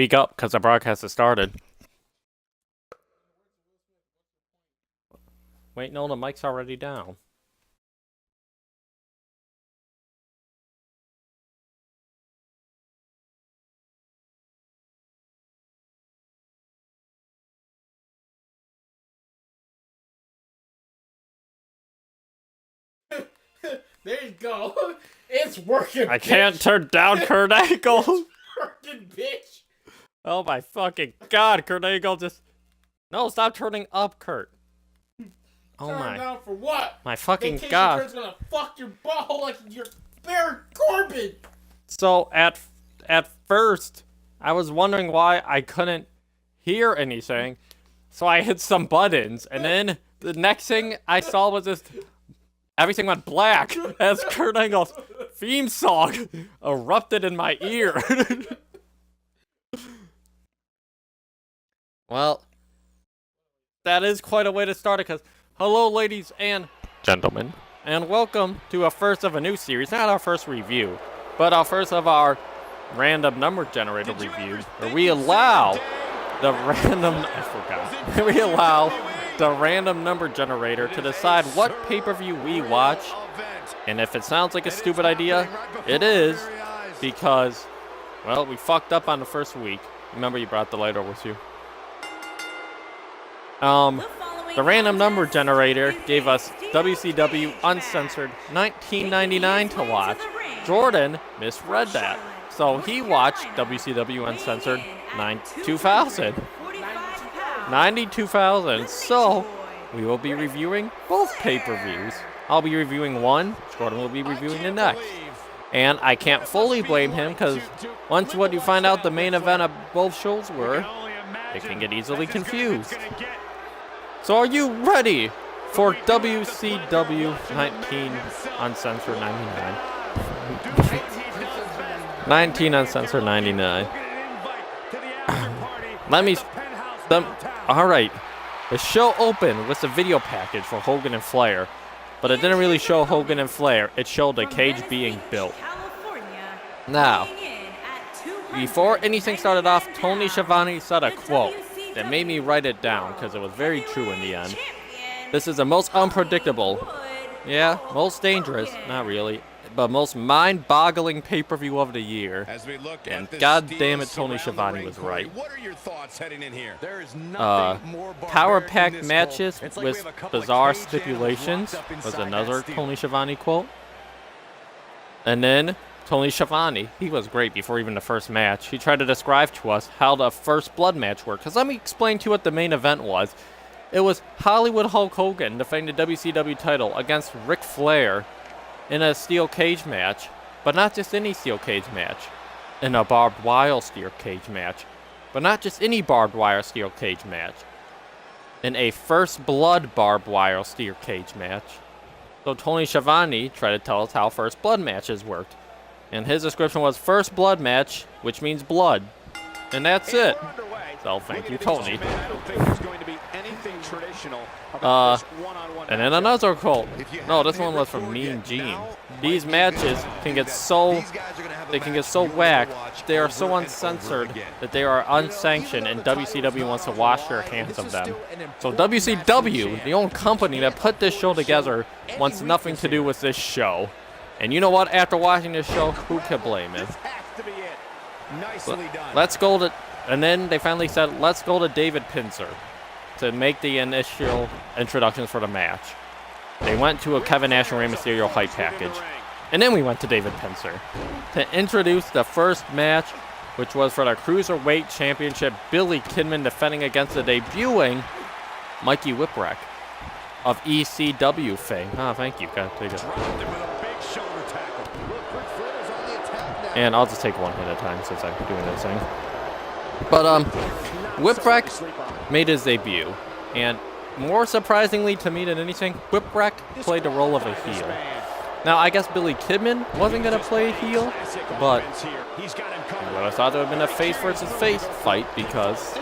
speak up because the broadcast has started. Wait, no, the mic's already down. There you go. It's working. I can't turn down Kurt Angle. Working, bitch. Oh my fucking god, Kurt Angle just... No, stop turning up, Kurt. Oh Turn my... down for what? My fucking Vacation god. Kurt's gonna fuck your butthole like you're Baron Corbin. So, at first, I was wondering why I couldn't hear anything. So I hit some buttons, and then the next thing I saw was just... Everything went black as Kurt Angle's theme song erupted in my ear. Well, that is quite a way to start it, because hello, ladies and gentlemen, and welcome to a first of a new series. Not our first review, but our first of our random number generator reviews, where we allow the random... I forgot. We allow the random number generator to decide what pay-per-view we watch. And if it sounds like a stupid idea, it is, because, well, we fucked up on the first week. Remember, you brought the lighter with you. The random number generator gave us WCW Uncensored 1999 to watch. Jordan misread that, so he watched WCW Uncensored 2000. 2000. So we will be reviewing both pay-per-views. I'll be reviewing one, Jordan will be reviewing the next. And I can't fully blame him, because once what you find out the main event of both shows were, it can get easily confused. So are you ready for WCW 19 Uncensored 99? 19 Uncensored 99. Alright. The show opened with the video package for Hogan and Flair, but it didn't really show Hogan and Flair, it showed the cage being built. Now, before anything started off, Tony Schiavone said a quote that made me write it down, because it was very true in the end. This is the most unpredictable, yeah, most dangerous, not really, but most mind-boggling pay-per-view of the year. And god damn it, Tony Schiavone was right. Power-packed matches with bizarre stipulations was another Tony Schiavone quote. And then Tony Schiavone, he was great before even the first match. He tried to describe to us how the first blood match worked. Because let me explain to you what the main event was. It was Hollywood Hulk Hogan defending the WCW title against Ric Flair in a steel cage match. But not just any steel cage match. In a barbed wire steel cage match. But not just any barbed wire steel cage match. In a first blood barbed wire steel cage match. So Tony Schiavone tried to tell us how first blood matches worked. And his description was first blood match, which means blood. And that's it. So thank you, Tony. And then another quote. No, this one was from Mean Gene. These matches can get so whacked, they are so uncensored that they are unsanctioned, and WCW wants to wash their hands of them. So WCW, the own company that put this show together, wants nothing to do with this show. And you know what? After watching this show, who could blame it? Let's go to... And then they finally said, let's go to David Pinzer to make the initial introductions for the match. They went to a Kevin Nash and Rey Mysterio hype package. And then we went to David Pinzer to introduce the first match, which was for the Cruiserweight Championship. Billy Kidman defending against the debuting Mikey Whipwreck of ECW fame. Oh, thank you. Gotta take it. And I'll just take one hit at a time since I'm doing this thing. But, Whipwreck made his debut. And more surprisingly to me than anything, Whipwreck played the role of a heel. Now, I guess Billy Kidman wasn't going to play a heel, but I thought there would have been a face versus face fight because,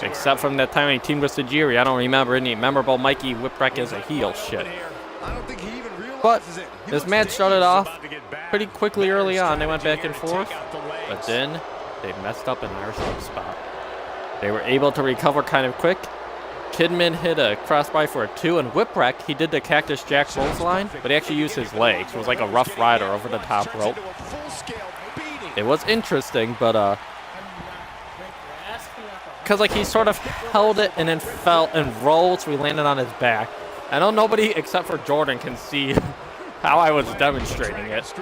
except from that time he teamed with Tajiri, I don't remember any memorable Mikey Whipwreck as a heel shit. But this match started off pretty quickly early on. They went back and forth, but then they messed up in their sub spot. They were able to recover kind of quick. Kidman hit a crossbody for a 2, and Whipwreck, he did the Cactus Jack clothesline, but he actually used his legs. It was like a Rough Rider over the top rope. It was interesting, but because like he sort of held it and then fell and rolled, so he landed on his back. I know nobody except for Jordan can see how I was demonstrating it,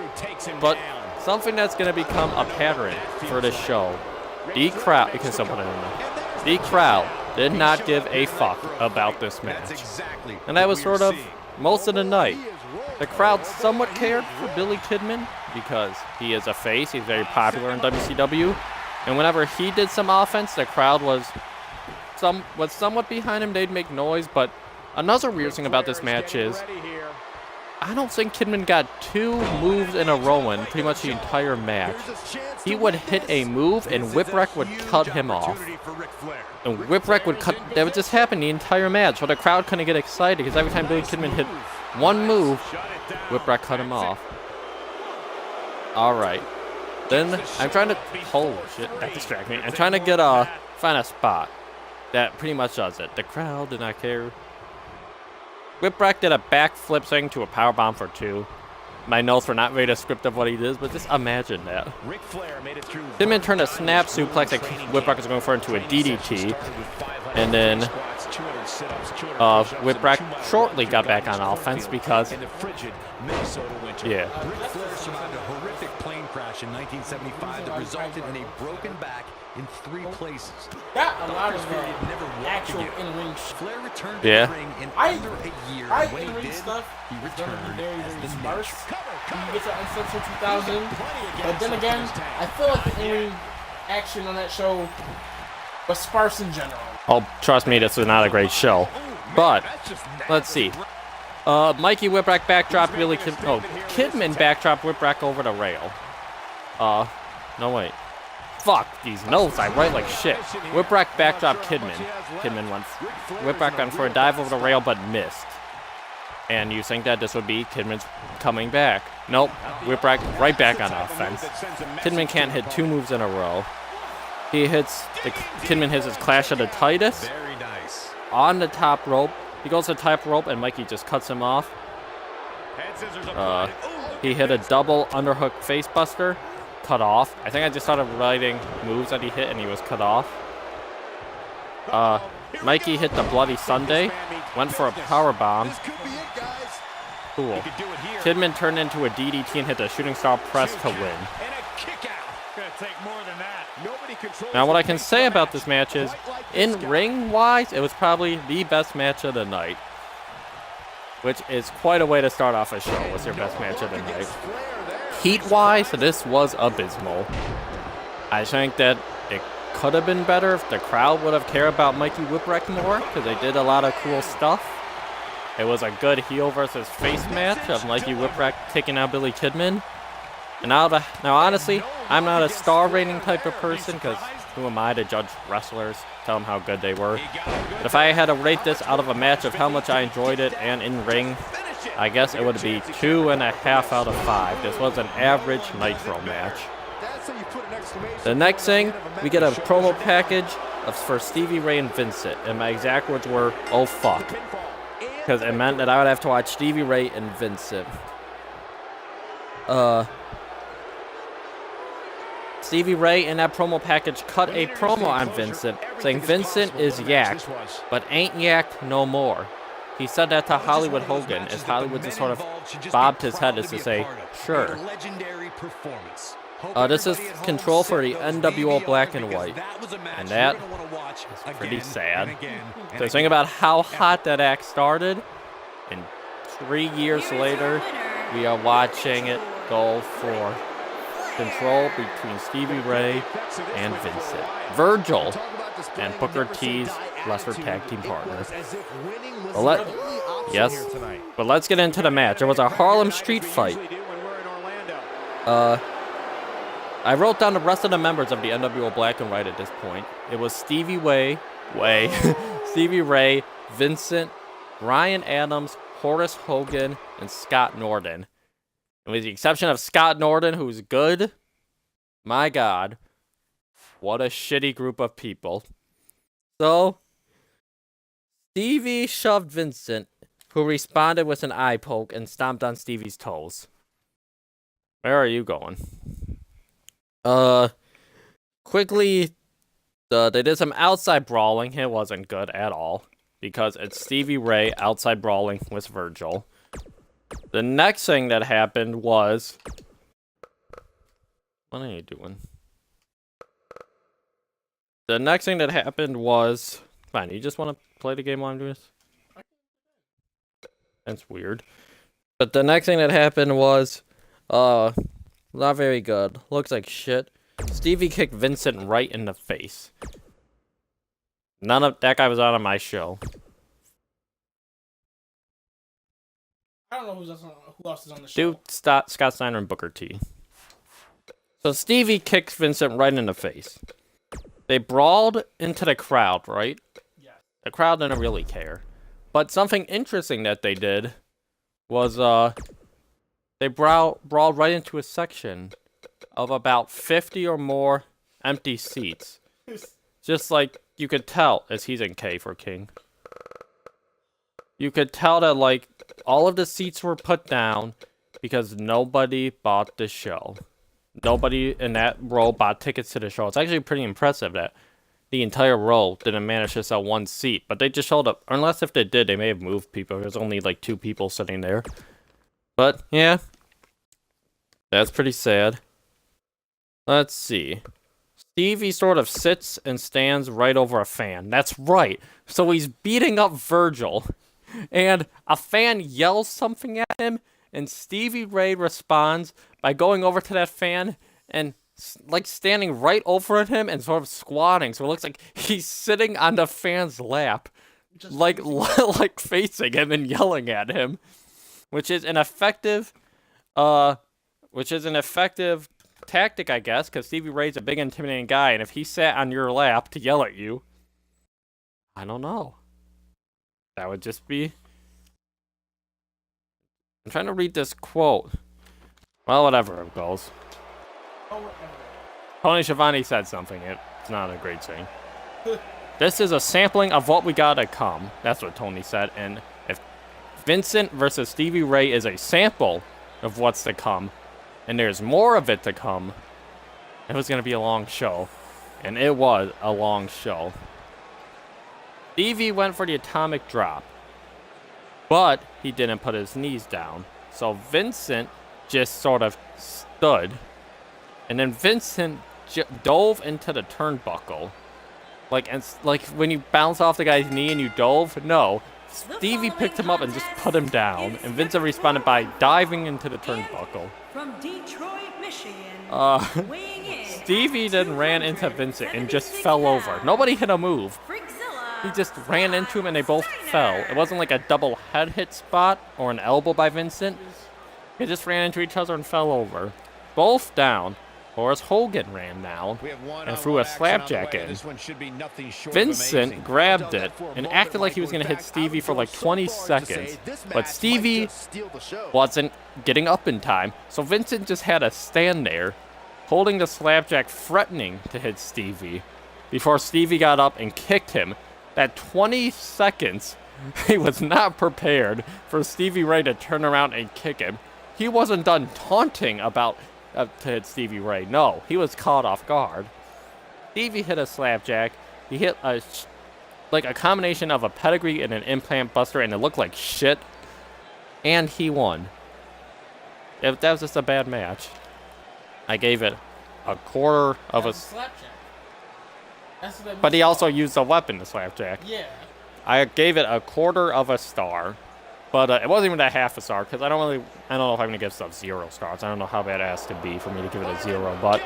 but something that's going to become a pattern for this show. The crowd, you can still put it in there. The crowd did not give a fuck about this match. And that was sort of most of the night. The crowd somewhat cared for Billy Kidman because he is a face, he's very popular in WCW. And whenever he did some offense, the crowd was somewhat behind him, they'd make noise. But another weird thing about this match is, I don't think Kidman got 2 moves in a row in pretty much the entire match. He would hit a move and Whipwreck would cut him off. And Whipwreck would cut, that would just happen the entire match. So the crowd couldn't get excited because every time Billy Kidman hit one move, Whipwreck cut him off. Alright. Then I'm trying to, holy shit, that distracted me. I'm trying to find a spot that pretty much does it. The crowd did not care. Whipwreck did a backflip thing to a powerbomb for 2. My notes were not very descriptive of what he did, but just imagine that. Kidman turned a snap suplex that Whipwreck was going for into a DDT. And then Whipwreck shortly got back on offense because, yeah. Crash in 1975 that resulted in a broken back in 3 places. Got a lot of actual in-ring. Flair returned to the ring in under a year. When he did, he returned as the sparse. You get to Uncensored 2000, but then again, I feel like the in-ring action on that show was sparse in general. Oh, trust me, this was not a great show. But let's see. Mikey Whipwreck backdrop Billy Kidman backdrop Whipwreck over the rail. No wait. Fuck these notes, I write like shit. Whipwreck backdrop Kidman. Whipwreck went for a dive over the rail but missed. And you think that this would be Kidman's coming back. Nope, Whipwreck right back on offense. Kidman can't hit 2 moves in a row. Kidman hits his Clash of the Titus on the top rope. He goes to the top rope and Mikey just cuts him off. He hit a double underhook facebuster. Cut off. I think I just started writing moves that he hit and he was cut off. Mikey hit the Bloody Sunday. Went for a power bomb. Cool. Kidman turned into a DDT and hit the Shooting Star Press to win. Now what I can say about this match is, in ring wise, it was probably the best match of the night. Which is quite a way to start off a show. What's your best match of the night? Heat-wise, this was abysmal. I think that it could have been better if the crowd would have cared about Mikey Whipwreck more, because they did a lot of cool stuff. It was a good heel versus face match of Mikey Whipwreck taking out Billy Kidman. And now honestly, I'm not a star rating type of person, because who am I to judge wrestlers, tell them how good they were. But if I had to rate this out of a match of how much I enjoyed it and in ring, I guess it would be 2.5 out of 5. This was an average Nitro match. The next thing, we get a promo package for Stevie Ray and Vincent, and my exact words were, "Oh fuck," because it meant that I would have to watch Stevie Ray and Vincent. Stevie Ray in that promo package cut a promo on Vincent, saying Vincent is yak, but ain't yak no more. He said that to Hollywood Hogan, as Hollywood just sort of bobbed his head as to say, sure. This is control for the NWO Black and White, and that is pretty sad. So think about how hot that act started, and 3 years later, we are watching it go for control between Stevie Ray and Vincent. Virgil and Booker T's lesser tag team partner. But let's get into the match. It was a Harlem Street fight. I wrote down the rest of the members of the NWO Black and White at this point. It was Stevie Ray, Vincent, Brian Adams, Horace Hogan, and Scott Norton. And with the exception of Scott Norton, who's good, my God, What a shitty group of people. So, Stevie shoved Vincent, who responded with an eye poke and stomped on Stevie's toes. Where are you going? Quickly, they did some outside brawling. It wasn't good at all, because it's Stevie Ray outside brawling with Virgil. The next thing that happened was... What are you doing? The next thing that happened was... Fine, you just want to play the game while I'm doing this? That's weird. But the next thing that happened was... not very good. Looks like shit. Stevie kicked Vincent right in the face. None of... That guy was out of my show. I don't know who else is on the show. Dude, Scott Steiner and Booker T. So Stevie kicks Vincent right in the face. They brawled into the crowd, right? Yeah. The crowd didn't really care. But something interesting that they did was, they brawled right into a section of about 50 or more empty seats. Just like you could tell, as he's in K for King. You could tell that, like, all of the seats were put down because nobody bought the show. Nobody in that row bought tickets to the show. It's actually pretty impressive that the entire row didn't manage to sell one seat. But they just showed up. Unless if they did, they may have moved people. There's only like 2 people sitting there. But, yeah. That's pretty sad. Let's see. Stevie sort of sits and stands right over a fan. That's right. So he's beating up Virgil. And a fan yells something at him. And Stevie Ray responds by going over to that fan and like standing right over at him and sort of squatting. So it looks like he's sitting on the fan's lap, like facing him and yelling at him, which is an effective tactic, I guess, because Stevie Ray's a big intimidating guy, and if he sat on your lap to yell at you, I don't know. That would just be... I'm trying to read this quote. Well, whatever it goes. Tony Schiavone said something. It's not a great thing. This is a sampling of what we gotta come. That's what Tony said. And if Vincent versus Stevie Ray is a sample of what's to come, and there's more of it to come, it was gonna be a long show. And it was a long show. Stevie went for the atomic drop, but he didn't put his knees down. So Vincent just sort of stood, and then Vincent dove into the turnbuckle. Like when you bounce off the guy's knee and you dove? No. Stevie picked him up and just put him down, and Vincent responded by diving into the turnbuckle. From Detroit, Michigan, Stevie then ran into Vincent and just fell over. Nobody hit a move. He just ran into him and they both fell. It wasn't like a double head hit spot or an elbow by Vincent. They just ran into each other and fell over. Both down. Horace Hogan ran down and threw a slapjack in. Vincent grabbed it and acted like he was going to hit Stevie for like 20 seconds. But Stevie wasn't getting up in time. So Vincent just had to stand there, holding the slapjack, threatening to hit Stevie, before Stevie got up and kicked him. That 20 seconds, he was not prepared for Stevie Ray to turn around and kick him. He wasn't done taunting about to hit Stevie Ray. No, he was caught off guard. Stevie hit a slapjack. He hit a combination of a pedigree and an implant buster, and it looked like shit. And he won. That was just a bad match. I gave it a quarter of a slapjack. But he also used a weapon to slapjack. Yeah. I gave it a quarter of a star. But it wasn't even a half a star, because I don't know if I'm going to give stuff 0 stars. I don't know how bad it has to be for me to give it a 0. But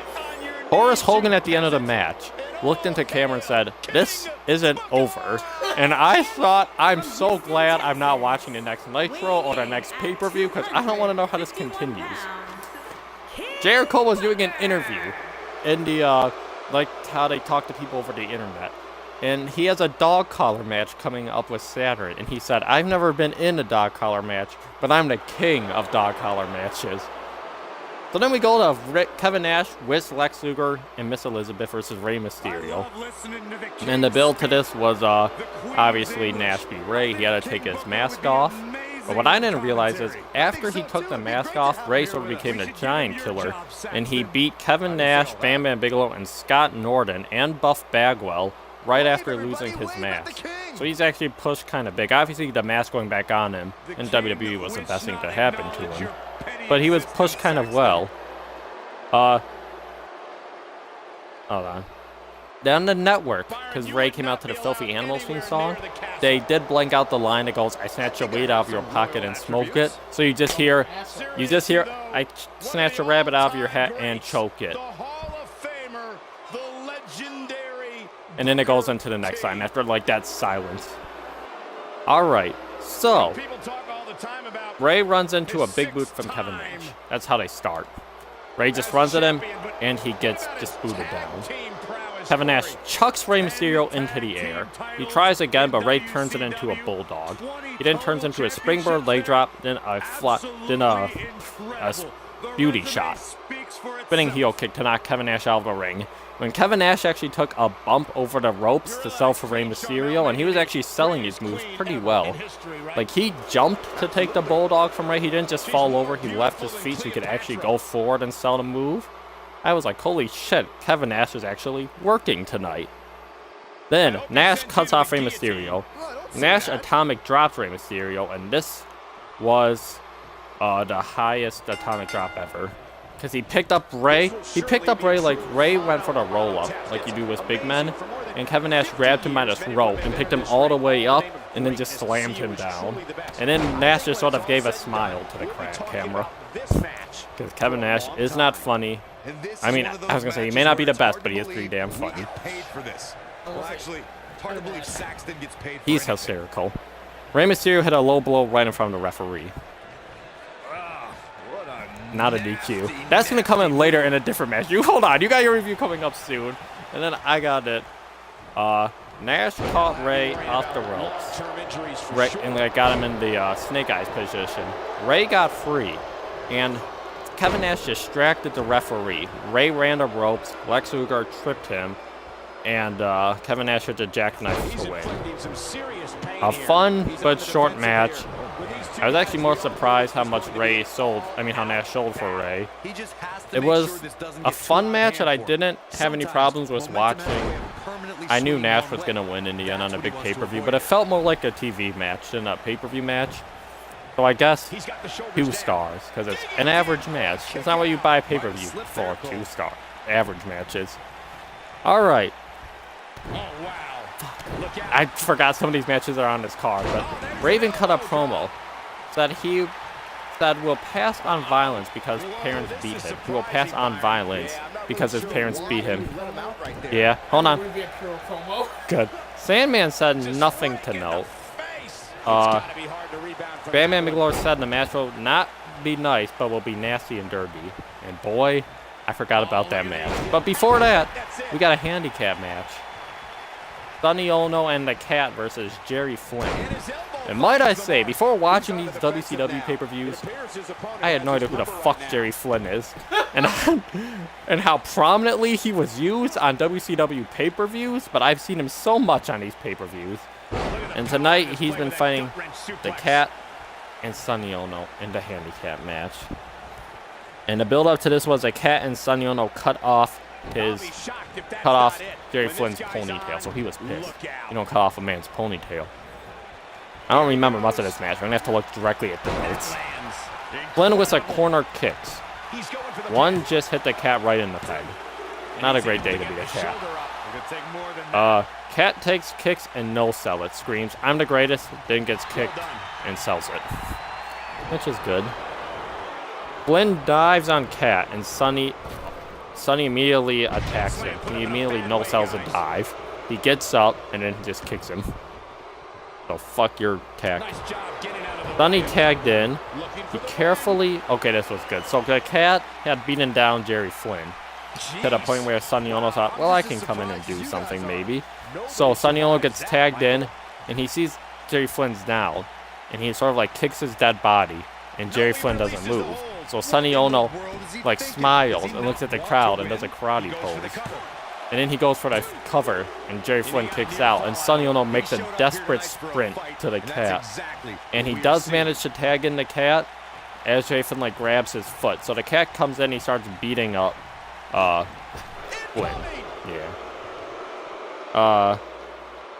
Horace Hogan at the end of the match looked into camera and said, "This isn't over." And I thought, I'm so glad I'm not watching the next Nitro or the next pay-per-view, because I don't want to know how this continues. Jericho was doing an interview in the, like how they talk to people over the internet. And he has a dog collar match coming up with Saturn. And he said, "I've never been in a dog collar match, but I'm the king of dog collar matches." So then we go to Kevin Nash with Lex Luger and Miss Elizabeth versus Rey Mysterio. And the build to this was obviously Nash beat Rey. He had to take his mask off. But what I didn't realize is after he took the mask off, Rey sort of became the giant killer. And he beat Kevin Nash, Bam Bam Bigelow, and Scott Norton and Buff Bagwell right after losing his mask. So he's actually pushed kind of big. Obviously, the mask going back on him in WWE was the best thing to happen to him. But he was pushed kind of well. Hold on. Then the network, because Rey came out to the Filthy Animals theme song, they did blank out the line that goes, "I snatch a weed out of your pocket and smoke it." So you just hear, "I snatch a rabbit out of your hat and choke it." And then it goes into the next line after like that silence. Alright, so Rey runs into a big boot from Kevin Nash. That's how they start. Rey just runs at him and he gets just booted down. Kevin Nash chucks Rey Mysterio into the air. He tries again, but Rey turns it into a bulldog. He then turns into a springboard leg drop, then a beauty shot. Spinning heel kick to knock Kevin Nash out of the ring. When Kevin Nash actually took a bump over the ropes to sell for Rey Mysterio, and he was actually selling these moves pretty well. Like, he jumped to take the bulldog from Rey. He didn't just fall over. He left his feet so he could actually go forward and sell the move. I was like, holy shit, Kevin Nash is actually working tonight. Then, Nash cuts off Rey Mysterio. Nash atomic drops Rey Mysterio, and this was the highest atomic drop ever. Because he picked up Rey like Rey went for the roll-up, like you do with big men. And Kevin Nash grabbed him by this rope and picked him all the way up, and then just slammed him down. And then Nash just sort of gave a smile to the camera. Because Kevin Nash is not funny. I mean, I was going to say, he may not be the best, but he is pretty damn funny. He's hysterical. Rey Mysterio hit a low blow right in front of the referee. Not a DQ. That's going to come in later in a different match. You hold on. You got your review coming up soon. And then I got it. Nash caught Rey off the ropes. And got him in the snake eyes position. Rey got free. And Kevin Nash distracted the referee. Rey ran the ropes. Lex Luger tripped him. And Kevin Nash hit the jackknife away. A fun but short match. I was actually more surprised how much how Nash sold for Rey. It was a fun match that I didn't have any problems with watching. I knew Nash was going to win in the end on a big pay-per-view, but it felt more like a TV match than a pay-per-view match. So I guess 2 stars, because it's an average match. It's not what you buy pay-per-view for, 2-star average matches. Alright. I forgot some of these matches are on this card, but Raven cut a promo. That he will pass on violence because parents beat him. He will pass on violence because his parents beat him. Yeah, hold on. Good. Sandman said nothing to note. Bam Bam Bigelow said the match will not be nice, but will be nasty and dirty. And boy, I forgot about that match. But before that, we got a handicap match. Sonny Ono and the Cat versus Jerry Flynn. And might I say, before watching these WCW pay-per-views, I had no idea who the fuck Jerry Flynn is. And how prominently he was used on WCW pay-per-views, but I've seen him so much on these pay-per-views. And tonight, he's been fighting the Cat and Sonny Ono in the handicap match. And the build-up to this was the Cat and Sonny Ono cut off Jerry Flynn's ponytail, so he was pissed. You don't cut off a man's ponytail. I don't remember much of this match. I'm going to have to look directly at the notes. Flynn with a corner kicks. One just hit the Cat right in the peg. Not a great day to be a Cat. Cat takes kicks and no-sell it. Screams, "I'm the greatest," then gets kicked and sells it. Which is good. Flynn dives on Cat, and Sonny immediately attacks him. He immediately no-sells a dive. He gets up, and then just kicks him. So fuck your tag. Sonny tagged in. He carefully... Okay, this was good. So the Cat had beaten down Jerry Flynn to the point where Sonny Ono thought, well, I can come in and do something maybe. So Sonny Ono gets tagged in, and he sees Jerry Flynn's down. And he sort of like kicks his dead body, and Jerry Flynn doesn't move. So Sonny Ono, like, smiles and looks at the crowd and does a karate pose. And then he goes for the cover, and Jerry Flynn kicks out, and Sonny Ono makes a desperate sprint to the cat. And he does manage to tag in the cat as Jerry Flynn, like, grabs his foot. So the cat comes in, he starts beating up Flynn. Yeah.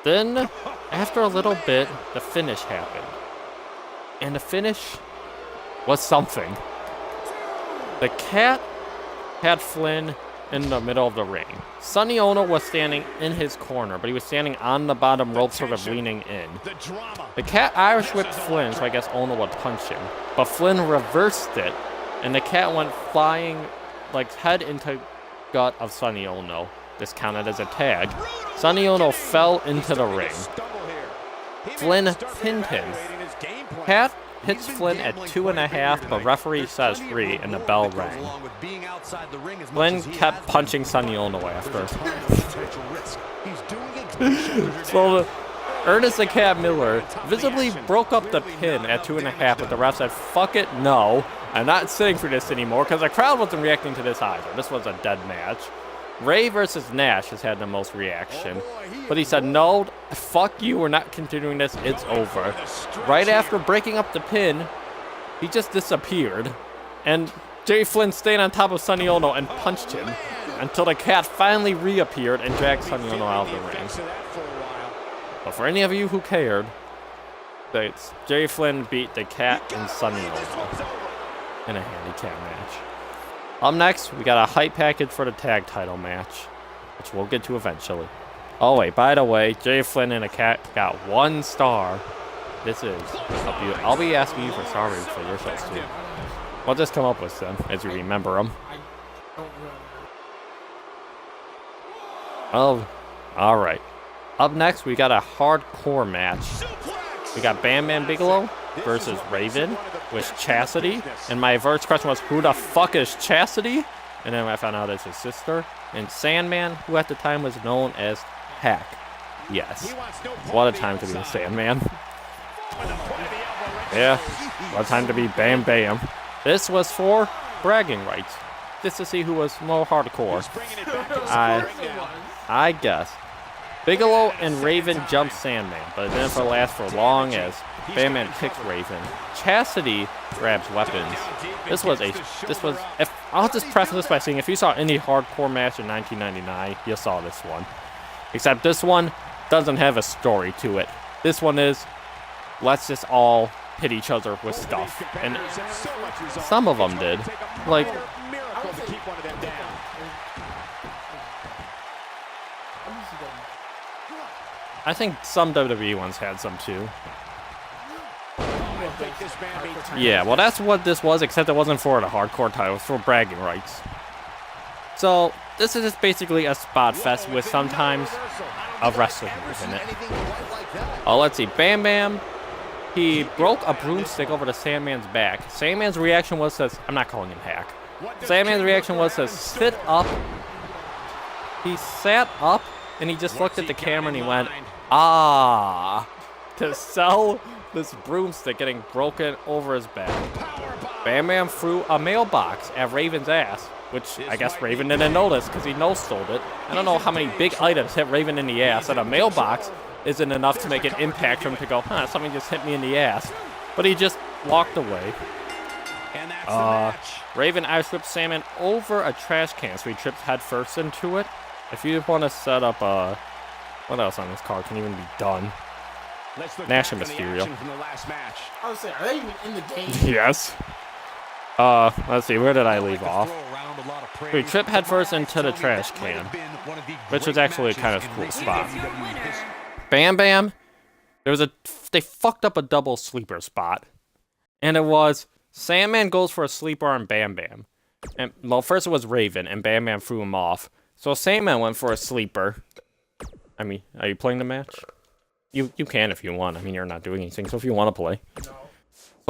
Then, after a little bit, the finish happened. And the finish was something. The cat had Flynn in the middle of the ring. Sonny Ono was standing in his corner, but he was standing on the bottom rope, sort of leaning in. The cat Irish whipped Flynn, so I guess Ono would punch him. But Flynn reversed it, and the cat went flying, like, head into gut of Sonny Ono. This counted as a tag. Sonny Ono fell into the ring. Flynn pinned him. Cat hits Flynn at 2.5, but referee says 3, and the bell rang. Flynn kept punching Sonny Ono after. So Ernest the Cat Miller visibly broke up the pin at 2.5, but the ref said, "Fuck it, no. I'm not sitting for this anymore," because the crowd wasn't reacting to this either. This was a dead match. Ray versus Nash has had the most reaction. But he said, "No, fuck you, we're not continuing this, it's over." Right after breaking up the pin, he just disappeared. And Jerry Flynn stayed on top of Sonny Ono and punched him until the cat finally reappeared and dragged Sonny Ono out of the ring. But for any of you who cared, Jerry Flynn beat the cat and Sonny Ono in a handicap match. Up next, we got a hype package for the tag title match, which we'll get to eventually. Oh wait, by the way, Jerry Flynn and the cat got 1 star. This is I'll be asking you for star ratings for your shows too. We'll just come up with them as you remember them. Oh, all right. Up next, we got a hardcore match. We got Bam Bam Bigelow versus Raven with Chastity. And my first question was, who the fuck is Chastity? And then I found out it's his sister. And Sandman, who at the time was known as Hack. Yes. What a time to be a Sandman. Yeah. What a time to be Bam Bam. This was for bragging rights. Just to see who was more hardcore. I guess. Bigelow and Raven jumped Sandman, but it didn't last for long as Bam Bam kicks Raven. Chastity grabs weapons. I'll just preface this by saying, if you saw any hardcore match in 1999, you saw this one. Except this one doesn't have a story to it. This one is, let's just all hit each other with stuff. And some of them did. Like, I think some WWE ones had some too. Yeah, well that's what this was, except it wasn't for the hardcore title, it was for bragging rights. So, this is just basically a spot fest with sometimes a wrestling move in it. Oh, let's see, Bam Bam, he broke a broomstick over to Sandman's back. Sandman's reaction was to, I'm not calling him Hack. Sandman's reaction was to sit up. He sat up and he just looked at the camera and he went, "Ah," to sell this broomstick getting broken over his back. Bam Bam threw a mailbox at Raven's ass, which I guess Raven didn't notice because he no-sold it. I don't know how many big items hit Raven in the ass, and a mailbox isn't enough to make an impact for him to go, something just hit me in the ass. But he just walked away. Raven Irish whipped Sandman over a trash can, so he tripped headfirst into it. If you want to set up what else on this card can even be done? Nash and Mysterio. I was saying, are they even in the game? Yes. Let's see, where did I leave off? We tripped headfirst into the trash can, which was actually a kind of cool spot. Bam Bam, they fucked up a double sleeper spot. And it was, Sandman goes for a sleeper on Bam Bam. And, well, first it was Raven, and Bam Bam threw him off. So Sandman went for a sleeper. I mean, are you playing the match? You can if you want. I mean, you're not doing anything, so if you want to play.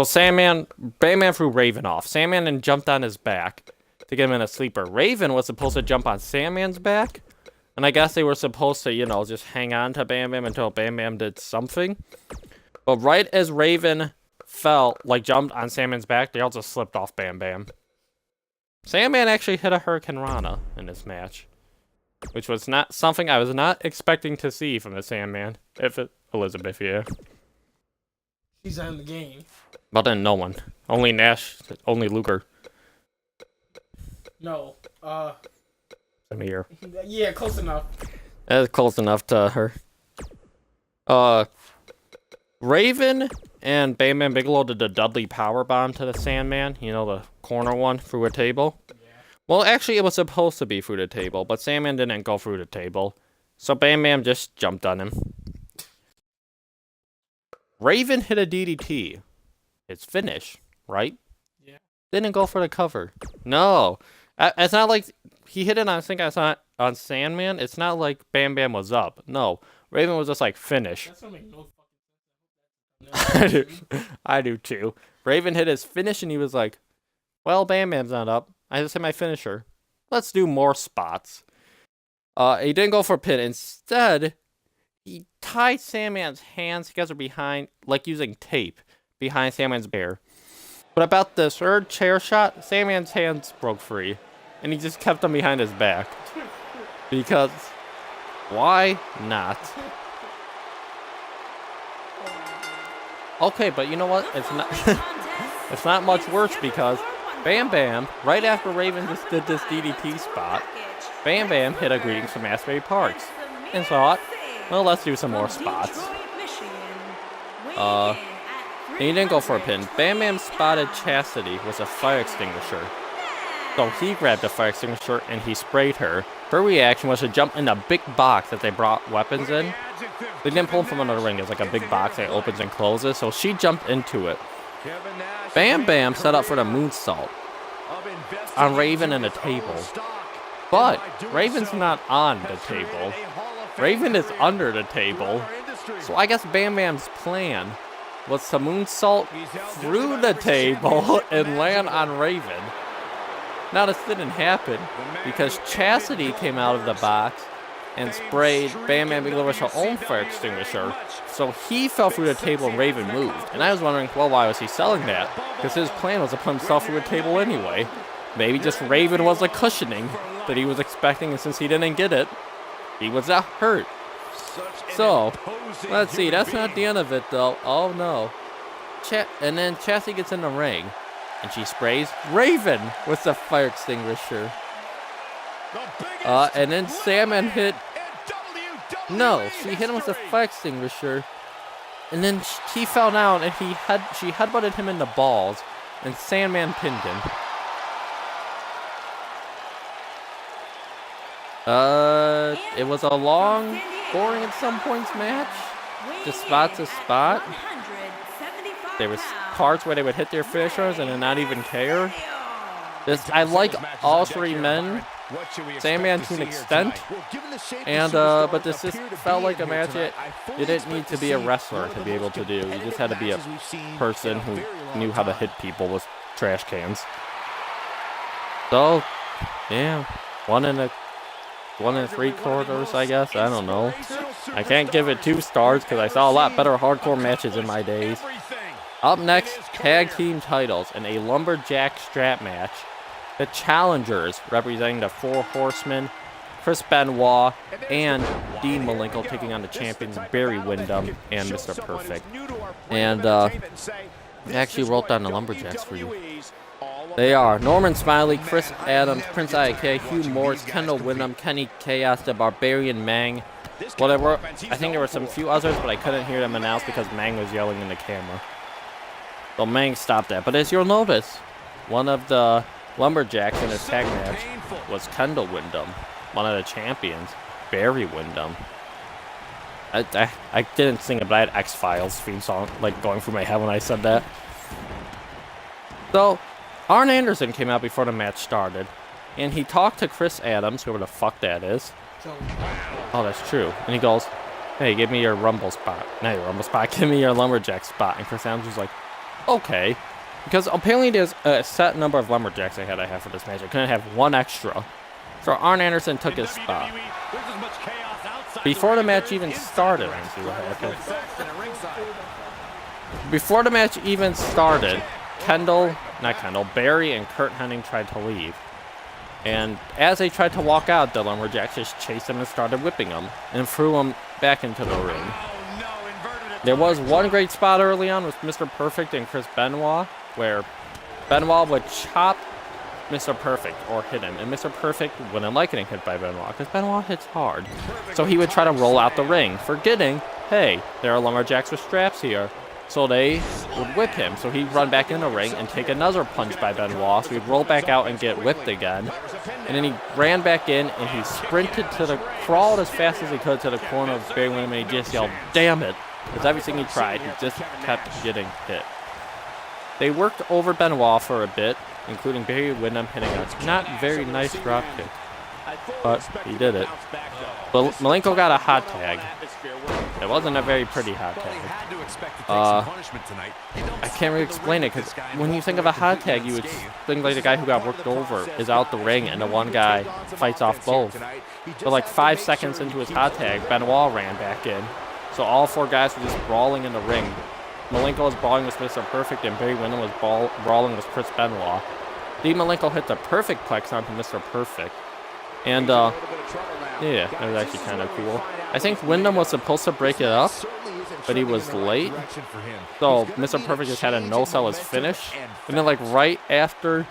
So Bam Bam threw Raven off. Sandman then jumped on his back to get him in a sleeper. Raven was supposed to jump on Sandman's back, and I guess they were supposed to, just hang on to Bam Bam until Bam Bam did something. But right as Raven fell, like jumped on Sandman's back, they all just slipped off Bam Bam. Sandman actually hit a Hurricane Rana in this match, which was not something I was not expecting to see from the Sandman. Elizabeth, yeah. She's in the game. But then no one. Only Nash, only Luger. No. Samir. Yeah, close enough. That's close enough to her. Raven and Bam Bam Bigelow did the Dudley Powerbomb to the Sandman. You know, the corner one through a table. Yeah. Well, actually, it was supposed to be through the table, but Sandman didn't go through the table. So Bam Bam just jumped on him. Raven hit a DDT. It's finish, right? Yeah. Didn't go for the cover. No. It's not like he hit it on, I think I saw it on Sandman. It's not like Bam Bam was up. No. Raven was just like finish. That's not make no fucking sense. I do too. Raven hit his finish and he was like, well, Bam Bam's not up. I just hit my finisher. Let's do more spots. He didn't go for a pin. Instead, he tied Sandman's hands together behind, like using tape, behind Sandman's bear. But about the third chair shot, Sandman's hands broke free. And he just kept them behind his back. Because, why not? Okay, but you know what? It's not it's not much worse because Bam Bam, right after Raven just did this DDT spot, Bam Bam hit a greetings from Asbury Parks. And thought, well, let's do some more spots. And he didn't go for a pin. Bam Bam spotted Chastity with a fire extinguisher. So he grabbed a fire extinguisher and he sprayed her. Her reaction was to jump in a big box that they brought weapons in. They didn't pull them from another ring. It's like a big box that opens and closes. So she jumped into it. Bam Bam set up for the moonsault on Raven and the table. But Raven's not on the table. Raven is under the table. So I guess Bam Bam's plan was to moonsault through the table and land on Raven. Now this didn't happen because Chastity came out of the box and sprayed Bam Bam Bigelow with her own fire extinguisher. So he fell through the table and Raven moved. And I was wondering, well, why was he selling that? Because his plan was to put himself through the table anyway. Maybe just Raven was a cushioning that he was expecting, and since he didn't get it, he was hurt. So, let's see, that's not the end of it though. Oh no. And then Chastity gets in the ring. And she sprays Raven with the fire extinguisher. And then Sandman hit... No, she hit him with the fire extinguisher. And then he fell down and she headbutted him in the balls. And Sandman pinned him. It was a long, boring at some points match. Just spot to spot. There was parts where they would hit their finishers and then not even care. I like all three men, Sandman to an extent, and but this just felt like a match you didn't need to be a wrestler to be able to do. You just had to be a person who knew how to hit people with trash cans. So, yeah, 1 3/4, I guess. I don't know. I can't give it 2 stars because I saw a lot better hardcore matches in my days. Up next, tag team titles in a lumberjack strap match. The challengers, representing the 4 Horsemen, Chris Benoit and Dean Malenko, taking on the champions Barry Windham and Mr. Perfect. And I actually wrote down the lumberjacks for you. They are Norman Smiley, Chris Adams, Prince IK, Hugh Morris, Kendall Windham, Kenny Chaos, the Barbarian Mang. Whatever. I think there were some few others, but I couldn't hear them announced because Mang was yelling in the camera. So Mang stopped that. But as you'll notice, one of the lumberjacks in this tag match was Kendall Windham, one of the champions, Barry Windham. I didn't sing it, but I had X-Files theme song like going through my head when I said that. So Arn Anderson came out before the match started, and he talked to Chris Adams, whoever the fuck that is. Oh, that's true. And he goes, "Hey, give me your Rumble spot. Not your Rumble spot. Give me your lumberjack spot." And Chris Adams was like, "Okay." Because apparently there's a set number of lumberjacks I had to have for this match. I couldn't have one extra. So Arn Anderson took his spot. Before the match even started, I see what happened. Before the match even started, Barry and Kurt Hennig tried to leave. And as they tried to walk out, the Lumberjacks just chased him and started whipping him and threw him back into the ring. There was one great spot early on with Mr. Perfect and Chris Benoit, where Benoit would chop Mr. Perfect or hit him, and Mr. Perfect wouldn't like getting hit by Benoit because Benoit hits hard. So he would try to roll out the ring, forgetting, hey, there are Lumberjacks with straps here. So they would whip him. So he'd run back in the ring and take another punch by Benoit. So he'd roll back out and get whipped again. And then he ran back in and he crawled as fast as he could to the corner of Barry Windham, and he just yelled, damn it. Because everything he tried, he just kept getting hit. They worked over Benoit for a bit, including Barry Windham hitting a not very nice drop kick. But he did it. But Malenko got a hot tag. It wasn't a very pretty hot tag. I can't really explain it, because when you think of a hot tag, you would think like the guy who got worked over is out the ring and the one guy fights off both. But like 5 seconds into his hot tag, Benoit ran back in. So all 4 guys were just brawling in the ring. Malenko was brawling with Mr. Perfect, and Barry Windham was brawling with Chris Benoit. Dean Malenko hit the perfect plex onto Mr. Perfect. And, yeah, that was actually kind of cool. I think Windham was supposed to break it up, but he was late. So Mr. Perfect just had to no-sell his finish. And then, like, right after,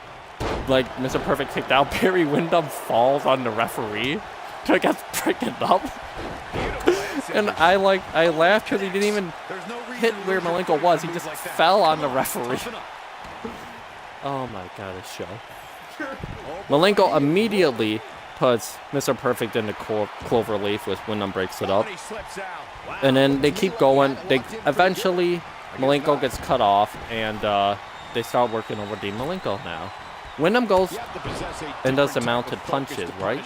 like, Mr. Perfect kicked out, Barry Windham falls on the referee to get broken up. And I laughed because he didn't even hit where Malenko was. He just fell on the referee. Oh my god, this show. Malenko immediately puts Mr. Perfect into cloverleaf with Windham breaks it up. And then they keep going. Eventually, Malenko gets cut off, and they start working over Dean Malenko now. Windham goes and does the mounted punches, right?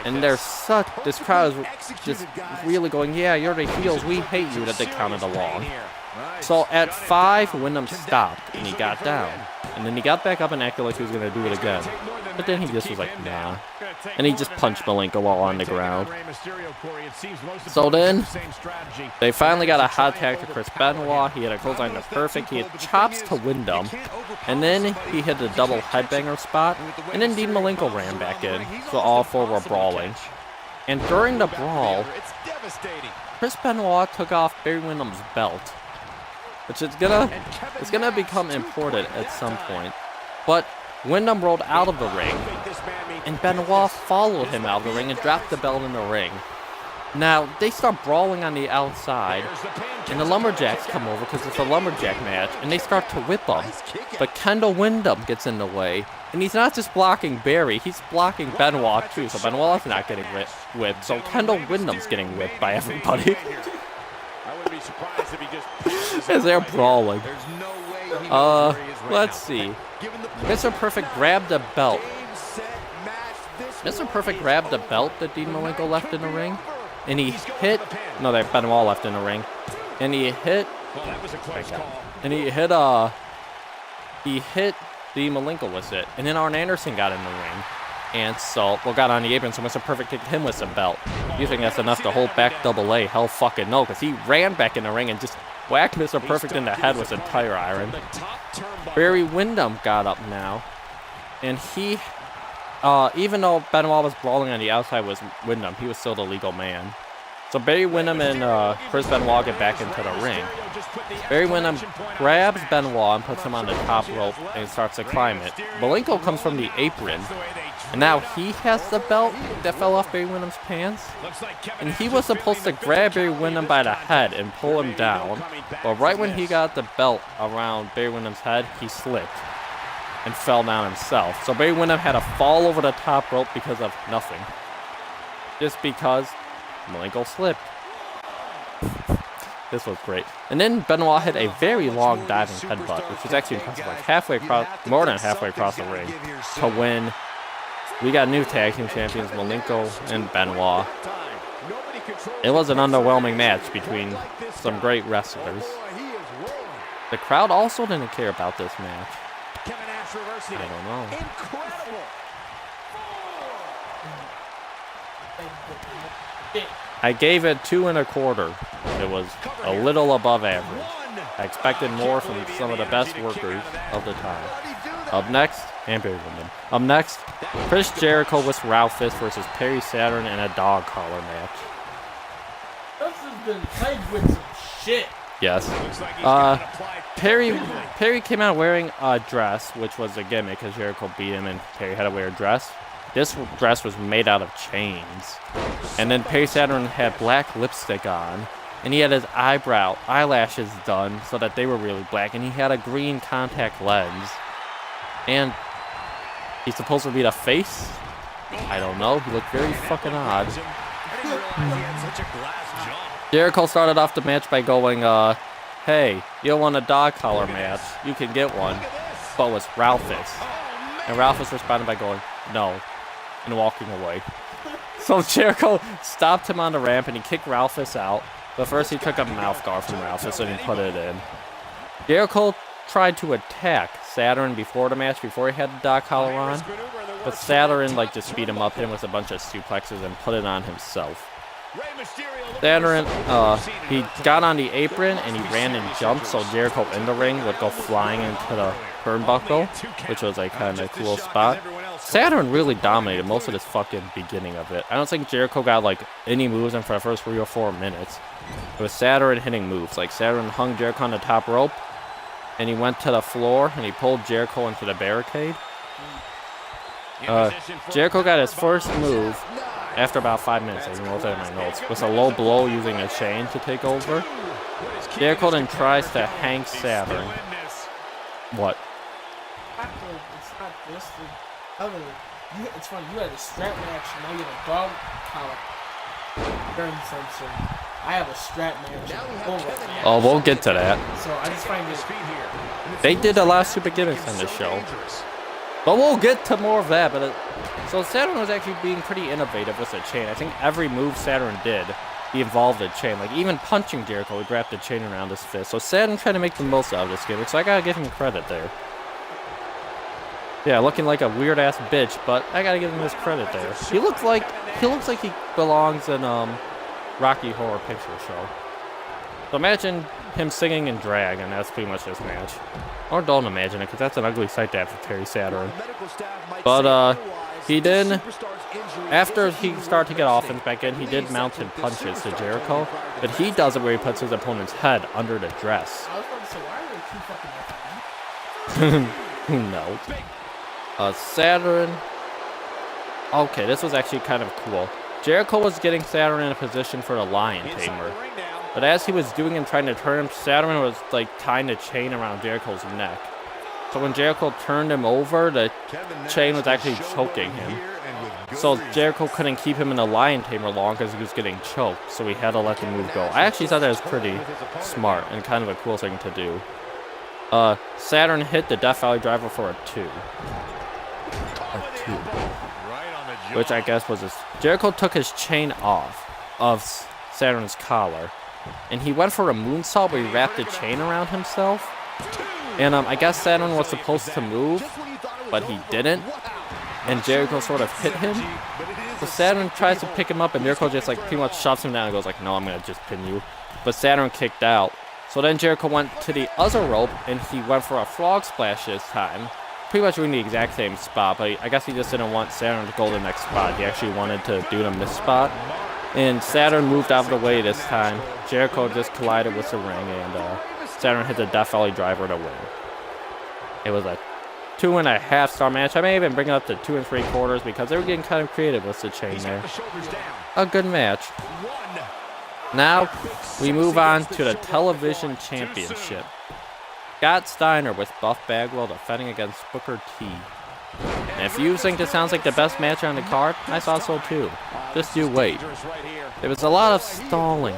And this crowd is just really going, yeah, you're the heels, we hate you, that they counted along. So at 5, Windham stopped, and he got down. And then he got back up and acted like he was going to do it again. But then he just was like, nah. And he just punched Malenko while on the ground. So then, they finally got a hot tag to Chris Benoit. He had a clothesline to Perfect. He had chops to Windham. And then he hit the double headbanger spot. And then Dean Malenko ran back in. So all 4 were brawling. And during the brawl, Chris Benoit took off Barry Windham's belt, which is gonna become important at some point. But Windham rolled out of the ring, and Benoit followed him out of the ring and dropped the belt in the ring. Now, they start brawling on the outside, and the Lumberjacks come over because it's a Lumberjack match, and they start to whip him. But Kendall Windham gets in the way, and he's not just blocking Barry, he's blocking Benoit too, so Benoit's not getting whipped, so Kendall Windham's getting whipped by everybody. As they're brawling. Let's see. Mr. Perfect grabbed a belt. Mr. Perfect grabbed a belt that Dean Malenko left in the ring, and he hit. No, that Benoit left in the ring, and he hit. And he hit Dean Malenko with it, and then Arn Anderson got in the ring, and so got on the apron. So Mr. Perfect kicked him with some belt. You think that's enough to hold back Double A? Hell fucking no, because he ran back in the ring and just whacked Mr. Perfect in the head with a tire iron. Barry Windham got up now, and he, even though Benoit was brawling on the outside with Windham, he was still the legal man. So Barry Windham and Chris Benoit get back into the ring. Barry Windham grabs Benoit and puts him on the top rope and starts to climb it. Malenko comes from the apron, and now he has the belt that fell off Barry Windham's pants. And he was supposed to grab Barry Windham by the head and pull him down. But right when he got the belt around Barry Windham's head, he slipped and fell down himself. So Barry Windham had to fall over the top rope because of nothing. Just because Malenko slipped. This was great. And then Benoit hit a very long diving headbutt, which was actually impressive, like halfway across, more than halfway across the ring, to win. We got new tag team champions, Malenko and Benoit. It was an underwhelming match between some great wrestlers. The crowd also didn't care about this match. I don't know. I gave it 2 1/4. It was a little above average. I expected more from some of the best workers of the time. Up next, and Barry Windham. Up next, Chris Jericho with Ralphus versus Perry Saturn in a dog collar match. This has been played with some shit. Yes. Perry came out wearing a dress, which was a gimmick because Jericho beat him and Perry had to wear a dress. This dress was made out of chains. And then Perry Saturn had black lipstick on. And he had his eyelashes done so that they were really black. And he had a green contact lens. And he's supposed to be the face? I don't know. He looked very fucking odd. Jericho started off the match by going, hey, you don't want a dog collar match? You can get one. But with Ralphus. And Ralphus responded by going, no. And walking away. So Jericho stopped him on the ramp and he kicked Ralphus out. But first he took a mouth guard from Ralphus and he put it in. Jericho tried to attack Saturn before the match, before he had the dog collar on. But Saturn just beat him up, hit him with a bunch of suplexes and put it on himself. Saturn, he got on the apron and he ran and jumped so Jericho in the ring would go flying into the turnbuckle, which was a kind of cool spot. Saturn really dominated most of this fucking beginning of it. I don't think Jericho got any moves in for the first 3 or 4 minutes. It was Saturn hitting moves. Saturn hung Jericho on the top rope and he went to the floor and he pulled Jericho into the barricade. Jericho got his first move after about 5 minutes. I wrote that in my notes. With a low blow using a chain to take over. Jericho then tries to hang Saturn. What? It's not this. It's funny. You had a strap match. Now you have a dog collar. Very Uncensored. I have a strap match. Oh, we'll get to that. So I just find this. They did a lot of stupid gimmicks on this show. But we'll get to more of that. So Saturn was actually being pretty innovative with the chain. I think every move Saturn did, he involved a chain. Even punching Jericho, he wrapped a chain around his fist. So Saturn tried to make the most out of this gimmick. So I gotta give him credit there. Yeah, looking like a weird ass bitch, but I gotta give him his credit there. He looks like he belongs in Rocky Horror Picture Show. So imagine him singing in drag, and that's pretty much this match. Or don't imagine it, because that's an ugly sight to have for Perry Saturn. But he did, after he started to get offense back in, he did mounted punches to Jericho, but he does it where he puts his opponent's head under the dress. I was about to say, why are there 2 fucking Who knows? Saturn. Okay, this was actually kind of cool. Jericho was getting Saturn in a position for the Lion Tamer. But as he was doing and trying to turn him, Saturn was tying the chain around Jericho's neck. So when Jericho turned him over, the chain was actually choking him. So Jericho couldn't keep him in the Lion Tamer long because he was getting choked. So he had to let the move go. I actually thought that was pretty smart and kind of a cool thing to do. Saturn hit the Death Valley Driver for a 2. Which I guess was his. Jericho took his chain off of Saturn's collar. And he went for a moonsault where he wrapped the chain around himself. And I guess Saturn was supposed to move, but he didn't. And Jericho sort of hit him. So Saturn tries to pick him up and Jericho just pretty much shoves him down and goes no, I'm going to just pin you. But Saturn kicked out. So then Jericho went to the other rope and he went for a frog splash this time. Pretty much doing the exact same spot, but I guess he just didn't want Saturn to go to the next spot. He actually wanted to do it on this spot. And Saturn moved out of the way this time. Jericho just collided with the ring, and Saturn hit the Death Valley Driver to win. It was a 2.5 star match. I may even bring it up to 2 3/4 because they were getting kind of creative with the chain there. A good match. Now, we move on to the Television Championship. Scott Steiner with Buff Bagwell defending against Booker T. And if you think this sounds like the best match on the card, I thought so too. Just you wait. There was a lot of stalling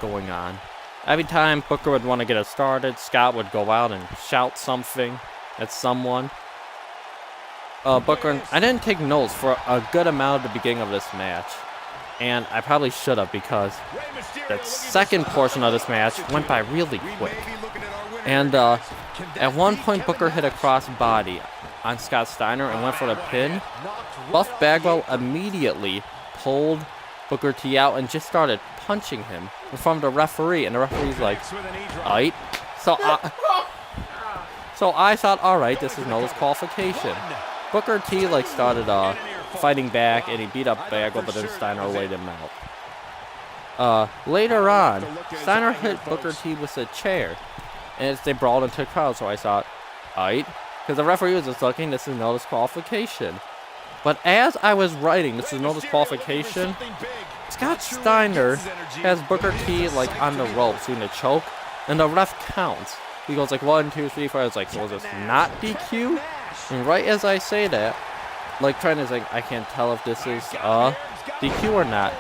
going on. Every time Booker would want to get it started, Scott would go out and shout something at someone. Booker, I didn't take notes for a good amount at the beginning of this match. And I probably should have because the second portion of this match went by really quick. And at one point, Booker hit a crossbody on Scott Steiner and went for the pin. Buff Bagwell immediately pulled Booker T out and just started punching him in front of the referee. And the referee's like, aight. So I thought, all right, this is no disqualification. Booker T like started fighting back, and he beat up Bagwell, but then Steiner laid him out. Later on, Steiner hit Booker T with a chair, and they brawled into the crowd. So I thought, alright, because the referee was just looking, this is no disqualification. But as I was writing, this is no disqualification, Scott Steiner has Booker T like on the ropes doing a choke, and the ref counts. He goes like 1, 2, 3, 4. I was like, so is this not DQ? And right as I say that, like trying to think, I can't tell if this is DQ or not.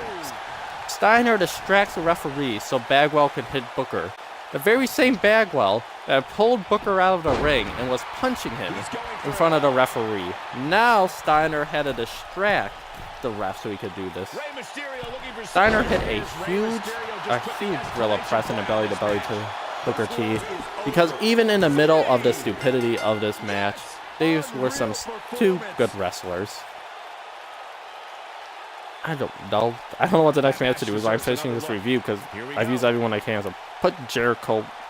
Steiner distracts the referee so Bagwell can hit Booker. The very same Bagwell that pulled Booker out of the ring and was punching him in front of the referee. Now Steiner had to distract the ref so he could do this. Steiner hit a huge gorilla press in the belly to belly to Booker T, because even in the middle of the stupidity of this match, these were two good wrestlers. I don't know what the next match to do is. I'm finishing this review because I've used everyone I can. So put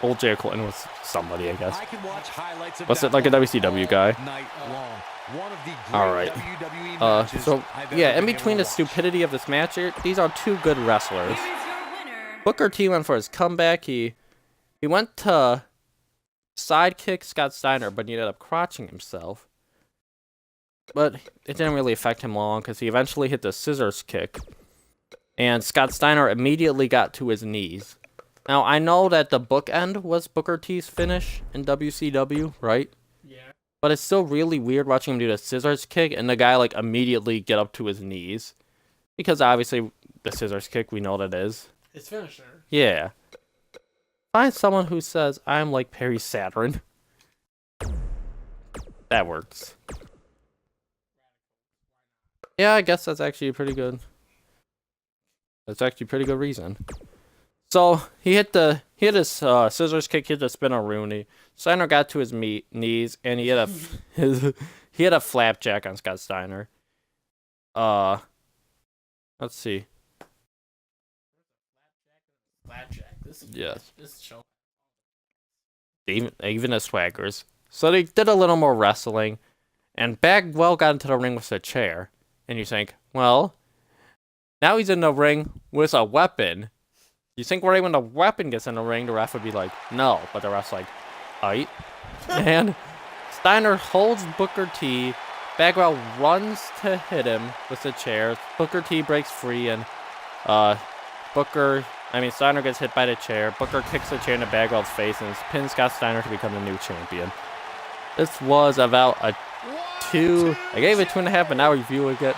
old Jericho in with somebody, I guess. What's it, like a WCW guy? Alright. So, yeah, in between the stupidity of this match here, these are two good wrestlers. Booker T went for his comeback. He went to sidekick Scott Steiner, but he ended up crotching himself. But it didn't really affect him long, because he eventually hit the scissors kick. And Scott Steiner immediately got to his knees. Now, I know that the bookend was Booker T's finish in WCW, right? Yeah. But it's still really weird watching him do the scissors kick, and the guy, like, immediately get up to his knees. Because, obviously, the scissors kick, we know what it is. His finisher. Yeah. Find someone who says, I'm like Perry Saturn. That works. Yeah, I guess that's actually pretty good. That's actually a pretty good reason. So he hit his scissors kick, hit the spinner Rooney. Steiner got to his knees, and he hit a flapjack on Scott Steiner. Let's see. Flapjack. This show. Even the swaggers. So they did a little more wrestling, and Bagwell got into the ring with a chair. And you think, well, now he's in the ring with a weapon. You think right when the weapon gets in the ring, the ref would be like, no. But the ref's like, aight. And Steiner holds Booker T. Bagwell runs to hit him with the chair. Booker T breaks free, and Steiner gets hit by the chair. Booker kicks the chair into Bagwell's face and pins Scott Steiner to become the new champion. This was about a 2. I gave it 2.5, but now reviewing it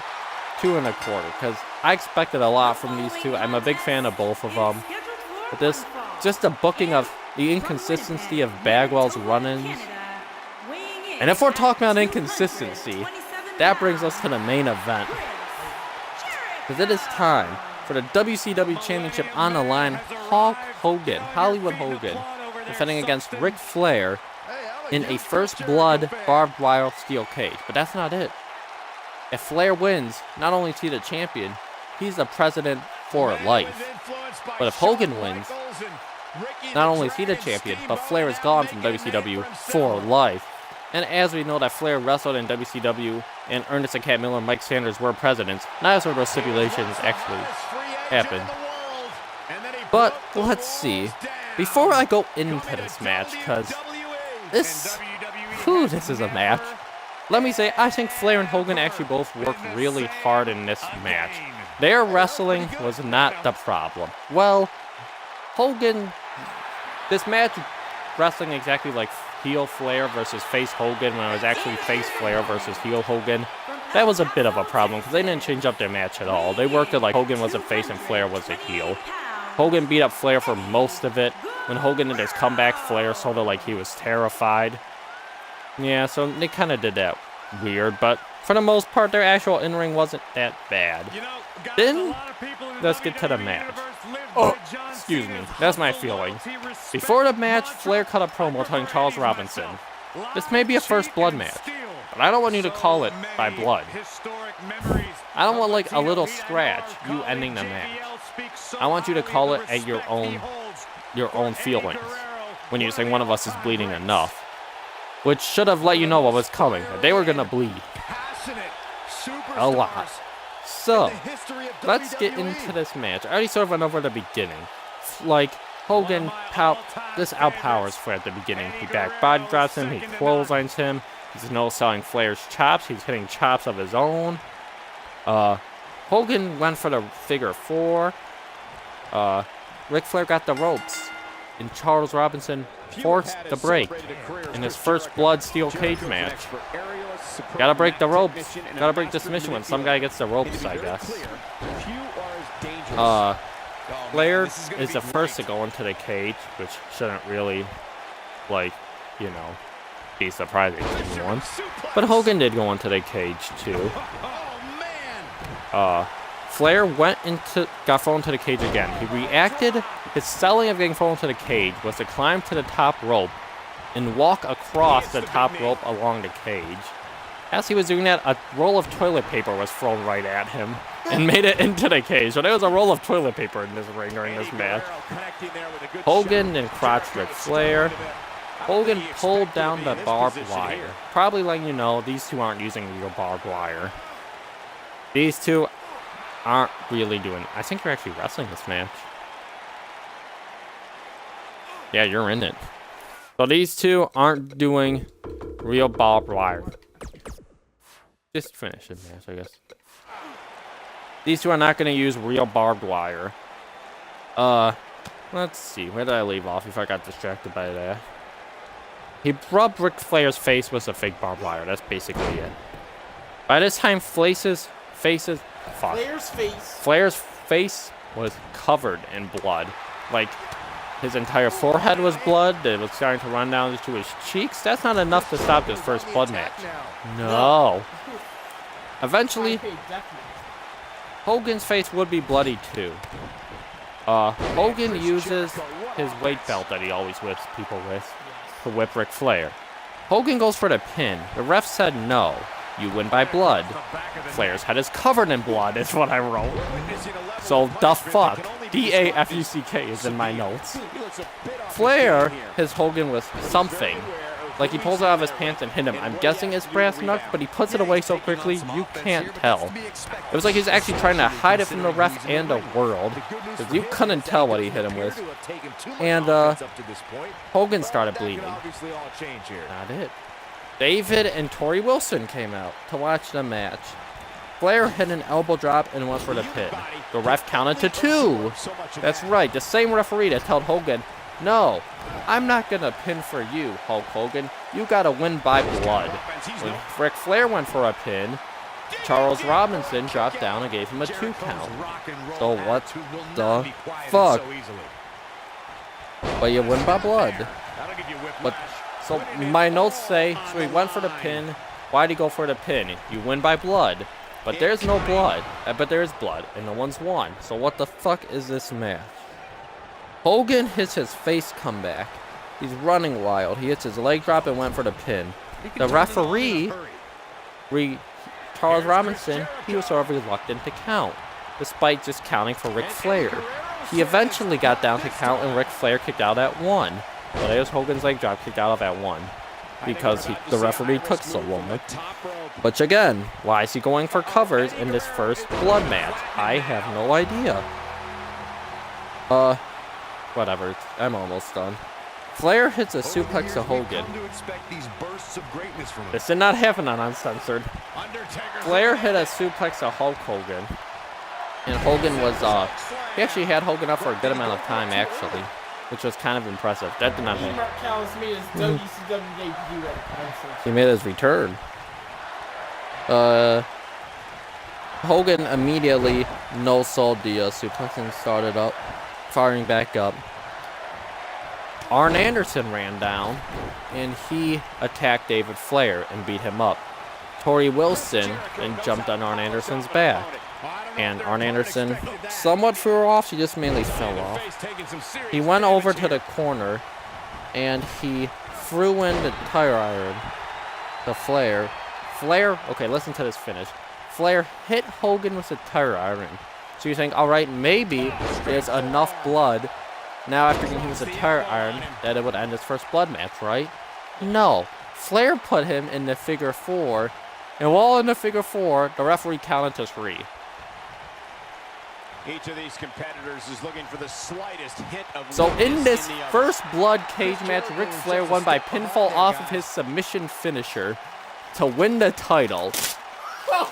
2.25, because I expected a lot from these two. I'm a big fan of both of them. But this, just the booking of the inconsistency of Bagwell's run-ins. And if we're talking about inconsistency, that brings us to the main event. Because it is time for the WCW Championship on the line. Hulk Hogan, Hollywood Hogan, defending against Ric Flair in a first blood barbed wire steel cage. But that's not it. If Flair wins, not only is he the champion, he's the president for life. But if Hogan wins, not only is he the champion, but Flair is gone from WCW for life. And as we know that Flair wrestled in WCW and Ernest and Cat Miller and Mike Sanders were presidents, neither of those stipulations actually happened. But let's see. Before I go into this match, because this is a match. Let me say, I think Flair and Hogan actually both worked really hard in this match. Their wrestling was not the problem. Well, Hogan, this match, wrestling exactly like heel Flair versus face Hogan, when it was actually face Flair versus heel Hogan, that was a bit of a problem because they didn't change up their match at all. They worked it like Hogan was a face and Flair was a heel. Hogan beat up Flair for most of it. When Hogan did his comeback, Flair sort of like he was terrified. Yeah, so they kind of did that weird, but for the most part, their actual in-ring wasn't that bad. Then, let's get to the match. Oh, excuse me, that's my feeling. Before the match, Flair cut a promo telling Charles Robinson, this may be a first blood match, but I don't want you to call it by blood. I don't want like a little scratch, you ending the match. I want you to call it at your own feelings. when you're saying one of us is bleeding enough. Which should have let you know what was coming. That they were going to bleed. A lot. So, let's get into this match. I already sort of went over the beginning. Like, Hogan this outpowers Flair at the beginning. He back body drops him, he clotheslines him. He's no-selling Flair's chops. He's hitting chops of his own. Hogan went for the figure 4. Ric Flair got the ropes. And Charles Robinson forced the break in his first blood steel cage match. Gotta break the ropes. Gotta break the submission when some guy gets the ropes, I guess. Flair is the first to go into the cage, which shouldn't really, like, you know, be surprising to anyone. But Hogan did go into the cage too. Flair got thrown into the cage again. He reacted. His selling of getting thrown into the cage was to climb to the top rope and walk across the top rope along the cage. As he was doing that, a roll of toilet paper was thrown right at him and made it into the cage. So there was a roll of toilet paper in this ring during this match. Hogan and crotched Ric Flair. Hogan pulled down the barbed wire. Probably letting you know these two aren't using real barbed wire. These two aren't really doing... I think you're actually wrestling this match. Yeah, you're in it. So these two aren't doing real barbed wire. Just finish the match, I guess. These two are not going to use real barbed wire. Let's see. Where did I leave off if I got distracted by that? He rubbed Ric Flair's face with a fake barbed wire. That's basically it. By this time, Flair's face was covered in blood. Like, his entire forehead was blood. It was starting to run down to his cheeks. That's not enough to stop this first blood match. No. Eventually, Hogan's face would be bloody too. Hogan uses his weight belt that he always whips people with to whip Ric Flair. Hogan goes for the pin. The ref said no. You win by blood. Flair's head is covered in blood, is what I wrote. So, the fuck. D-A-F-U-C-K is in my notes. Flair hits Hogan with something. Like, he pulls it out of his pants and hit him. I'm guessing it's brass knuck, but he puts it away so quickly, you can't tell. It was like he's actually trying to hide it from the ref and the world, because you couldn't tell what he hit him with. And, Hogan started bleeding. Not it. David and Tori Wilson came out to watch the match. Flair hit an elbow drop and went for the pin. The ref counted to 2. That's right, the same referee that told Hogan, no, I'm not going to pin for you, Hulk Hogan. You got to win by blood. When Ric Flair went for a pin, Charles Robinson dropped down and gave him a 2 count. So what the fuck? But you win by blood. But so my notes say, so he went for the pin. Why'd he go for the pin? You win by blood. But there's no blood. But there is blood, and no one's won. So what the fuck is this match? Hogan hits his face comeback. He's running wild. He hits his leg drop and went for the pin. The referee, Charles Robinson, he was sort of reluctant to count, despite just counting for Ric Flair. He eventually got down to count, and Ric Flair kicked out at 1. But it was Hogan's leg drop kicked out of at 1. Because the referee took so long. Which again, why is he going for covers in this first blood match? I have no idea. Whatever. I'm almost done. Flair hits a suplex to Hogan. This did not happen on Uncensored. Flair hit a suplex to Hulk Hogan. And Hogan was, he actually had Hogan up for a good amount of time, actually. Which was kind of impressive. That did not happen. He made his return. Hogan immediately no-sold the suplex and started up, firing back up. Arn Anderson ran down, and he attacked David Flair and beat him up. Tori Wilson then jumped on Arn Anderson's back. And Arn Anderson somewhat threw her off. She just mainly fell off. He went over to the corner, and he threw in the tire iron to Flair. Okay, listen to this finish. Flair hit Hogan with the tire iron. So you think, all right, maybe there's enough blood Now, after getting him with a tire iron, that it would end his first blood match, right? No. Flair put him in the figure 4, and while in the figure 4, the referee counted to 3. Each of these competitors is looking for the slightest hint of So in this in the other. first blood cage match, Ric Flair won by pinfall off of his submission finisher to win the title.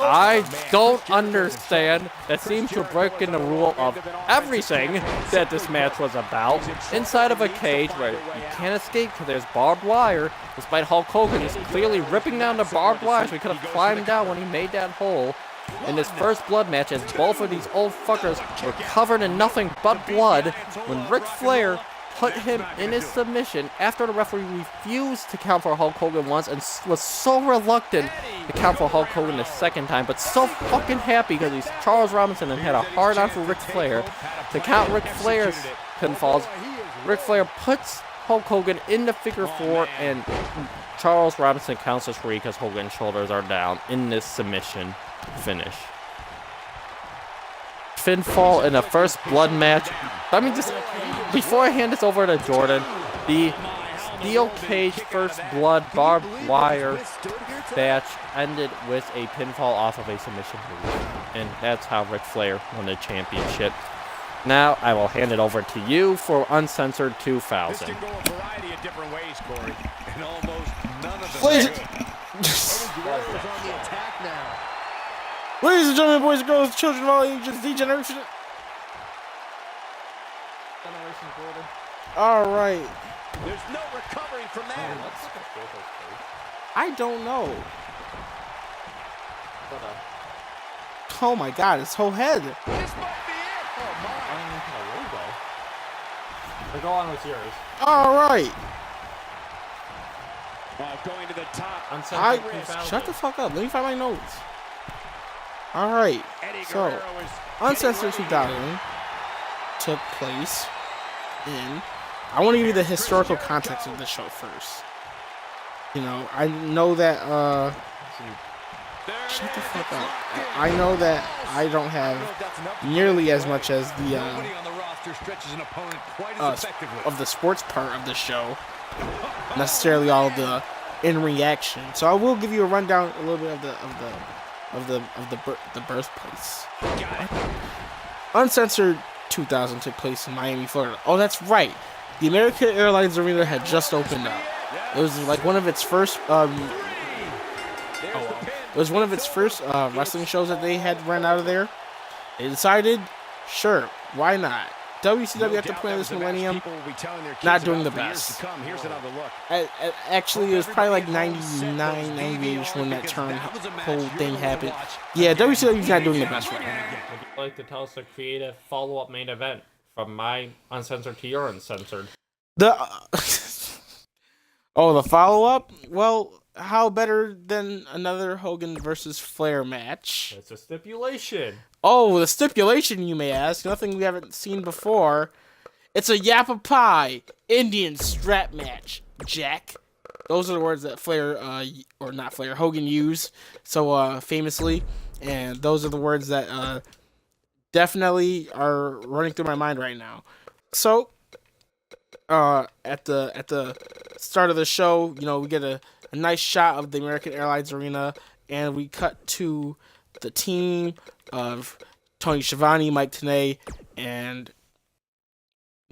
I don't understand. That seems to break in the rule of everything that this match was about. Inside of a cage where you can't escape because there's barbed wire, despite Hulk Hogan is clearly ripping down the barbed wire so he could have climbed down when he made that hole. In this first blood match, as both of these old fuckers were covered in nothing but blood, when Ric Flair put him in his submission after the referee refused to count for Hulk Hogan once and was so reluctant to count for Hulk Hogan the second time, but so fucking happy because he's Charles Robinson and had a hard-on for Ric Flair to count Ric Flair's pinfalls. Ric Flair puts Hulk Hogan in the figure 4, and Charles Robinson counts as 3 because Hogan's shoulders are down in this submission finish. Pinfall in the first blood match. Let me just, before I hand this over to Jordan, the steel cage first blood barbed wire match ended with a pinfall off of a submission move. And that's how Ric Flair won the championship. Now I will hand it over to you for Uncensored 2000. This can go a variety of different ways, Corey, and almost none of them. on the attack now. Ladies and gentlemen, boys and girls, children of all ages, D-Generation. All right. There's no recovering from that. I don't know. Oh my God, his whole head. This might be it. Oh my. Go on with yours. All right. Going to the top. Shut the fuck up. Let me find my notes. All right. Eddie So, Guerrero is Uncensored 2000 took place in. I want to give you the historical context of the show first. You know, I know that. Shut the fuck up. I know that I don't have nearly as much as the of the sports part of the show. Necessarily all of the in-ring action. So I will give you a rundown a little bit of the birthplace. Uncensored 2000 took place in Miami, Florida. Oh, that's right. The American Airlines Arena had just opened up. It was like one of its first wrestling shows that they had run out of there. They decided, sure, why not? WCW at the point of this millennium, not doing the best. Actually, it was probably like 99, 98 when that whole thing happened. Yeah, WCW's not doing the best right now. Would you like to tell us a creative follow-up main event from my Uncensored to your Uncensored? The follow-up? Well, how better than another Hogan versus Flair match? It's a stipulation. Oh, the stipulation, you may ask. Nothing we haven't seen before. It's a Yappa Pie Indian strap match, Jack. Those are the words that Hogan used so famously. And those are the words that definitely are running through my mind right now. So, at the start of the show, you know, we get a nice shot of the American Airlines Arena, and we cut to the team of Tony Schiavone, Mike Tenay, and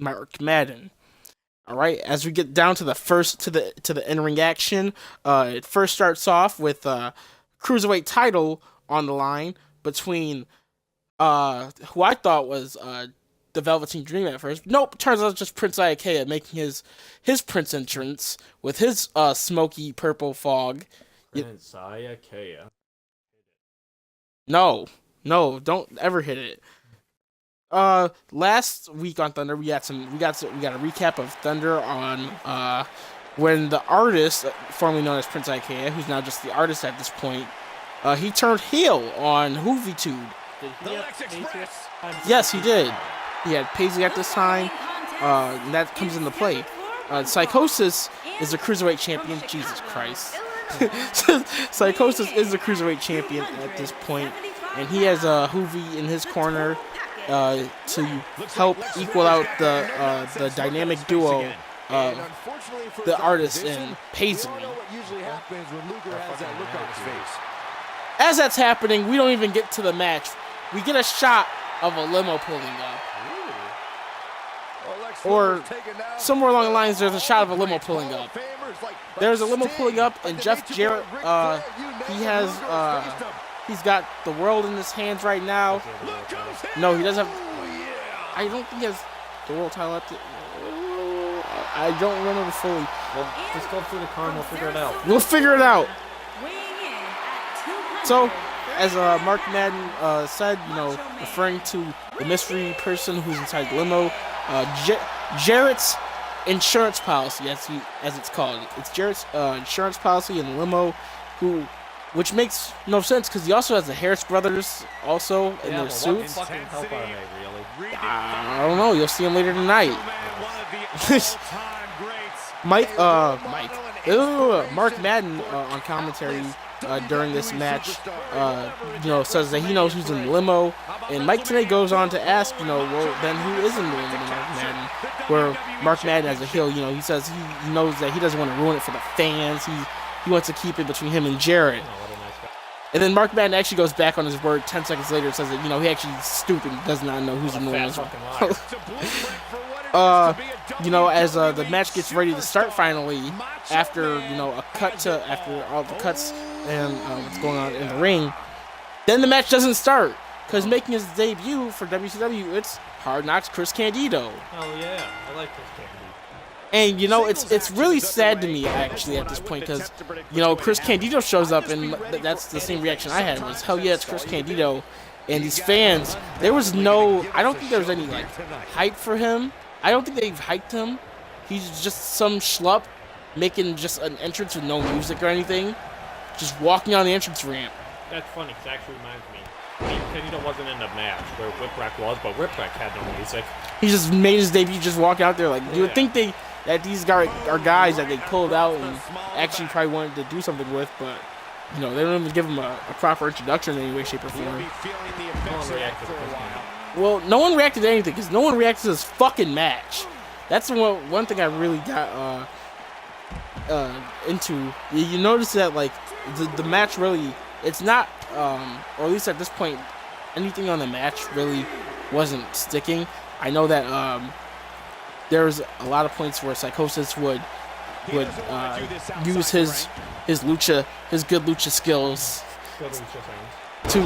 Mark Madden. All right, as we get down to the in-ring action, it first starts off with cruiserweight title on the line between who I thought was the Velveteen Dream at first. Nope, turns out it's just Prince Iakea making his Prince entrance with his smoky purple fog. Prince Iakea. No, don't ever hit it. Last week on Thunder, we got a recap of Thunder on when the artist, formerly known as Prince Iakea, who's now just the artist at this point, he turned heel on Hoovitude. Yes, he did. He had Paisley at this time. And that comes into play. Psychosis is the Cruiserweight champion. Jesus Christ. Psychosis is the Cruiserweight champion at this point, and he has Hoovy in his corner. to help equal out the dynamic duo of the artist and Paisley. As that's happening, we don't even get to the match. We get a shot of a limo pulling up. Or somewhere along the lines, there's a shot of a limo pulling up. There's a limo pulling up, and Jeff Jarrett, he's got the world in his hands right now. No, he doesn't have. I don't think he has the world title left. I don't remember fully. Well, just go through the card and we'll figure it out. We'll figure it out. So, as Mark Madden said, referring to the mystery person who's inside the limo, Jarrett's insurance policy, as it's called. It's Jarrett's insurance policy in the limo, which makes no sense because he also has the Harris brothers also in their suits. What fucking help are they, really? I don't know. You'll see them later tonight. Mark Madden on commentary during this match, says that he knows who's in the limo, and Mike Tenay goes on to ask, well, then who is in the limo, Mark Madden? Where Mark Madden as a heel, he says he knows that he doesn't want to ruin it for the fans. He wants to keep it between him and Jarrett. And then Mark Madden actually goes back on his word 10 seconds later and says that, he actually is stupid and does not know who's in the limo. As the match gets ready to start finally, after after all the cuts and what's going on in the ring, then the match doesn't start because making his debut for WCW, it's Hard Knocks Chris Candido. Oh yeah, I like Chris Candido. And it's really sad to me actually at this point because Chris Candido shows up and that's the same reaction I had was hell yeah, it's Chris Candido, and these fans, I don't think there was any hype for him. I don't think they've hyped him. He's just some schlup making just an entrance with no music or anything, just walking on the entrance ramp. That's funny, because it actually reminds me. Candido wasn't in the match where Whipwreck was, but Whipwreck had no music. He just made his debut, just walk out there you would think that these guys are guys that they pulled out and actually probably wanted to do something with, but they don't even give him a proper introduction in any way, shape, or form. Well, no one reacted to anything because no one reacted to this fucking match. That's the one thing I really got into. You notice that the match really, it's not, or at least at this point, anything on the match really wasn't sticking. I know that there's a lot of points where Psychosis would use his good lucha skills to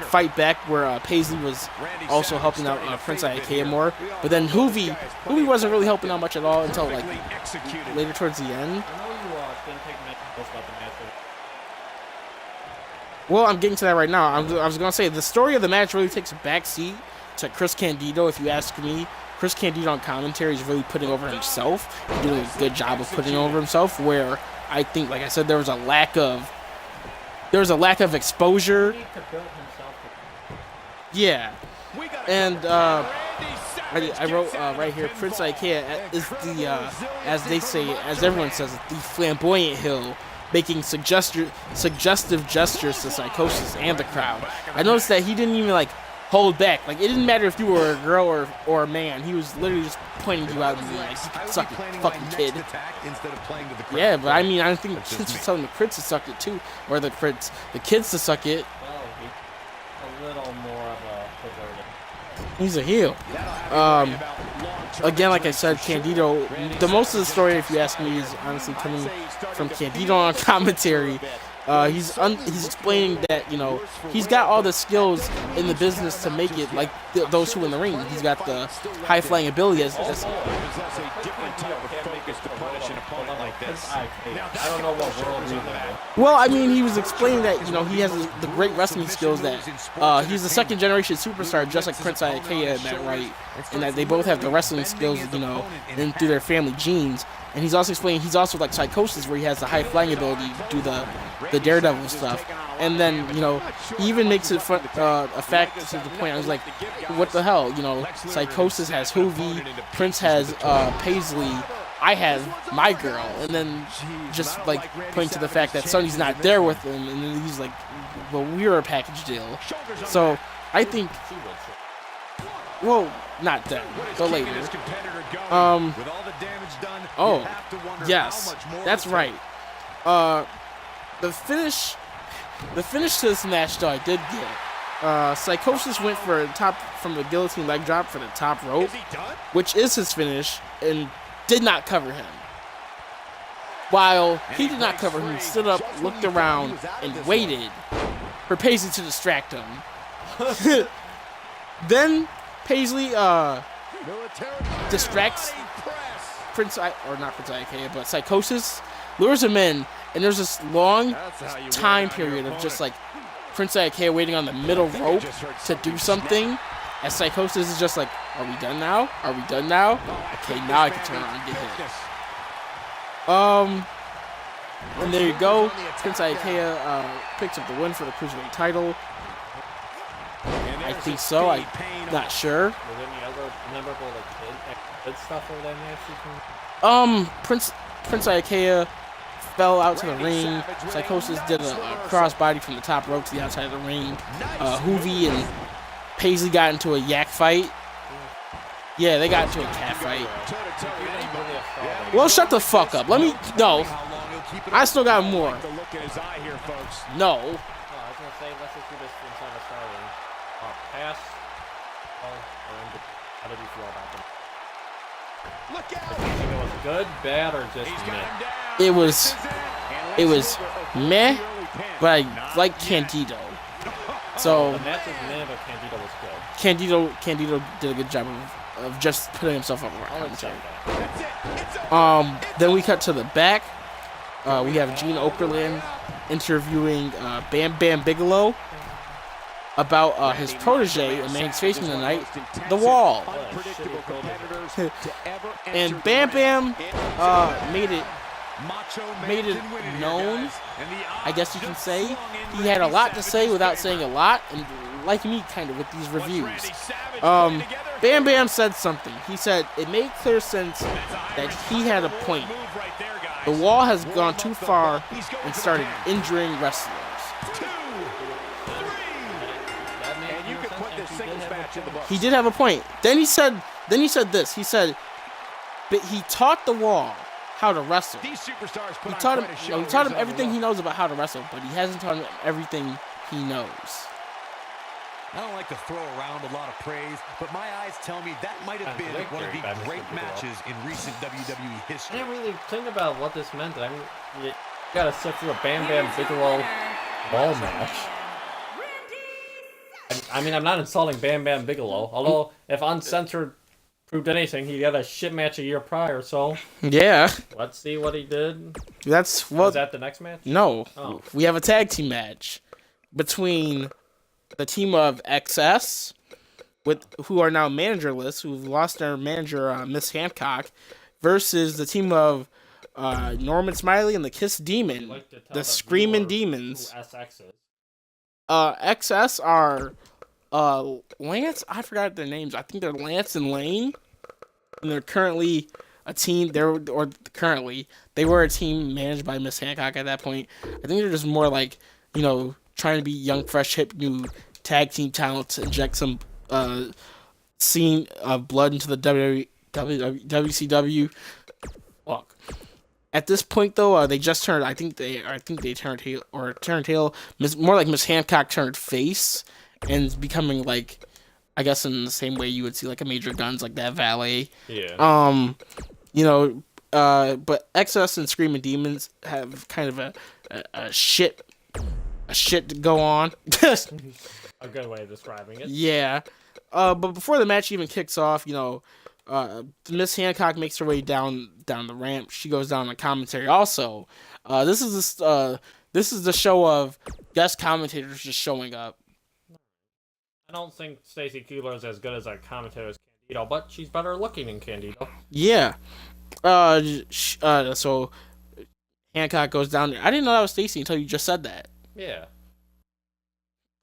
fight back, where Paisley was also helping out Prince Iaukea more, but then Hoovy wasn't really helping out much at all until later towards the end. Well, I'm getting to that right now. I was gonna say the story of the match really takes a backseat to Chris Candido. If you ask me, Chris Candido on commentary is really putting over himself and doing a good job of putting over himself. Where I think, like I said, there was a lack of exposure. Yeah, and I wrote right here, Prince Iaukea is as everyone says, the flamboyant heel, making suggestive gestures to Psychosis and the crowd. I noticed that he didn't even hold back. It didn't matter if you were a girl or a man. He was literally just pointing you out and being you can suck it, fucking kid. Yeah, but I mean, I think Prince was telling the Prince to suck it too, or the kids to suck it. Well, he's a little more of a perverted. He's a heel. Again, like I said, Candido, the most of the story, if you ask me, is honestly coming from Candido on commentary. He's explaining that he's got all the skills in the business to make it like those who in the ring. He's got the high flying ability as I don't know what world you're in. Well, I mean, he was explaining that he has the great wrestling skills, that he's a second generation superstar just like Prince Iaukea, that right, and that they both have the wrestling skills and through their family genes. And he's also explaining he's also like Psychosis, where he has the high flying ability to do the Daredevil stuff. And then he even makes it a fact to the point I was like, what the hell, Psychosis has Hoovy, Prince has Paisley, I have my girl, and then just pointing to the fact that Sonny's not there with him, and then he's like, well, we're a package deal. So I think well, not then, but later. With Oh, all the damage done, you have to wonder yes, how much more that's will right. The finish to this match, though, I did get. Psychosis went for a top from the guillotine leg drop for the top rope, Is he done? which is his finish, and did not cover him. While he did not cover him, he stood up, looked around, and waited for Paisley to distract him. Then Paisley distracts but Psychosis, lures him in, and there's this long time period of just like Prince Ikea waiting on the middle rope to do something. As Psychosis is just like, are we done now? Are we done now? Okay, now I can turn around and get hit. And there you go. Prince Ikea picks up the win for the Cruiserweight title. I think so. I'm not sure. Was there any other memorable like good stuff over that match? Prince Ikea fell out to the ring. Psychosis did a crossbody from the top rope to the outside of the ring. Hoovy and Paisley got into a yak fight. Yeah, they got into a cat fight. Well, shut the fuck up. Let me. No. I still got more. No. Oh, I was gonna say, let's just do this inside the star ring. Pass. How did you feel about them? Did you think it was good, bad, or just meh? It was meh, but I like Candido. So The match was meh, but Candido was good. Candido did a good job of just putting himself up I'll around. accept that. Then we cut to the back. We have Gene Okerlund interviewing Bam Bam Bigelow about his protege, a man he's facing tonight, The Wall. And Bam Bam made it known, I guess you can say. He had a lot to say without saying a lot, and like me kind of with these reviews. Bam Bam said something. He said it made clear sense that he had a point. The Wall has gone too far and started injuring wrestlers. He did have a point. Then he said this. He said, but he taught The Wall how to wrestle. He taught him everything he knows about how to wrestle, but he hasn't taught him everything he knows. I don't like to throw around a lot of praise, but my eyes tell me that might have been one of the great matches in recent WWE I history. didn't really think about what this meant. I mean, you gotta sit through a Bam Bam Bigelow Wall match. I mean, I'm not insulting Bam Bam Bigelow, although if Uncensored proved anything, he had a shit match a year prior, so Yeah, let's see what he did. that's Was what. that the next match? No, Oh. we have a tag team match between the team of XS, who are now managerless, who've lost their manager, Miss Hancock, versus the team of Norman Smiley and the Kiss Demon, Like to tell the Screaming viewer Demons. who SX is. XS are Lance. I forgot their names. I think they're Lance and Lane, and they're currently a team. They were a team managed by Miss Hancock at that point. I think they're just more like, trying to be young, fresh, hip, new tag team talent to inject some scene of blood into the WCW. Look, at this point though, they just turned. I think they turned heel, more like Miss Hancock turned face, and is becoming like, I guess in the same way you would see like a Major Guns, like that valet. Yeah. But XS and Screaming Demons have kind of a shit to go on. A good way of describing it. Yeah. But before the match even kicks off, Miss Hancock makes her way down the ramp. She goes down on commentary. Also, this is the show of guest commentators just showing up. I don't think Stacy Keibler is as good as a commentator as Candido, but she's better looking than Candido. Yeah. So Hancock goes down there. I didn't know that was Stacy until you just said that. Yeah.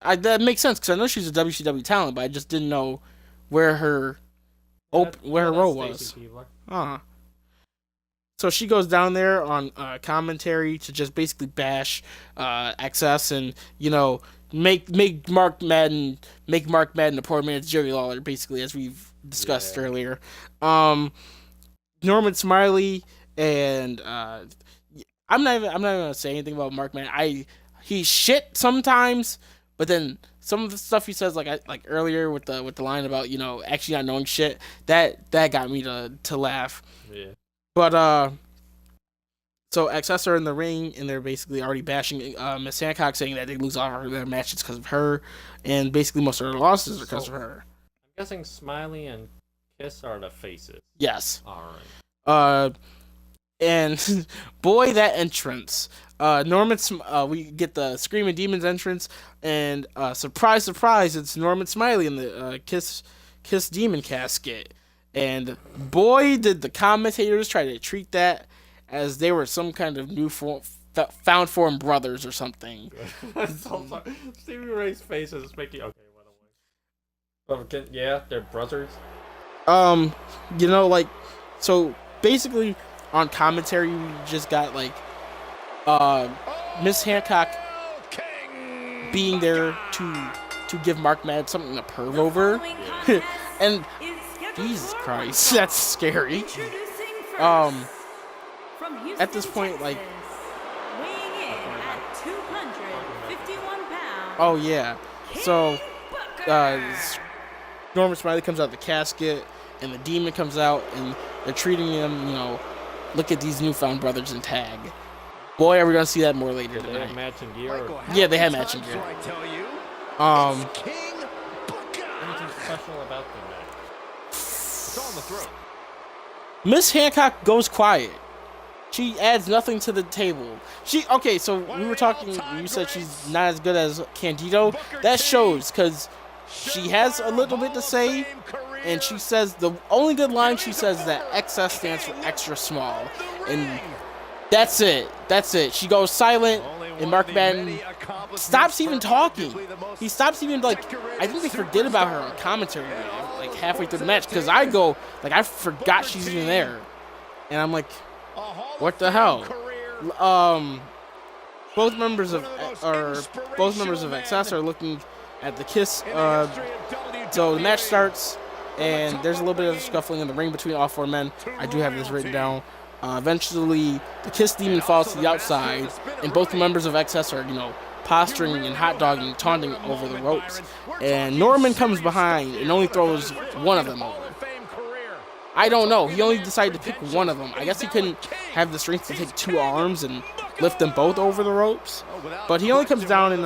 That makes sense because I know she's a WCW talent, but I just didn't know where her role was. So she goes down there on commentary to just basically bash XS and make Mark Madden the poor man's Jerry Lawler, basically, as we've discussed earlier. Norman Smiley and I'm not even gonna say anything about Mark Madden. He's shit sometimes, but then some of the stuff he says, like earlier with the line about actually not knowing shit, that got me to laugh. Yeah. But so XS are in the ring and they're basically already bashing Miss Hancock, saying that they lose all of their matches because of her, and basically most of their losses are because of her. I'm guessing Smiley and Kiss are the faces. Yes. All right. And boy, that entrance. We get the Screaming Demons entrance, and surprise, surprise, it's Norman Smiley in the Kiss Demon casket. And boy, did the commentators try to treat that as they were some kind of new found form brothers or something. Stevie Ray's face is making okay. Yeah, they're brothers. So basically on commentary we just got Miss Hancock being there to give Mark Madden something to perv over. And Jesus Christ, that's scary. At this point, weighing in at 251 pounds. Oh yeah. So Norman Smiley comes out of the casket, and the demon comes out, and they're treating him, look at these newfound brothers in tag. Boy, are we gonna see that more later tonight. They have matching gear. Yeah, they have matching gear. Anything special about the match? It's on the throat. Miss Hancock goes quiet. She adds nothing to the table. So we were talking, you said she's not as good as Candido. That shows, because she has a little bit to say, and she says, the only good line she says is that XS stands for extra small. And that's it. She goes silent, and Mark Madden stops even talking. He stops even, I think they forget about her on commentary, halfway through the match, because I forgot she's even there. And I'm like, what the hell? Both members of XS are looking at the Kiss. So the match starts, and there's a little bit of scuffling in the ring between all four men. I do have this written down. Eventually, the Kiss Demon falls to the outside, and both members of XS are, posturing and hot dogging, taunting over the ropes. And Norman comes behind and only throws one of them over. I don't know. He only decided to pick one of them. I guess he couldn't have the strength to take two arms and lift them both over the ropes. But he only comes down and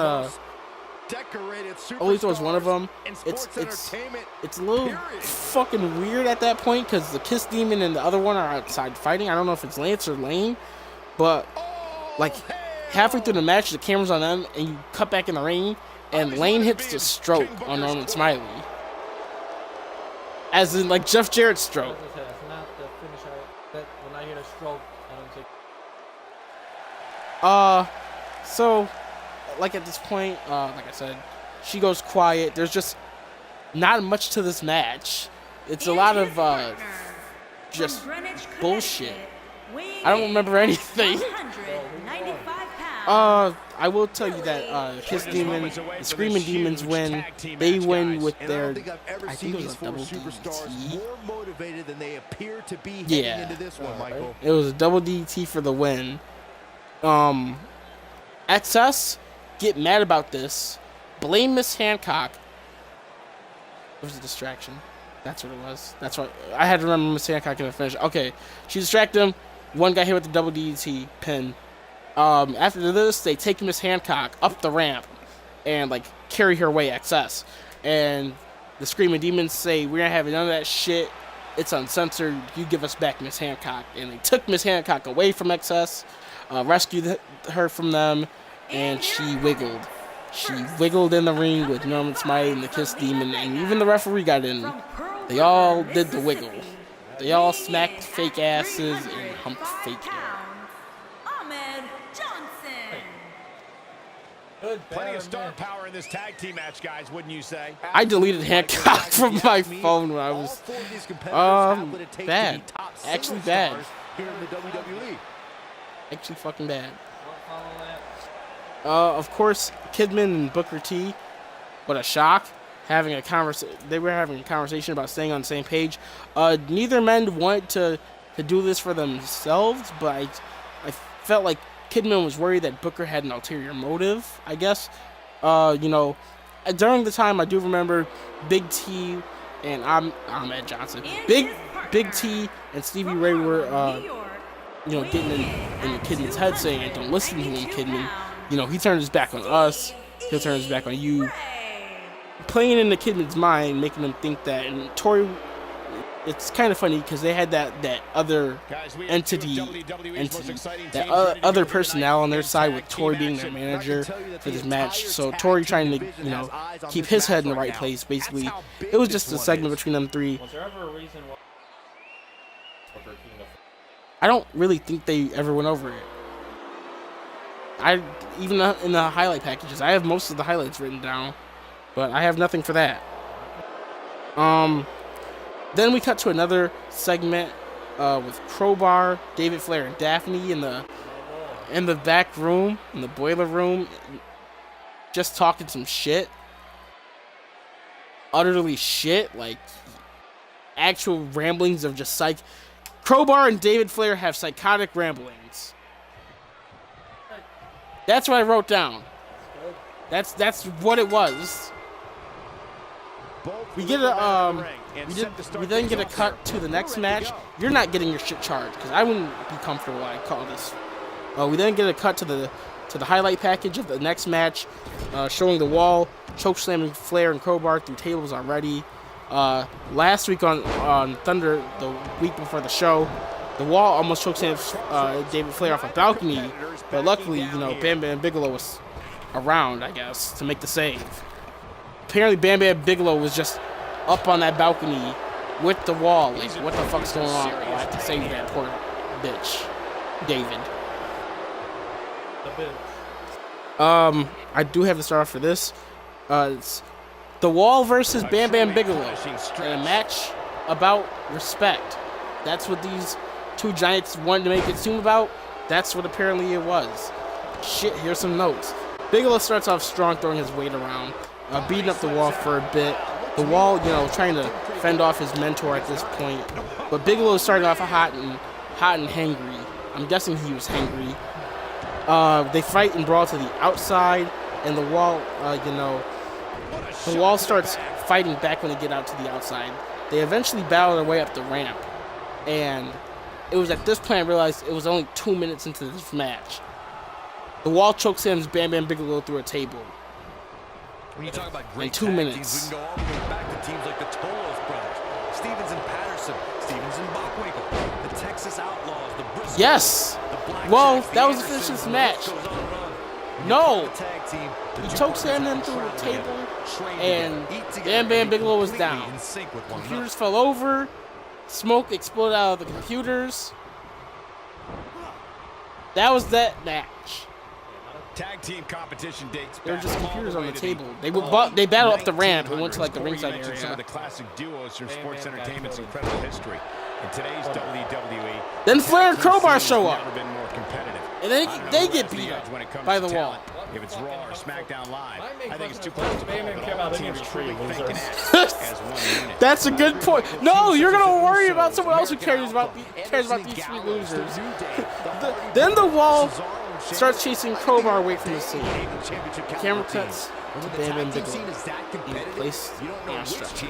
only throws one of them. It's a little fucking weird at that point, because the Kiss Demon and the other one are outside fighting. I don't know if it's Lance or Lane, but halfway through the match, the camera's on them, and you cut back in the ring, and Lane hits the stroke on Norman Smiley. As in, Jeff Jarrett's stroke. It's not the finish. When I hear a stroke, I don't think. So, at this point, like I said, she goes quiet. There's just not much to this match. It's a lot of just bullshit. I don't remember anything. I will tell you that Kiss Demon, the Screaming Demons win. They win with their, I think it was a double DT. Yeah, it was a double DT for the win. XS get mad about this, blame Miss Hancock. It was a distraction. That's what it was. That's what I had to remember. Miss Hancock in the finish. Okay, she distracted him. One got hit with the double DT pin. After this, they take Miss Hancock up the ramp and carry her away XS. And the Screaming Demons say, "We're not having none of that shit. It's uncensored. You give us back Miss Hancock." And they took Miss Hancock away from XS, rescued her from them, and she wiggled. She wiggled in the ring with Norman Smiley and the Kiss Demon, and even the referee got in. They all did the wiggle. They all smacked fake asses and humped fake air. Plenty of star power in this tag team match, guys, wouldn't you say? I deleted Hancock from my phone when I was bad. Actually bad. Here in the WWE. Actually fucking bad. Of course, Kidman and Booker T. What a shock! They were having a conversation about staying on the same page. Neither men wanted to do this for themselves, but I felt like Kidman was worried that Booker had an ulterior motive. I guess. During the time, I do remember Big T and Ahmed Johnson. Big T and Stevie Ray were getting in Kidman's head, saying, "Don't listen to him, Kidman. He turned his back on us. He'll turn his back on you." Playing into Kidman's mind, making him think that. And Tori, it's kind of funny because they had that other entity, that other personnel on their side, with Tori being their manager for this match. So Tori trying to keep his head in the right place. Basically, it was just a segment between them three. Was there ever a reason why? I don't really think they ever went over it. Even in the highlight packages, I have most of the highlights written down, but I have nothing for that. Then we cut to another segment with Crowbar, David Flair, and Daphne in the back room, in the boiler room, just talking some shit. Utterly shit, like actual ramblings of just Crowbar and David Flair have psychotic ramblings. That's what I wrote down. That's what it was. We get we then get a cut to the next match. You're not getting your shit charged because I wouldn't be comfortable. I call this. We then get a cut to the highlight package of the next match, showing the Wall chokeslamming Flair and Crowbar through tables already. Last week on Thunder, the week before the show, the Wall almost chokeslammed David Flair off a balcony, but luckily, Bam Bam Bigelow was around, I guess, to make the save. Apparently, Bam Bam Bigelow was just up on that balcony with the Wall. Like, what the fuck's going on? Oh, I have to save that poor bitch, David. I do have to start off for this. It's the Wall versus Bam Bam Bigelow, and a match about respect. That's what these two giants wanted to make it seem about. That's what apparently it was. Shit, here's some notes. Bigelow starts off strong, throwing his weight around, beating up the Wall for a bit. The Wall, trying to fend off his mentor at this point. But Bigelow started off hot and hangry. I'm guessing he was hangry. They fight and brawl to the outside, and the Wall, the Wall starts fighting back when they get out to the outside. They eventually battle their way up the ramp, and it was at this point I realized it was only 2 minutes into this match. The Wall chokeslams Bam Bam Bigelow through a table. When you talk about great in 2 tag minutes. teams, we can go all the way back to teams like the Tolos brothers, Stevens and Patterson, Stevens and Bockwinkel, the Texas Outlaws, the Briscoes. Yes. The Well, Blackjacks, that the was the finish of this Andersons, match. the list goes on and on. No. The tag team, the He Jordans chokeslammed him and through a Trout table, together, trained and together, eat together, Bam Bam and Bigelow was completely down. in sync with one Computers fell over. Smoke exploded out of the computers. That was that match. Tag team competition dates. There were just back all computers the on way the to table. They battled up the ramp and went to like the 1900s. ringside Corey mentioned some of area. the classic duos from sports entertainment's incredible history. In today's WWE, Then Flair and tag team Crowbar scene's show up. never been more competitive. And I don't know they who get has the beat edge when it up comes by to the Wall. talent. If it's Raw or SmackDown Live, I think it's too Bam close to call, Bam but care all about teams any truly tree thinking losers. as one unit. That's a good point. No, you're gonna worry about someone else who cares about these three losers. Then the Wall starts chasing Crowbar away from the scene. The camera cuts to Bam Bam Bigelow in place on a stretcher.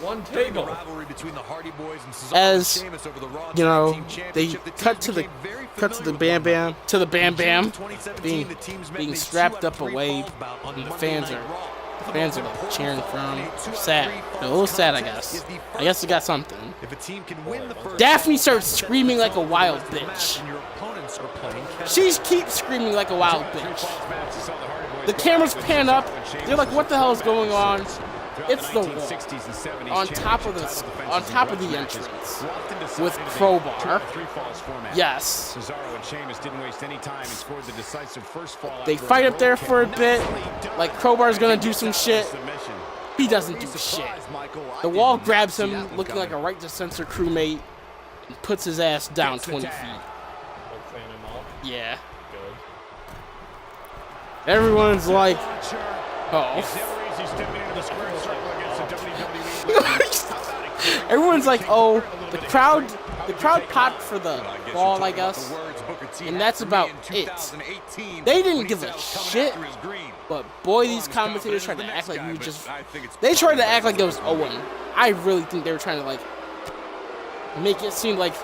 One table. As they cut to the Bam Bam being strapped up away, and the fans are like cheering for him. Sad. They're a little sad, I guess. I guess they got something. Daphne starts screaming like a wild bitch. She keeps screaming like a wild bitch. The cameras pan up. They're like, what the hell is going on? It's the Wall on top of the entrance with Crowbar. Yes. They fight up there for a bit. Like Crowbar's gonna do some shit. He doesn't do shit. The Wall grabs him, looking like a Right to Censor crewmate, and puts his ass down 20 feet. Yeah. Everyone's like, Launcher. oh. It's never easy stepping into the square circle against the WWE. Everyone's like, oh, the crowd popped for the ball, I guess. And that's about it. They didn't give a shit. But boy, these commentators tried to act like we just... They tried to act like it was Owen. I really think they were trying to, like, make it seem like...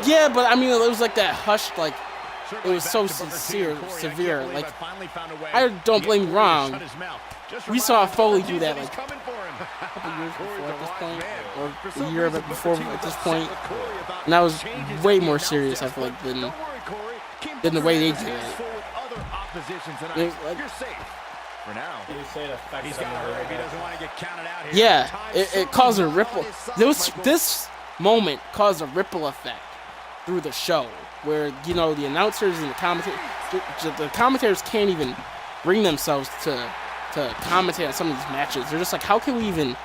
Yeah, but I mean, it was like that hushed, like... It was so severe. Like, I don't blame you wrong. We saw Foley do that, like, a couple years before at this point. Or a year before at this point. And that was way more serious, I feel like, than the way they did it. For now. Yeah, it caused a ripple. This moment caused a ripple effect through the show, where, you know, the announcers and the commentators can't even bring themselves to commentate on some of these matches. They're just like, how can we even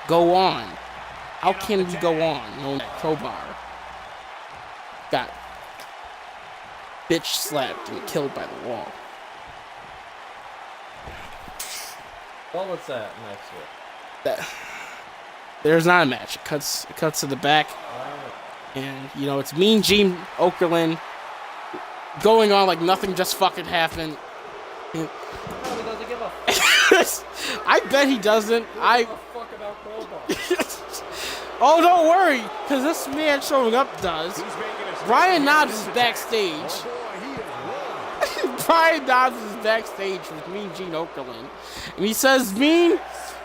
go on? How can we go on? No crowbar got bitch slapped and killed by the wall. What was that match? There's not a match. It cuts to the back, and you know, it's Mean Gene Okerlund going on like nothing just fucking happened. I bet he doesn't. Oh, don't worry, because this man showing up does. Brian Knobbs is backstage. Brian Knobbs is backstage with Mean Gene Okerlund. And he says, Mean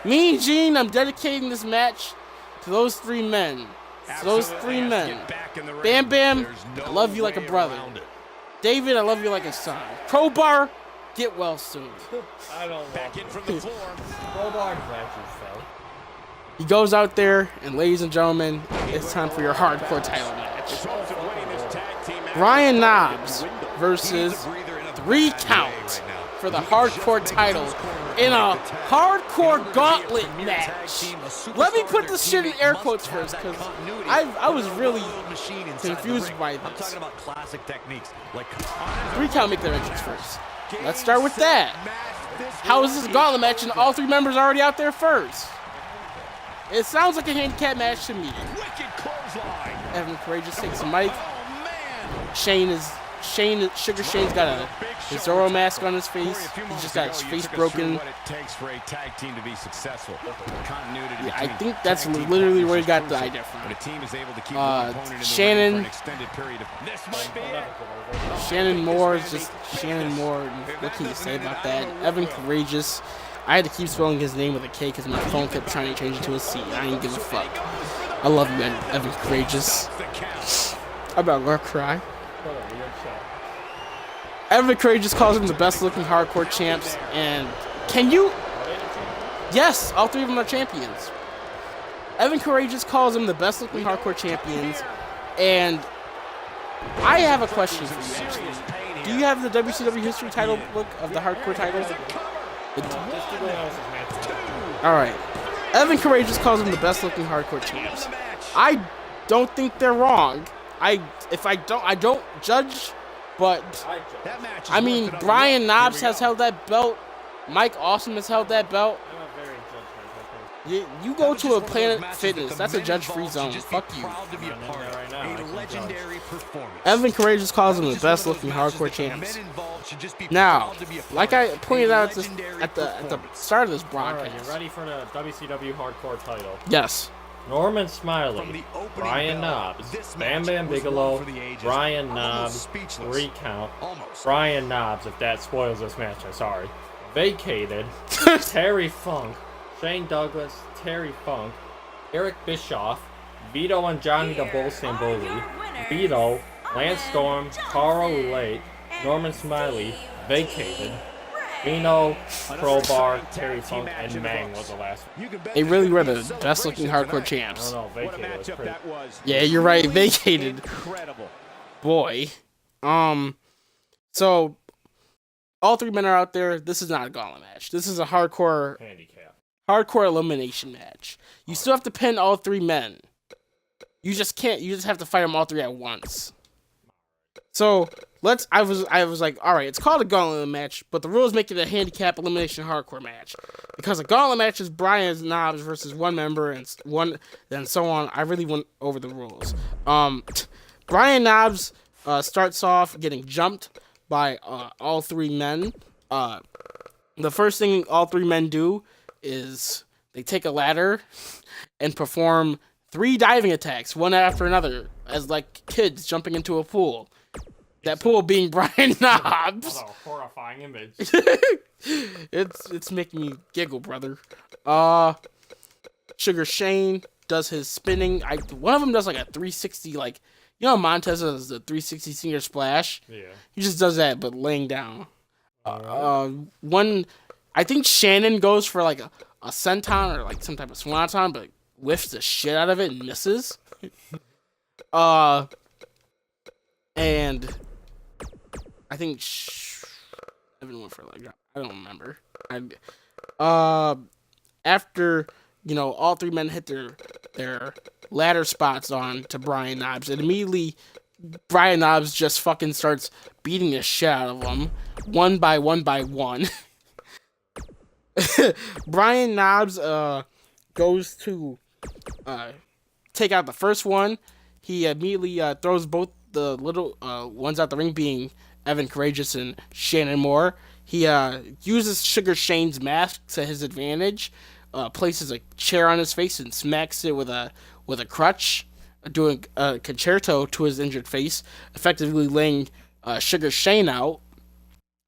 Gene, I'm dedicating this match to those three men. To those three men. Bam Bam, I love you like a brother. David, I love you like a son. Crowbar, get well soon. I don't Back in from the floor. Crowbar matches, though. He goes out there, and ladies and gentlemen, it's time for your hardcore title match. Brian Knobbs versus 3 Count for the hardcore title in a hardcore gauntlet match. Let me put this shit in air quotes first, because I was really confused by this. 3 Count make their entrance first. Let's start with that. How is this a gauntlet match and all 3 members are already out there first? It sounds like a handicap match to me. Evan Courageous takes the mic. Sugar Shane's got a Zorro mask on his face. He's just got his face broken. Yeah, I think that's literally where he got the idea from. Shannon Moore is just Shannon Moore. What can you say about that? Evan Courageous. I had to keep spelling his name with a K because my phone kept trying to change it to a C. I didn't give a fuck. I love you, Evan Courageous. I'm about to cry. Evan Courageous calls him the best looking hardcore champs. And can you? Yes, all 3 of them are champions. Evan Courageous calls him the best looking hardcore champions. And I have a question for you, actually. Do you have the WCW history title book of the hardcore titles? Alright. Evan Courageous calls him the best looking hardcore champs. I don't think they're wrong. I don't judge, but I mean, Brian Knobbs has held that belt. Mike Awesome has held that belt. You go to a Planet Fitness, that's a judge-free zone. Fuck you. Evan Courageous calls him the best looking hardcore champs. Now, like I pointed out at the start of this broadcast. Alright, you ready for the WCW hardcore title? Yes. Norman Smiley, Brian Knobbs, Bam Bam Bigelow, Brian Knobbs, 3 Count, Brian Knobbs, if that spoils this match, I'm sorry. Vacated, Terry Funk, Shane Douglas, Terry Funk, Eric Bischoff, Vito and Johnny the Bull Stamboli, Vito, Lance Storm, Carl Lake, Norman Smiley, Vacated, Vino, Crowbar, Terry Funk, and Mang was the last one. They really were the best looking hardcore champs. I don't know, Vacated was pretty... Yeah, you're right, Vacated. Boy. So, all 3 men are out there. This is not a gauntlet match. This is a hardcore elimination match. You still have to pin all 3 men. You just can't. You just have to fight them all 3 at once. So I was like, all right, it's called a gauntlet match, but the rules make it a handicap elimination hardcore match because a gauntlet match is Brian Knobbs versus one member and then so on. I really went over the rules. Brian Knobbs starts off getting jumped by all three men. The first thing all three men do is they take a ladder and perform 3 diving attacks, one after another, as like kids jumping into a pool. That pool being Brian Knobbs. What a horrifying image. It's making me giggle, brother. Sugar Shane does his spinning. One of them does like a 360, like, you know, Montez does the 360 senior splash. Yeah. He just does that, but laying down. I think Shannon goes for like a senton or like some type of swanton, but whiffs the shit out of it and misses. And I think Evan went for like, I don't remember. After, you know, all three men hit their ladder spots on to Brian Knobbs, and immediately Brian Knobbs just fucking starts beating the shit out of them, one by one by one. Brian Knobbs goes to take out the first one. He immediately throws both the little ones out the ring, being Evan Courageous and Shannon Moore. He uses Sugar Shane's mask to his advantage, places a chair on his face and smacks it with a crutch, doing a concerto to his injured face, effectively laying Sugar Shane out,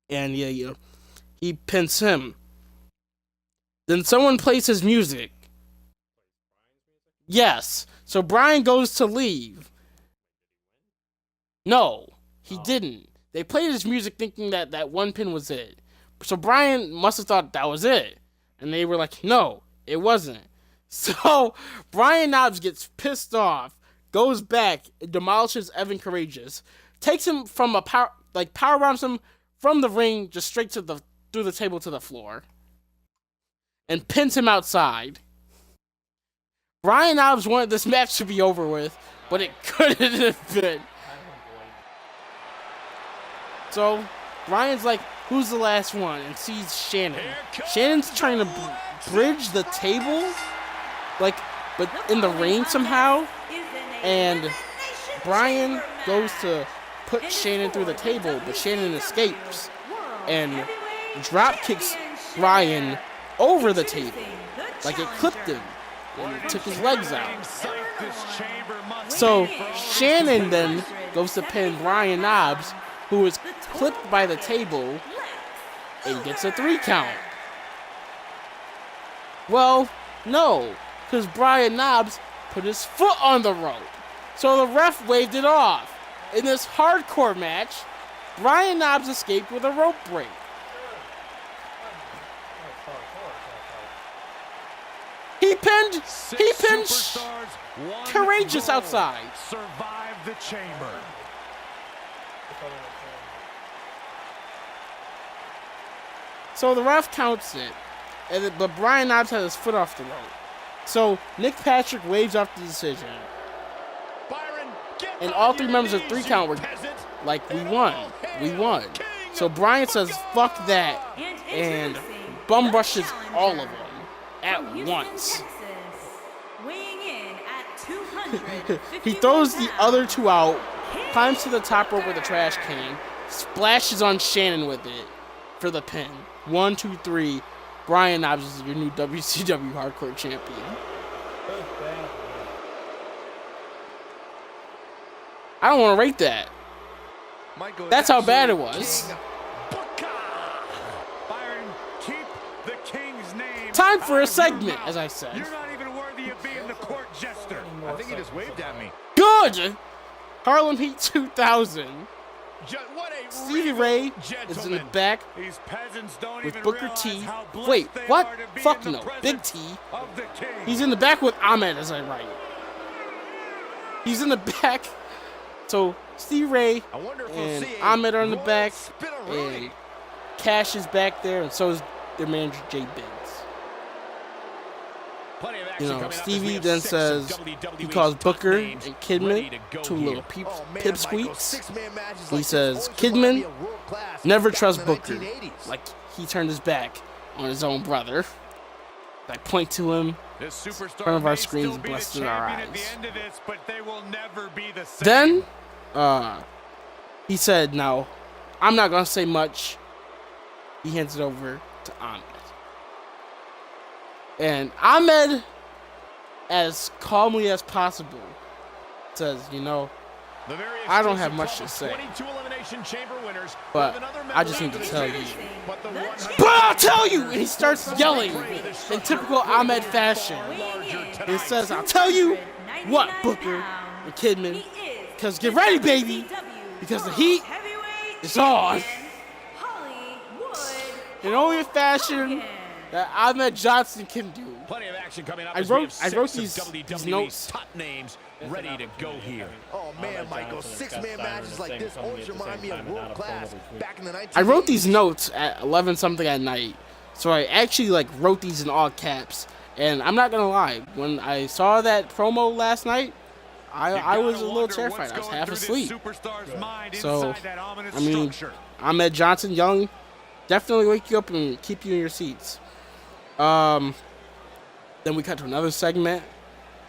and he pins him. Then someone plays his music. Yes. So Brian goes to leave. No, he didn't. They played his music thinking that one pin was it. So Brian must have thought that was it. And they were like, no, it wasn't. So Brian Knobbs gets pissed off, goes back, demolishes Evan Courageous, takes him from power bombs him from the ring just straight to through the table to the floor, and pins him outside. Brian Knobbs wanted this match to be over with, but it couldn't have been. So Brian's like, who's the last one? And sees Shannon. Shannon's trying to bridge the table, like, but in the ring somehow. And Brian goes to put Shannon through the table, but Shannon escapes and drop kicks Brian over the table, like it clipped him and took his legs out. So Shannon then goes to pin Brian Knobbs, who is clipped by the table, and gets a 3 count. Well, no, because Brian Knobbs put his foot on the rope. So the ref waved it off. In this hardcore match, Brian Knobbs escaped with a rope break. He pinned Courageous outside. Survive the chamber. So the ref counts it, but Brian Knobbs has his foot off the rope. So Nick Patrick waves off the decision. And all 3 members of 3 count were like, we won. So Brian says, fuck that, and bum rushes all of them at once. He throws the other 2 out, climbs to the top rope with a trash can, splashes on Shannon with it for the pin. 1, 2, 3. Brian Knobbs is your new WCW Hardcore Champion. I don't want to rate that. That's how bad it was. Time for a segment, as I said. You're not even worthy of being the court jester. I think he just waved at me. Good! Harlem Heat 2000. Stevie Ray is in the back with Booker T. Wait, what? Fuck no. Big T. He's in the back with Ahmed, as I write. He's in the back. So Stevie Ray and Ahmed are in the back, and Cash is back there, and so is their manager Jay Biggs. You know, Stevie then says he calls Booker and Kidman two little pipsqueaks. He says, Kidman, never trust Booker. Like he turned his back on his own brother. I point to him in front of our screens and blessed our eyes. Then, he said, "No, I'm not gonna say much." He hands it over to Ahmed, and Ahmed, as calmly as possible, says, "You know, I don't have much to say, but I just need to tell you. But I'll tell you!" And he starts yelling in typical Ahmed fashion. He says, "I'll tell you what, Booker and Kidman, because get ready, baby, because the heat is on." In only a fashion that Ahmed Johnson can do. I wrote these notes. Top names ready to go here. Oh man, Michael, six-man matches like this always remind me of world class. Back in the 1980s. I wrote these notes at 11 something at night, so I actually like wrote these in all caps. And I'm not gonna lie, when I saw that promo last night, I was a little terrified. I was half asleep. So, I mean, Ahmed Johnson, young, definitely wake you up and keep you in your seats. Then we cut to another segment.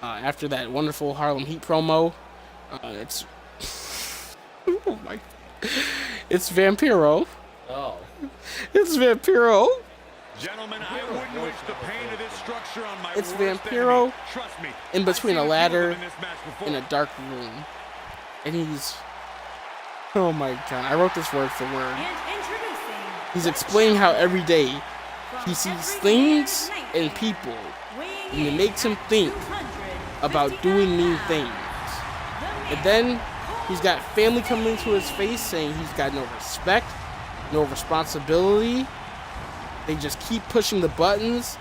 After that wonderful Harlem Heat promo, it's oh my, it's Vampiro. Oh. It's Vampiro. Gentlemen, I wouldn't wish the pain of this structure on my It's worst Vampiro enemy. Trust me, in between I've a seen ladder in this match before. in a dark room, and he's, oh my god, I wrote this word for word. He's explaining how every day he sees things and people, and it makes him think about doing mean things. And then he's got family coming into his face saying he's got no respect, no responsibility. They just keep pushing the buttons,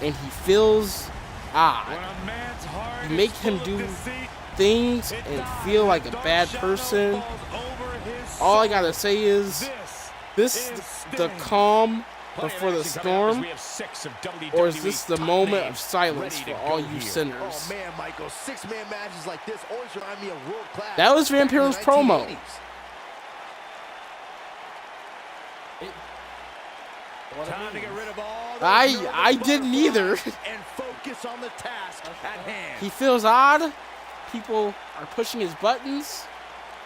and he feels odd. You make him do things and feel like a bad person. All I gotta say is, this the calm before the storm, or is this the moment of silence for all you sinners? Oh man, Michael, six-man matches like this always remind me of world class. That was Vampiro's promo. Time to get rid of all I didn't either. And focus on the task at hand. He feels odd. People are pushing his buttons.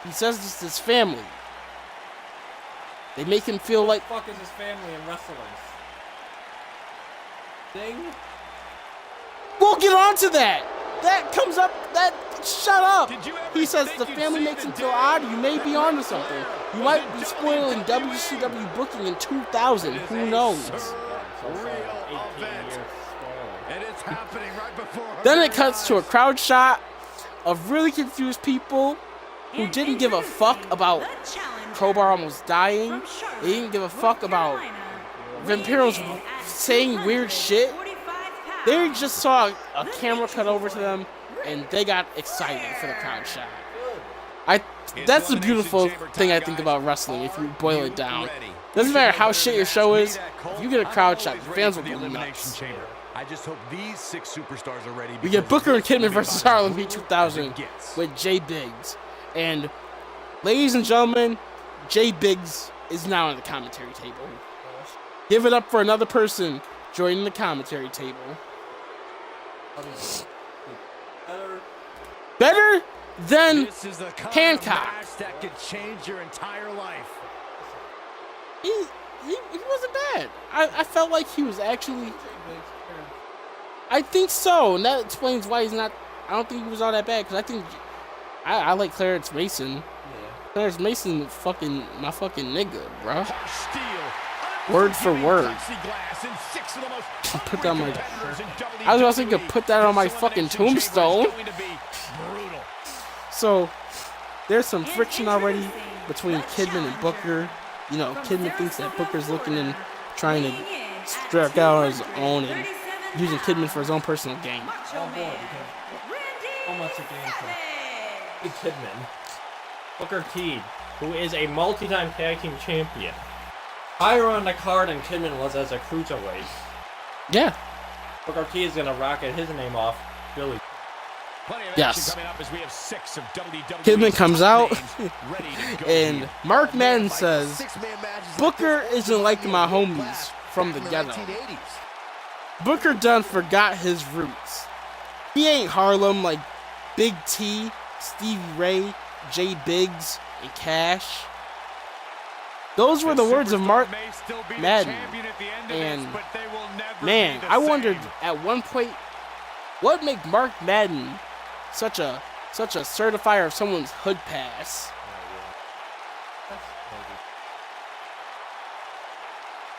He says this to his family. They make him feel like, What the fuck is his family in wrestling? Thing? we'll get on to that. That comes up, shut up. Did you ever He says think the you'd family see makes the him feel day odd. You may be onto something. You might be the spoiling WWE WCW booking in 2000. Who knows? And it's happening right before her Then it very cuts to a eyes. crowd shot of really confused people who didn't give a fuck about Crowbar almost dying. They didn't give a fuck about Vampiro's saying weird shit. They just saw a camera cut over to them, and they got excited for the crowd shot. That's the beautiful thing I think about wrestling, if you boil it down. Doesn't matter how shit your show is, if you get a crowd shot, the fans will go nuts. I just hope these six superstars are ready. We get Booker and Kidman versus Harlem Heat 2000 with Jay Biggs. And ladies and gentlemen, Jay Biggs is now on the commentary table. Give it up for another person joining the commentary table. Better than This is the kind Hancock. of match that could change your entire life. He wasn't bad. I felt like he was actually... I think so, and that explains why he's not... I don't think he was all that bad, because I think... I like Clarence Mason. Yeah. Clarence Mason my fucking nigga, bro. Word for word. Put that on my... I was also gonna put that on my fucking tombstone. So, there's some friction already between Kidman and Booker. You know, Kidman thinks that Booker's looking and trying to strike out on his own and using Kidman for his own personal gain. Oh boy, so much a game for Big Kidman. Booker T, who is a multi-time tag team champion. Higher on the card than Kidman was as a cruiserweight. Yeah. Booker T is gonna rocket his name off. Billy. Yes. Coming up as we have 6 of WWE's Kidman comes out, ready to go and here. Mark Madden says, Booker isn't like my homies from the ghetto. Booker done forgot his roots. He ain't Harlem like Big T, Stevie Ray, Jay Biggs, and Cash. Those were the words of Mark Madden. And man, I wondered at one point, what made Mark Madden such a certifier of someone's hood pass?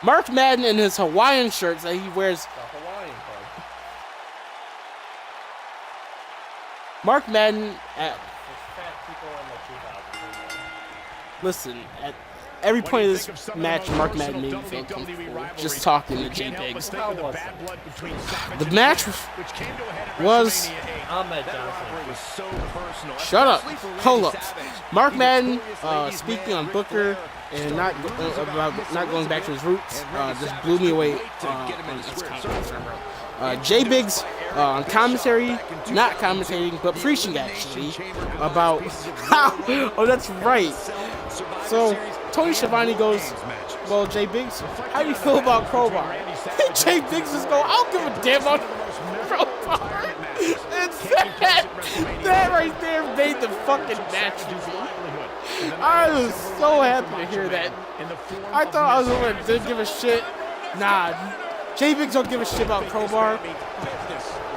Mark Madden in his Hawaiian shirts that he wears. Mark Madden at. Listen, at every point of this match, Mark Madden made me feel comfortable just talking to Jay Biggs. The match was. Ahmed Johnson. Shut up. Hold up. Mark Madden, speaking on Booker and not going back to his roots, just blew me away on his comments. Jay Biggs on commentary, not commentating, but preaching actually, about how. Oh, that's right. So Tony Schiavone goes, well, Jay Biggs, how do you feel about Crowbar? Jay Biggs just go, I don't give a damn about Crowbar. That right there made the fucking match for me. I was so happy to hear that. I thought I was the one that didn't give a shit. Nah, Jay Biggs don't give a shit about Crowbar.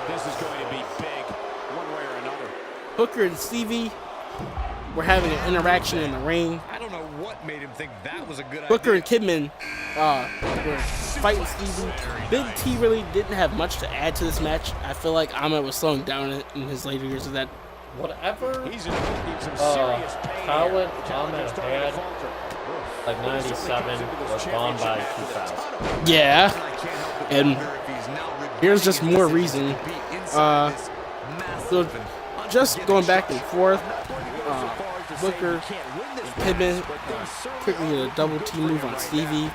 This is going to be big, one way or another. Booker and Stevie were having an interaction in the ring. I don't know what made him think that was a good Booker idea. and Kidman were fighting Stevie. Big T really didn't have much to add to this match. I feel like Ahmed was slowing down in his later years of that. Whatever He's in some serious pain talent here. Ahmed had, like 97, was gone by 2000. Yeah, and here's just more reason. So just going back and forth, Booker, Kidman quickly did a double team move on Stevie.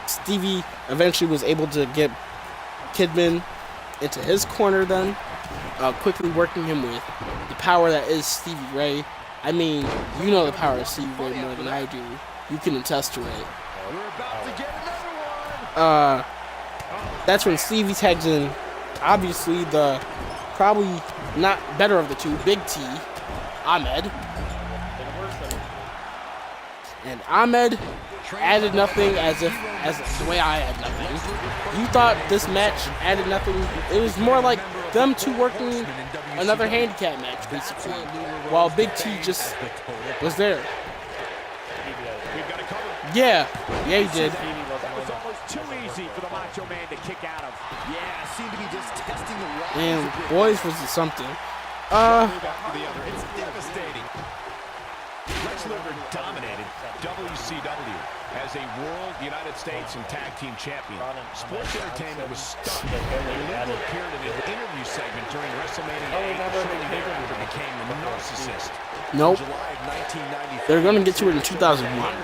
Stevie eventually was able to get Kidman into his corner then, quickly working him with the power that is Stevie Ray. I mean, you know the power of Stevie Ray more than I do. You can attest to it. That's when Stevie tags in, obviously, the probably not better of the two, Big T, Ahmed. And Ahmed added nothing as the way I had nothing. You thought this match added nothing. It was more like them two working another handicap match, basically, while Big T just was there. Yeah, he did. It's almost too easy for the Macho Man to kick out of. Yeah, seemed to be just testing the waters. And boys, was it something. It's devastating. Lex Luger dominated WCW as a World, United States, and Tag Team Champion. Sports Entertainment was stunned when Luger appeared in an interview segment during WrestleMania 8, shortly thereafter became the narcissist. Nope. July of 1994. They're gonna get to it in 2001.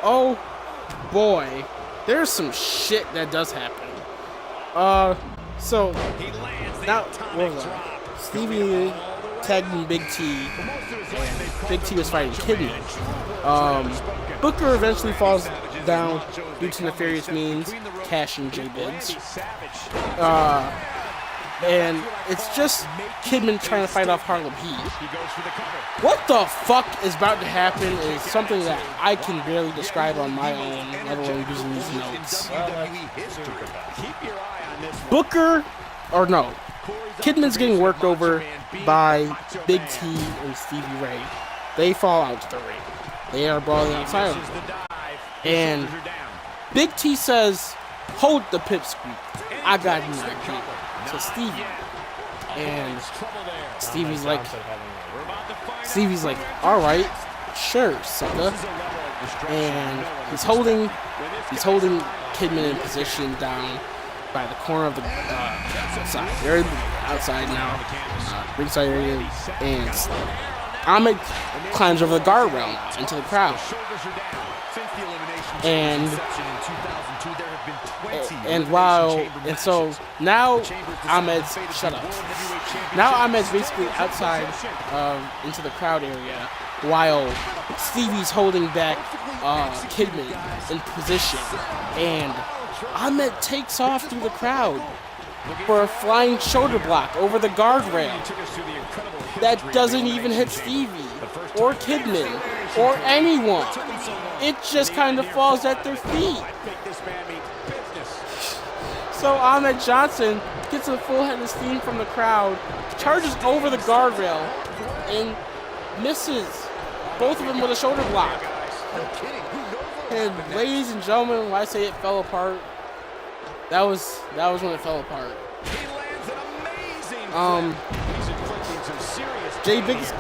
Oh boy, there's some shit that does happen. So now Stevie tagging Big T, and Big T was fighting Kidman. Booker eventually falls down due to nefarious means, Cash and Jay Biggs. And it's just Kidman trying to fight off Harlem Heat. What the fuck is about to happen is something that I can barely describe on my own, let alone using these notes. Booker, or no, Kidman's getting worked over by Big T and Stevie Ray. They fall out to the ring. They are brawling outside of them. And Big T says, hold the pipsqueak. I got him right here. To Stevie. And Stevie's like, alright, sure, sucker. And he's holding Kidman in position down by the corner of the outside. They're outside now, ringside area, and Ahmed climbs over the guardrail now into the crowd. Shoulders are down. Since the elimination And- inception in 2002, there have been 20 And so now Ahmed's shut up. Now Ahmed's basically outside into the crowd area while Stevie's holding back Kidman in position, and Ahmed takes off through the crowd for a flying shoulder block over the guardrail that doesn't even hit Stevie or Kidman or anyone. It just kind of falls at their feet. So Ahmed Johnson gets a full head of steam from the crowd, charges over the guardrail, and misses both of them with a shoulder block. And ladies and gentlemen, when I say it fell apart, that was when it fell apart. Jay Biggs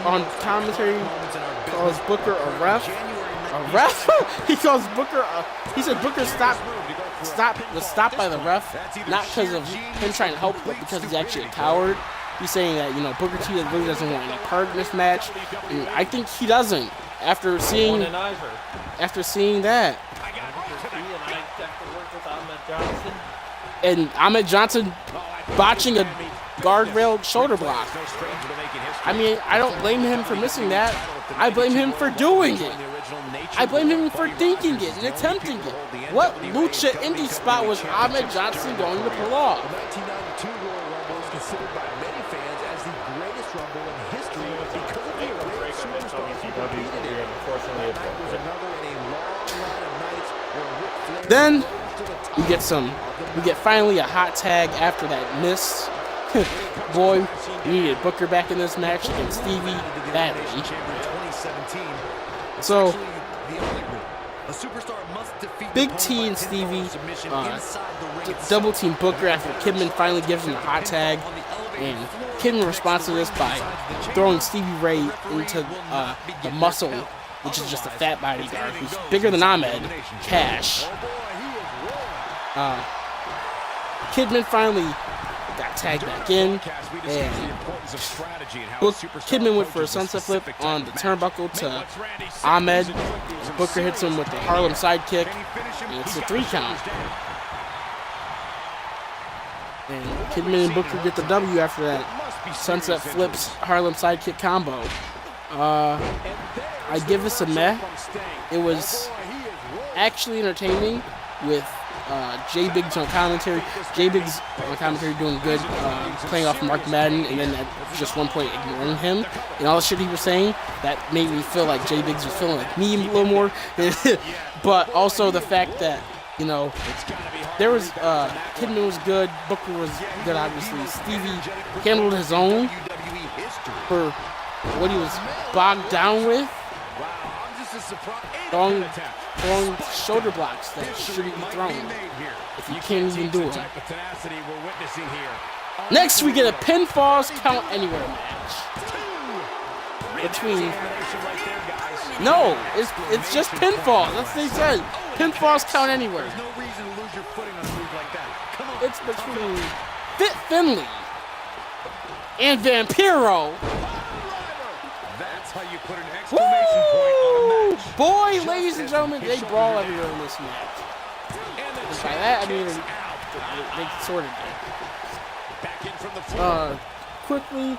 on commentary calls Booker a ref. A ref? He calls Booker he said Booker was stopped by the ref, not because of him trying to help, but because he's actually a coward. He's saying that, Booker T really doesn't want any part in this match, and I think he doesn't after seeing that. And Ahmed Johnson botching a guardrail shoulder block. I mean, I don't blame him for missing that. I blame him for doing it. I blame him for thinking it and attempting it. What lucha indie spot was Ahmed Johnson going to pull off? The 1992 Royal Rumble is considered by many fans as the greatest Rumble in history because of the great superstar who competed in it. Tonight was another in a long line of nights where Ric Flair Then to we get finally a hot tag after that miss. Boy, we needed Booker back in this match against Stevie badly. So Big T and Stevie double team Booker after Kidman finally gives him a hot tag, and Kidman responds to this by throwing Stevie Ray into the Muscle, which is just a fat bodyguard who's bigger than Ahmed, Cash. Kidman finally got tagged back in, and Kidman went for a sunset flip on the turnbuckle to Ahmed. Booker hits him with the Harlem sidekick, and it's a 3 count. And Kidman and Booker get the W after that sunset flips Harlem sidekick combo. I give this a meh. It was actually entertaining with Jay Biggs on commentary. Jay Biggs on commentary doing good, playing off Mark Madden, and then at just one point ignoring him and all the shit he was saying. That made me feel like Jay Biggs was feeling like me a little more. But also the fact that, there was Kidman was good, Booker was good, obviously. Stevie handled his own for what he was bogged down with. Throwing shoulder blocks that shouldn't be thrown if you can't even do it. Next, we get a pinfalls count anywhere match between. No, it's just pinfall. That's what they said. Pinfalls count anywhere. It's between Fit Finlay and Vampiro. That's how you put an exclamation point on a match. Boy, ladies and gentlemen, they brawl everywhere in this match. And by that, I mean they sort of did. Quickly,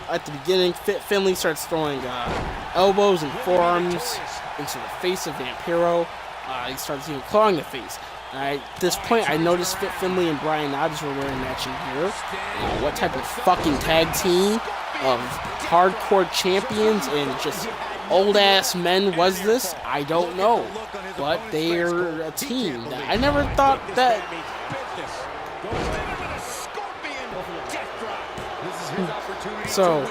at the beginning, Fit Finlay starts throwing elbows and forearms into the face of Vampiro. He starts even clawing the face. At this point, I noticed Fit Finlay and Brian Knobbs were wearing matching gear. What type of fucking tag team of hardcore champions and just old-ass men was this? I don't know. But they're a team that I never thought that... So,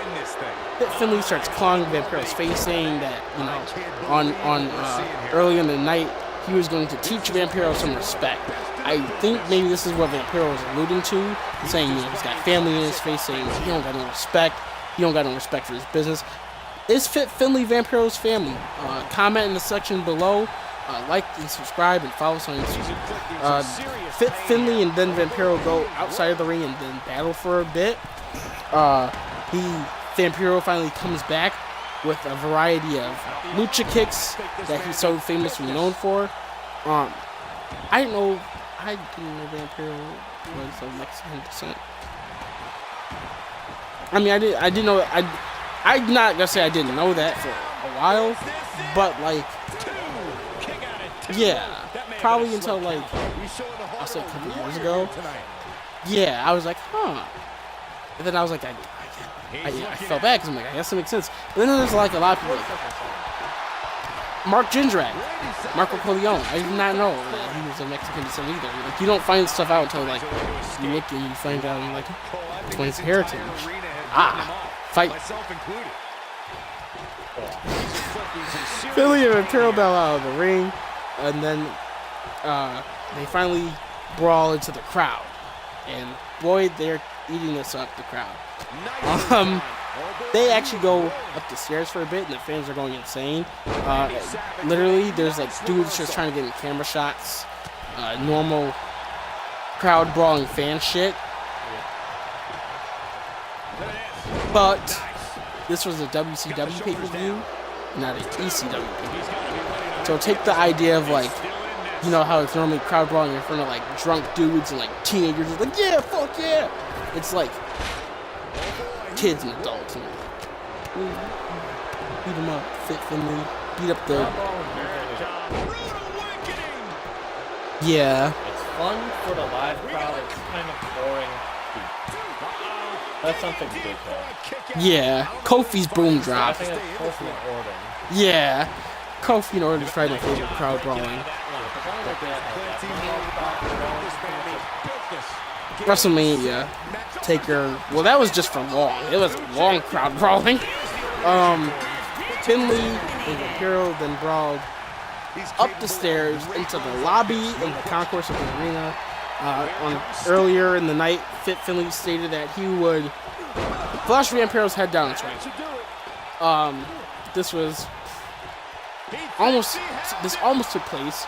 Fit Finlay starts clawing Vampiro's face, saying that, early in the night, he was going to teach Vampiro some respect. I think maybe this is what Vampiro was alluding to, saying, he's got family in his face, saying he don't got no respect. He don't got no respect for his business. Is Fit Finlay Vampiro's family? Comment in the section below. Like and subscribe and follow us on Instagram. Fit Finlay and then Vampiro go outside of the ring and then battle for a bit. Vampiro finally comes back with a variety of lucha kicks that he's so famously known for. I didn't know Vampiro was of Mexican descent. I mean, I didn't know. I'm not gonna say I didn't know that for a while, but like, yeah, probably until like I'll say a couple years ago. Yeah, I was like, huh. And then I was like, I felt bad because I'm like, I guess it makes sense. But then there's like a lot of people like Mark Jindrak, Marco Corleone. I did not know that he was a Mexican descent either. Like, you don't find stuff out until like you look and you find out and like explains heritage. Fight. Philly and Imperial Bell out of the ring, and then they finally brawl into the crowd. And boy, they're eating this up, the crowd. They actually go up the stairs for a bit, and the fans are going insane. Literally, there's like dudes just trying to get in camera shots. Normal crowd brawling fan shit. But this was a WCW pay-per-view, not an ECW pay-per-view. So take the idea of like, you know how it's normally crowd brawling in front of like drunk dudes and like teenagers, like yeah, fuck yeah. It's like kids and adults. And beat them up, Fit Finley, beat up the. Yeah. It's fun for the live crowd. It's kind of boring. That's something good though. Yeah, Kofi's boom drop. I think it's Kofi and Orton. Yeah, Kofi and Orton is probably my favorite crowd brawling. WrestleMania, Taker. Well, that was just for long. It was long crowd brawling. Finley and Imperial then brawled up the stairs into the lobby in the concourse of the arena. Earlier in the night, Fit Finley stated that he would flush Vampiro's head down its ring. This almost took place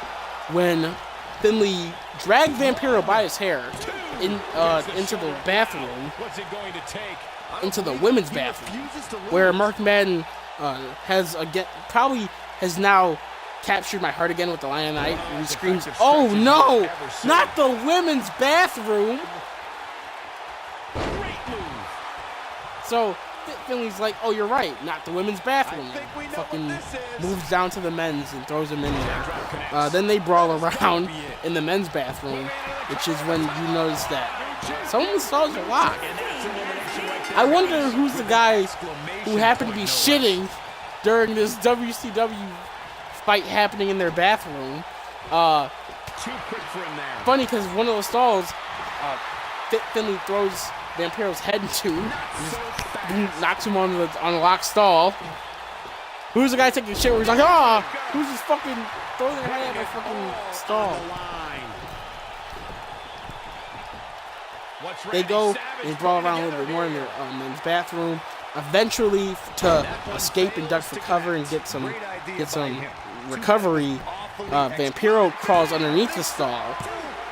when Finley dragged Vampiro by his hair into the bathroom, into the women's bathroom, where Mark Madden has now captured my heart again with the line of the night, and he screams, "Oh no, not the women's bathroom!" So Finley's like, "Oh, you're right, not the women's bathroom." Fucking moves down to the men's and throws him in there. Then they brawl around in the men's bathroom, which is when you notice that some of the stalls are locked. I wonder who's the guy who happened to be shitting during this WCW fight happening in their bathroom. Funny because one of those stalls, Finley throws Vampiro's head into, knocks him on the locked stall. Who's the guy taking shit where he's like, who's this fucking throwing their head at my fucking stall? They go and brawl around a little bit more in their men's bathroom. Eventually, to escape and duck for cover and get some recovery, Vampiro crawls underneath the stall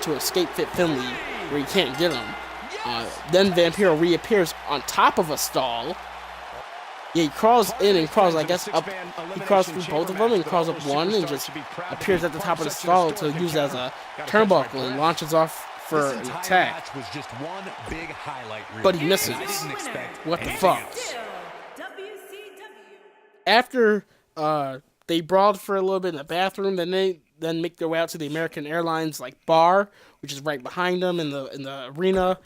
to escape Fit Finley, where he can't get him. Then Vampiro reappears on top of a stall. Yeah, he crawls in and crawls, I guess, up. He crawls through both of them and crawls up one and just appears at the top of the stall to use as a turnbuckle and launches off for an attack. But he misses. What the fuck? After they brawled for a little bit in the bathroom, then they make their way out to the American Airlines bar, which is right behind them in the arena.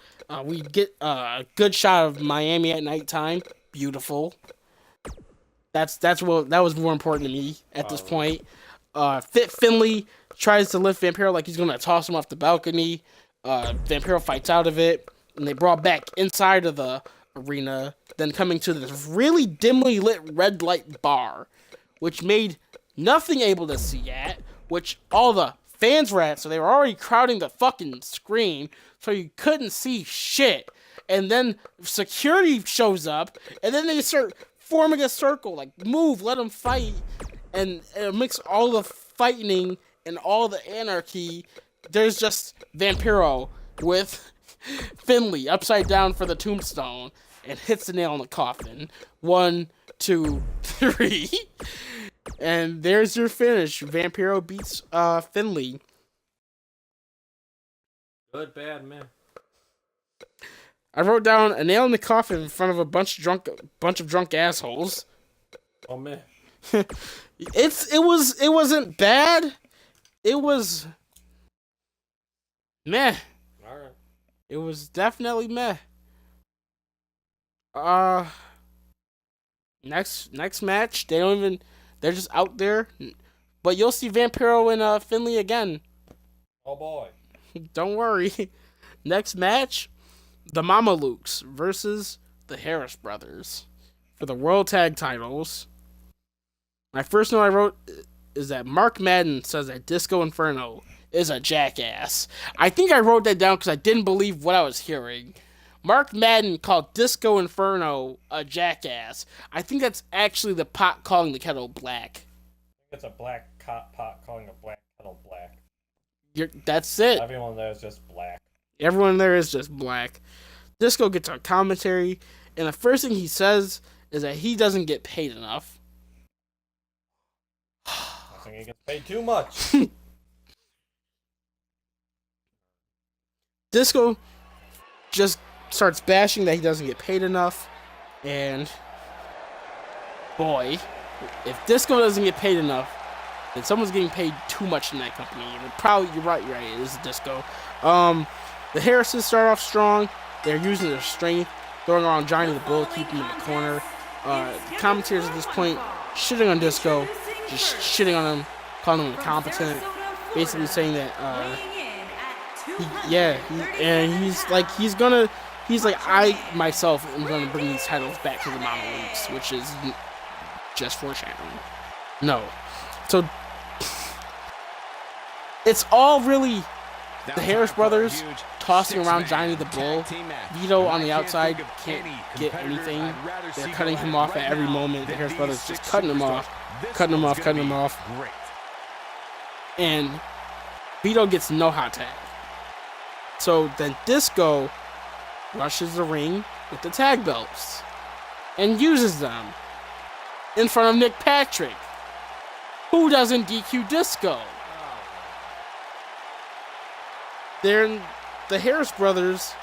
We get a good shot of Miami at nighttime. Beautiful. That was more important to me at this point. Fit Finley tries to lift Vampiro like he's gonna toss him off the balcony. Vampiro fights out of it, and they brawl back inside of the arena, then coming to this really dimly lit red light bar, which made nothing able to see at, which all the fans were at, so they were already crowding the fucking screen, so you couldn't see shit. And then security shows up, and then they start forming a circle, like, move, let them fight, and amidst all the fighting and all the anarchy, there's just Vampiro with Finley upside down for the tombstone. and hits the nail in the coffin. 1, 2, 3. And there's your finish. Vampiro beats Finley. Good, bad, man. I wrote down a nail in the coffin in front of a bunch of drunk assholes. Oh man. It wasn't bad. It was meh. All right. It was definitely meh. Next match, they're just out there. But you'll see Vampiro and Finley again. Oh boy. Don't worry. Next match, the Mamalukes versus the Harris Brothers for the World Tag Titles. My first note I wrote is that Mark Madden says that Disco Inferno is a jackass. I think I wrote that down because I didn't believe what I was hearing. Mark Madden called Disco Inferno a jackass. I think that's actually the pot calling the kettle black. It's a black pot calling a black kettle black. That's it. Everyone there is just black. Everyone there is just black. Disco gets on commentary, and the first thing he says is that he doesn't get paid enough. I think he gets paid too much. Disco just starts bashing that he doesn't get paid enough, and boy, if Disco doesn't get paid enough, then someone's getting paid too much in that company. And probably, you're right, it is Disco. The Harrises start off strong. They're using their strength, throwing around Johnny the Bull, keeping him in the corner. Commentators at this point shitting on Disco, just shitting on him, calling him incompetent, basically saying that he's like, I myself am gonna bring these titles back to the Mamalukes, which is just foreshadowing. No, so it's all really the Harris brothers tossing around Johnny the Bull. Vito on the outside can't get anything. They're cutting him off at every moment. The Harris brothers just cutting him off. And Vito gets no hot tag. So then Disco rushes the ring with the tag belts and uses them in front of Nick Patrick. Who doesn't DQ Disco? The Harris brothers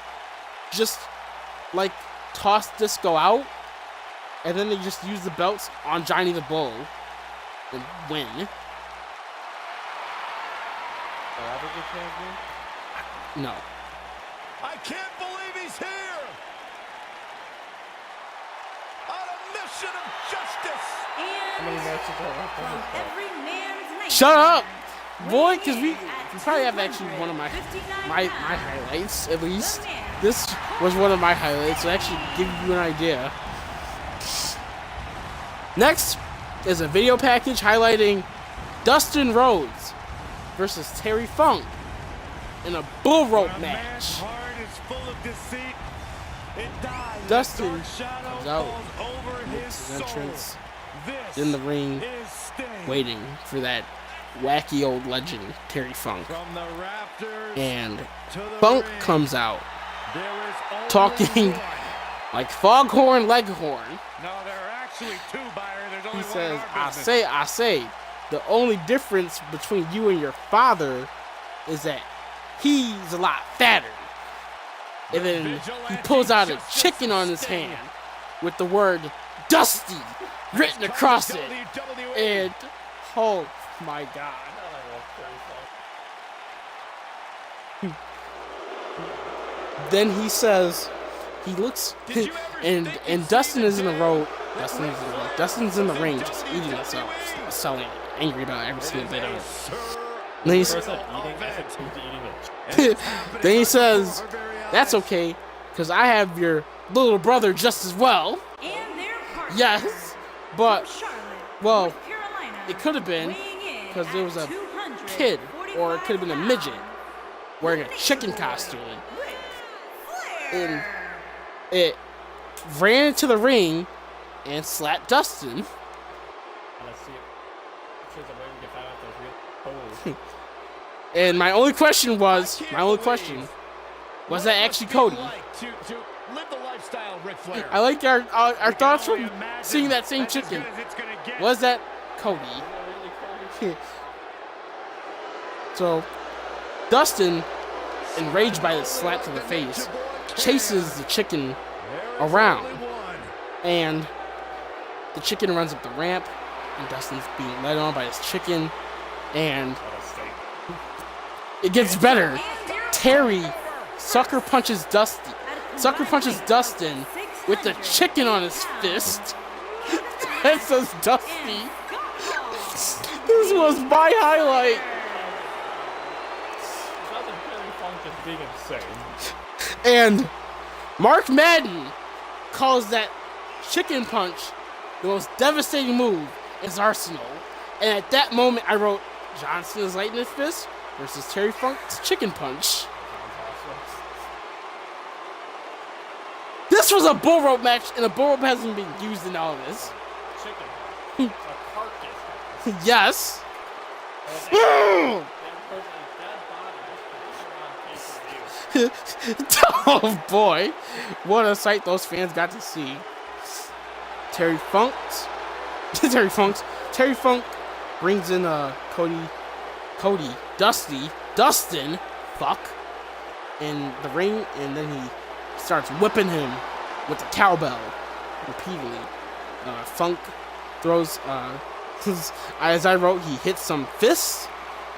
just like toss Disco out, and then they just use the belts on Johnny the Bull and win. No. I can't believe he's here! On a mission of justice! Shut up, boy, because we probably have actually one of my highlights, at least. This was one of my highlights, to actually give you an idea. Next is a video package highlighting Dustin Rhodes versus Terry Funk in a bull rope match. Dustin comes out, makes his entrance in the ring, waiting for that wacky old legend, Terry Funk. And Funk comes out, talking like Foghorn Leghorn. He says, I say, the only difference between you and your father is that he's a lot fatter. And then he pulls out a chicken on his hand with the word Dusty written across it. And, oh my God. Then he says, he looks, and Dustin is in the road. Dustin's in the ring, just eating himself, selling, angry about every single bit of it. Then he says, that's okay, because I have your little brother just as well. Yes, but, well, it could have been, because there was a kid, or it could have been a midget, wearing a chicken costume. And it ran into the ring and slapped Dustin. And my only question was that actually Cody? Live the lifestyle, Ric Flair. I like our thoughts from seeing that same chicken. Was that Cody? So, Dustin, enraged by the slap to the face, chases the chicken around. And the chicken runs up the ramp, and Dustin's being led on by his chicken. And it gets better. Terry sucker punches Dustin with the chicken on his fist. That says Dusty. This was my highlight. Being insane. And Mark Madden calls that chicken punch the most devastating move in his arsenal. And at that moment, I wrote John Cena's lightning fist versus Terry Funk's chicken punch. This was a bull rope match, and a bull rope hasn't been used in all of this. Chicken. A carcass. Yes. Oh boy, what a sight those fans got to see. Terry Funk brings in Dustin, in the ring, and then he starts whipping him with the cowbell repeatedly. Funk throws, as I wrote, he hits some fists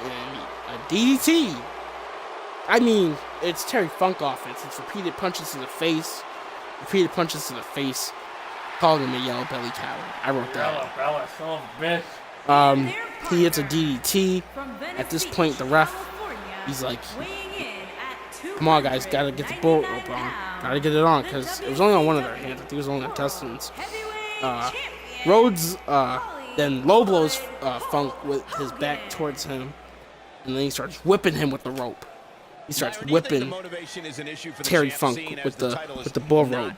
and a DDT. I mean, it's Terry Funk offense. It's repeated punches to the face, calling him a yellow belly coward. I wrote that. Bella, son of a bitch. He hits a DDT. At this point, the ref, he's like, come on, guys, gotta get the bull rope on. Gotta get it on, because it was only on one of their hands. I think it was only on Dustin's. Rhodes then low blows Funk with his back towards him, and then he starts whipping him with the rope. He starts whipping Terry Funk with the bull rope.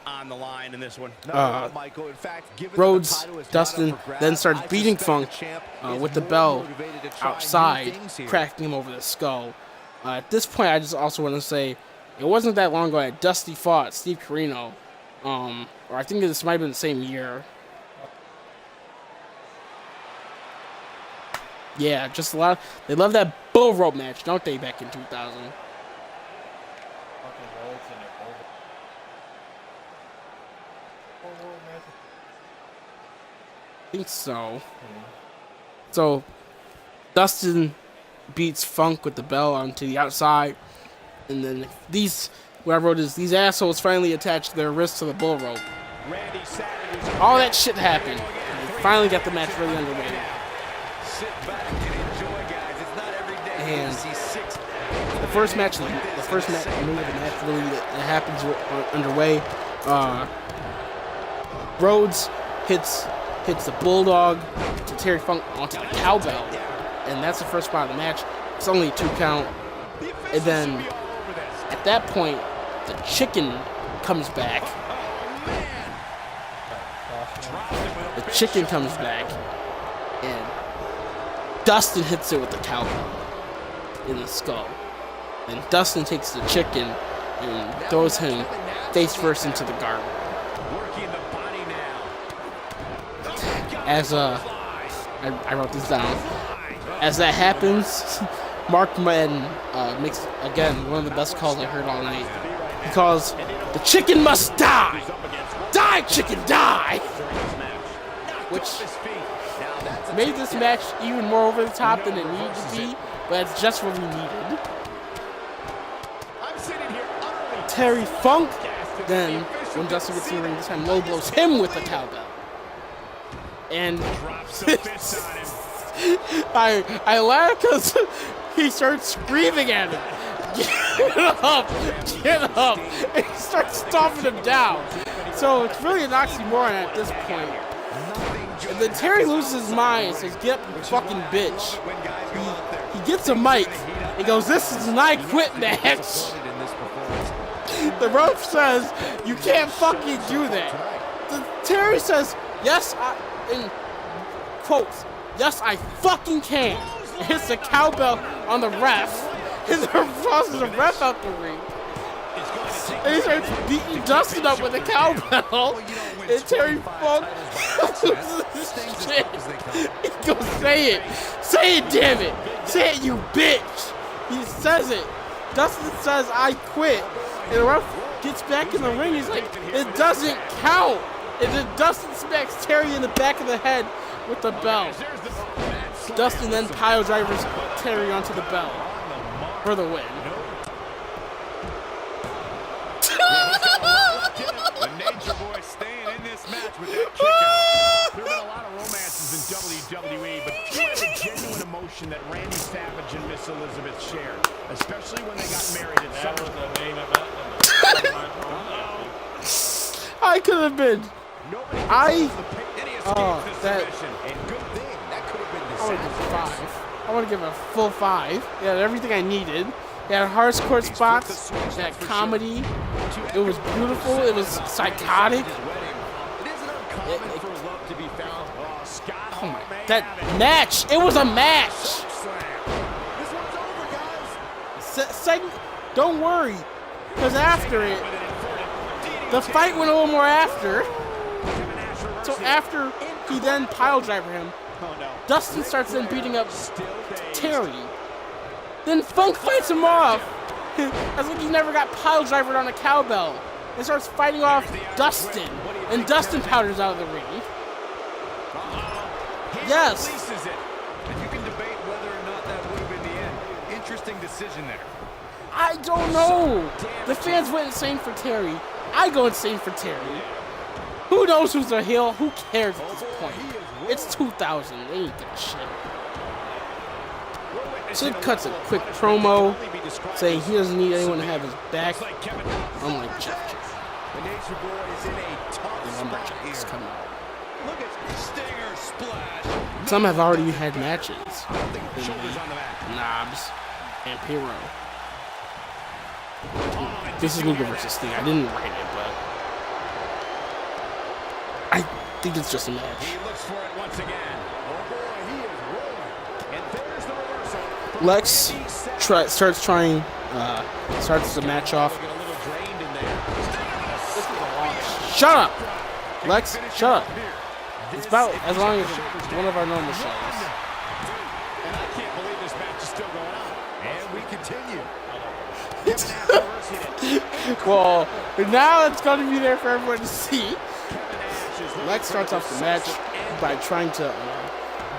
Rhodes, Dustin then starts beating Funk with the bell outside, cracking him over the skull. At this point, I just also want to say, it wasn't that long ago that Dusty fought Steve Corino, or I think this might have been the same year. Yeah, just a lot. They love that bull rope match, don't they? Back in 2000. I think so. So, Dustin beats Funk with the bell onto the outside, and then what I wrote is, these assholes finally attached their wrists to the bull rope. All that shit happened. They finally got the match really underway. And the first move of the match really happens underway. Rhodes hits the bulldog to Terry Funk onto the cowbell, and that's the first spot of the match. It's only a 2 count, and then at that point, the chicken comes back. And Dustin hits it with the cowbell in the skull. And Dustin takes the chicken and throws him face first into the garbage. As I wrote this down. As that happens, Mark Madden makes, again, one of the best calls I heard all night. He calls, "The chicken must die! Die, chicken, die!" Which made this match even more over the top than it needed to be, but it's just what we needed. Terry Funk then, when Dustin gets in the ring this time, low blows him with the cowbell. And I laugh because he starts screaming at him. Get up! And he starts stomping him down. So it's really an oxymoron at this point. And then Terry loses his mind and says, "Get up, you fucking bitch." He gets a mic and goes, "This is an I quit match." The ref says, "You can't fucking do that." Terry says, in quotes, "Yes, I fucking can." And hits the cowbell on the ref. His tosses the ref out the ring. And he starts beating Dustin up with a cowbell. And Terry Funk loses his shit. He goes, say it. Say it, damn it. Say it, you bitch. He says it. Dustin says, I quit. And the ref gets back in the ring. He's like, it doesn't count. And then Dustin smacks Terry in the back of the head with the bell. Dustin then pile drivers Terry onto the bell for the win. The Nature Boy staying in this match with that kick out. There have been a lot of romances in WWE, but few had the genuine emotion that Randy Savage and Miss Elizabeth shared, especially when they got married at SummerSlam. I could have been. I want to give a 5. I want to give it a full 5. It had everything I needed. It had hardcore spots. It had comedy. It was beautiful. It was psychotic. Oh my! That match. It was a match. Don't worry, because after it, the fight went a little more after. So after he then pile driver him, Dustin starts then beating up Terry. Then Funk fights him off. As like he never got pile drivered on a cowbell. And starts fighting off Dustin. And Dustin powders out of the ring. Yes. And you can debate whether or not that would have been the end. Interesting decision there. I don't know. The fans went insane for Terry. I go insane for Terry. Who knows who's a heel? Who cares at this point? It's 2000. They ain't give a shit. Sid cuts a quick promo saying he doesn't need anyone to have his back. Unlike Jeff. The Lumberjacks come out. Some have already had matches. Knobs and Piro. This is Luger versus Sting. I didn't write it, but I think it's just a match. Lex starts the match off. Shut up! Lex, shut up. It's about as long as one of our normal shows. And I can't believe this match is still going on. And we continue. Well, now it's going to be there for everyone to see. Lex starts off the match by trying to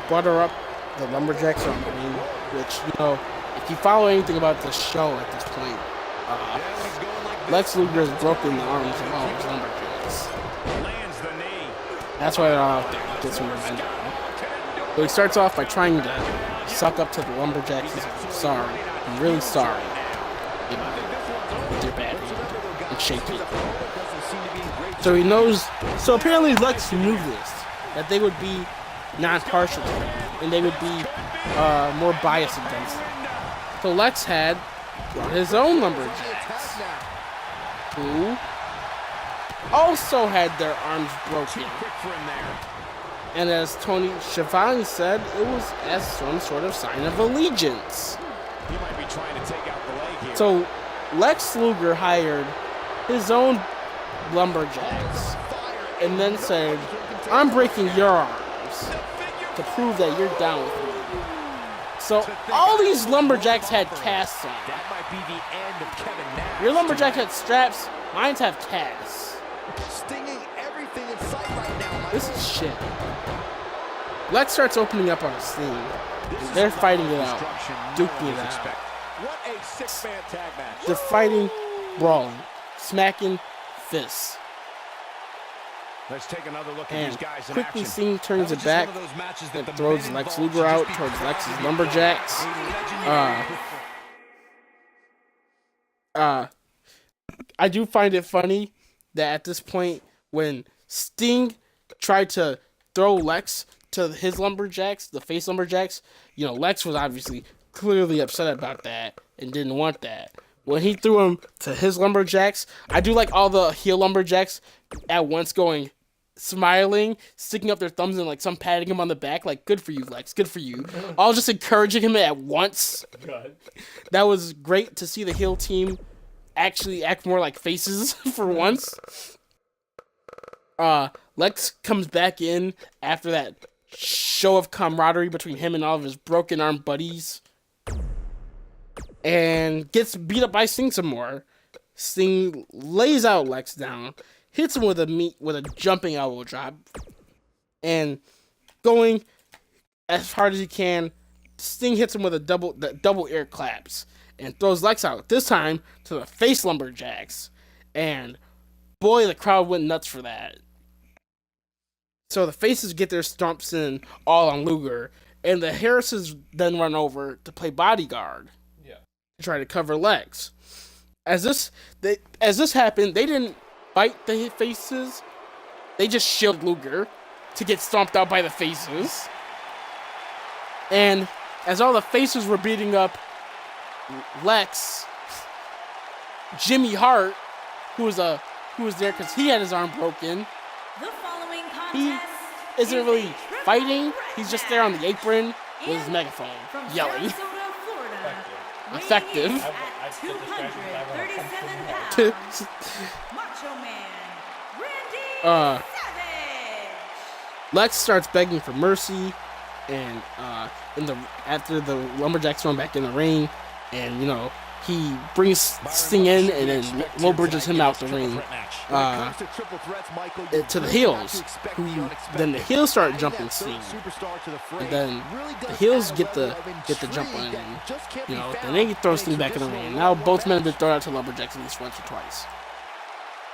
butter up the Lumberjacks on the ring, which, you know, if you follow anything about the show at this point, Lex Luger has broken the arms of all his Lumberjacks. That's why they're all out there. Get some revenge. So he starts off by trying to suck up to the Lumberjacks. He's like, sorry. I'm really sorry. You know, with your bad hand and shaky. So he knows. So apparently Lex knew this, that they would be non-partial to him, and they would be more biased against him. So Lex had his own Lumberjacks, who also had their arms broken. And as Tony Schiavone said, it was as some sort of sign of allegiance. He might be trying to take out the leg here. So Lex Luger hired his own Lumberjacks and then said, I'm breaking your arms to prove that you're down with me. So all these Lumberjacks had casts on. That might be the end of Kevin Nash. Your Lumberjack had straps, mine have casts. Stinging everything in sight right now. This is shit. Lex starts opening up on a Sting. They're fighting it out, duking it out. What a six-man tag match. They're fighting, brawling, smacking fists. Let's take another look at And these guys in quickly action. Sting turns it back and throws Lex Luger out towards Lex's Lumberjacks. I do find it funny that at this point, when Sting tried to throw Lex to his Lumberjacks, the face Lumberjacks, you know, Lex was obviously clearly upset about that and didn't want that. When he threw him to his Lumberjacks, I do like all the heel Lumberjacks at once going, smiling, sticking up their thumbs and like some patting him on the back, like, good for you, Lex, good for you. All just encouraging him at once. That was great to see the heel team actually act more like faces for once. Lex comes back in after that show of camaraderie between him and all of his broken arm buddies, and gets beat up by Sting some more. Sting lays out Lex down, hits him with a jumping elbow drop, and going as hard as he can, Sting hits him with a double air claps and throws Lex out. This time to the face lumberjacks, and boy, the crowd went nuts for that. So the faces get their stomps in all on Luger, and the Harrises then run over to play bodyguard. Yeah. To try to cover Lex. As this happened, they didn't fight the faces. They just shielded Luger to get stomped out by the faces. And as all the faces were beating up Lex, Jimmy Hart, who was there because he had his arm broken, The following he contest isn't is really a triple fighting. threat He's just there on the match. apron with his And megaphone, from yelling. Sarasota, Florida, Effective. weighing in at 237 pounds, Macho Man, Randy Savage. Lex starts begging for mercy, and after the lumberjacks throw him back in the ring, and he brings Sting in and then low bridges him out the ring to the heels. Then the heels start jumping Sting, and then the heels get the jump on him. Then they throw Sting back in the ring. Now both men have been thrown out to lumberjacks at least once or twice.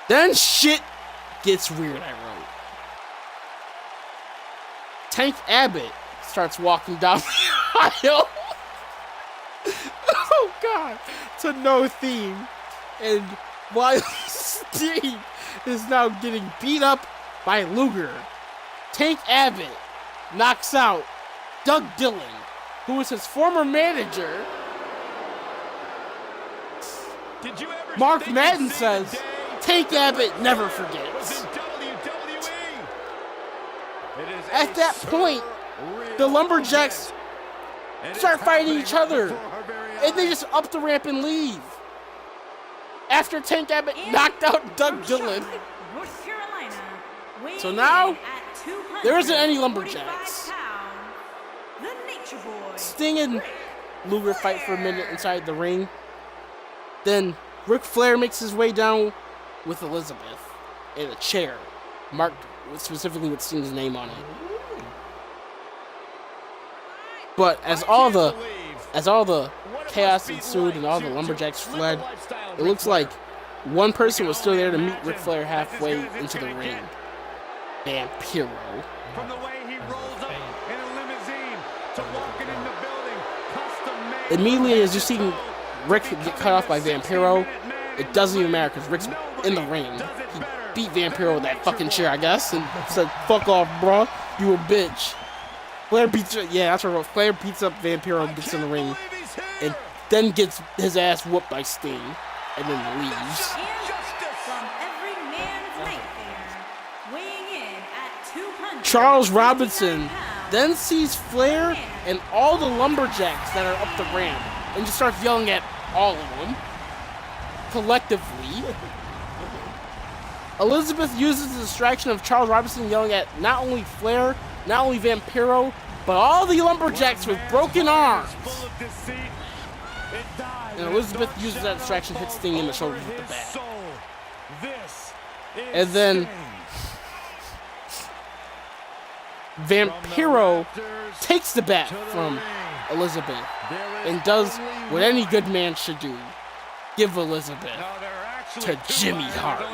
Then shit gets weird. I wrote. Tank Abbott starts walking down the aisle. Oh God, to no theme, and while Sting is now getting beat up by Luger, Tank Abbott knocks out Doug Dillon, who was his former manager. Did you ever Mark think Madden you'd see says, the day Tank Abbott never was forgets. in WWE? It is At a that point, the lumberjacks event, and start it's fighting happening each other, before our very and they eyes. just up the ramp and leave. After Tank Abbott knocked out Doug Dillon. North Carolina, weighing So now, in at there isn't any 245 lumberjacks. pounds, the Nature Boy, Sting and Luger fight for a minute inside the ring. Then Ric Flair makes his way down with Elizabeth in a chair, marked specifically with Sting's name on it. But as all the chaos ensued and all the lumberjacks fled, it looks like one person was still there to meet Ric Flair halfway into the ring. Vampiro. From the way he rolls up in a limousine to walking in the building, custom made. Immediately as you see Rick get cut off by Vampiro, it doesn't even matter because Rick's in the ring. He beat Vampiro with that fucking chair, I guess, and said, "Fuck off, bro, you a bitch." Flair beats, that's what I wrote. Flair beats up Vampiro and gets in the ring, and then gets his ass whooped by Sting, and then leaves. and from every man's nightmare, weighing in at 200. Charles Robinson then sees Flair and all the lumberjacks that are up the ramp, and just starts yelling at all of them collectively. Elizabeth uses the distraction of Charles Robinson yelling at not only Flair, not only Vampiro, but all the lumberjacks with broken arms. And Elizabeth uses that distraction, hits Sting in the shoulder with the bat. And then Vampiro takes the bat from Elizabeth and does what any good man should do. Give Elizabeth to Jimmy Hart.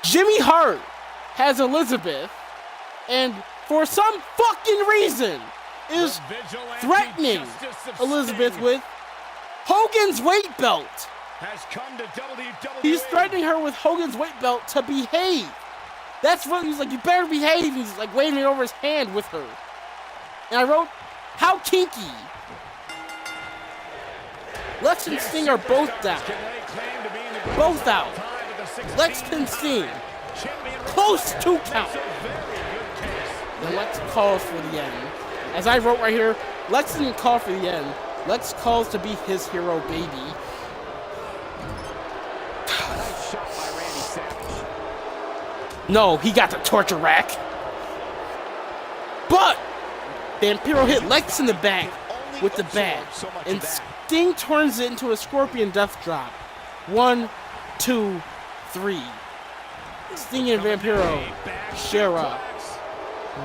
Jimmy Hart has Elizabeth, and for some fucking reason is threatening Elizabeth with Hogan's weight belt. He's threatening her with Hogan's weight belt to behave. That's what he's like, you better behave. He's like waving over his hand with her. And I wrote, how kinky. Lex and Sting are both down. Both out. Lex and Sting. Close to count. Then Lex calls for the end. As I wrote right here, Lex didn't call for the end. Lex calls to be his hero, baby. Nice shot by Randy Savage. No, he got the torture rack. But Vampiro hit Lex in the back with the bat, and Sting turns it into a Scorpion Death Drop. 1, 2, 3. Sting and Vampiro share a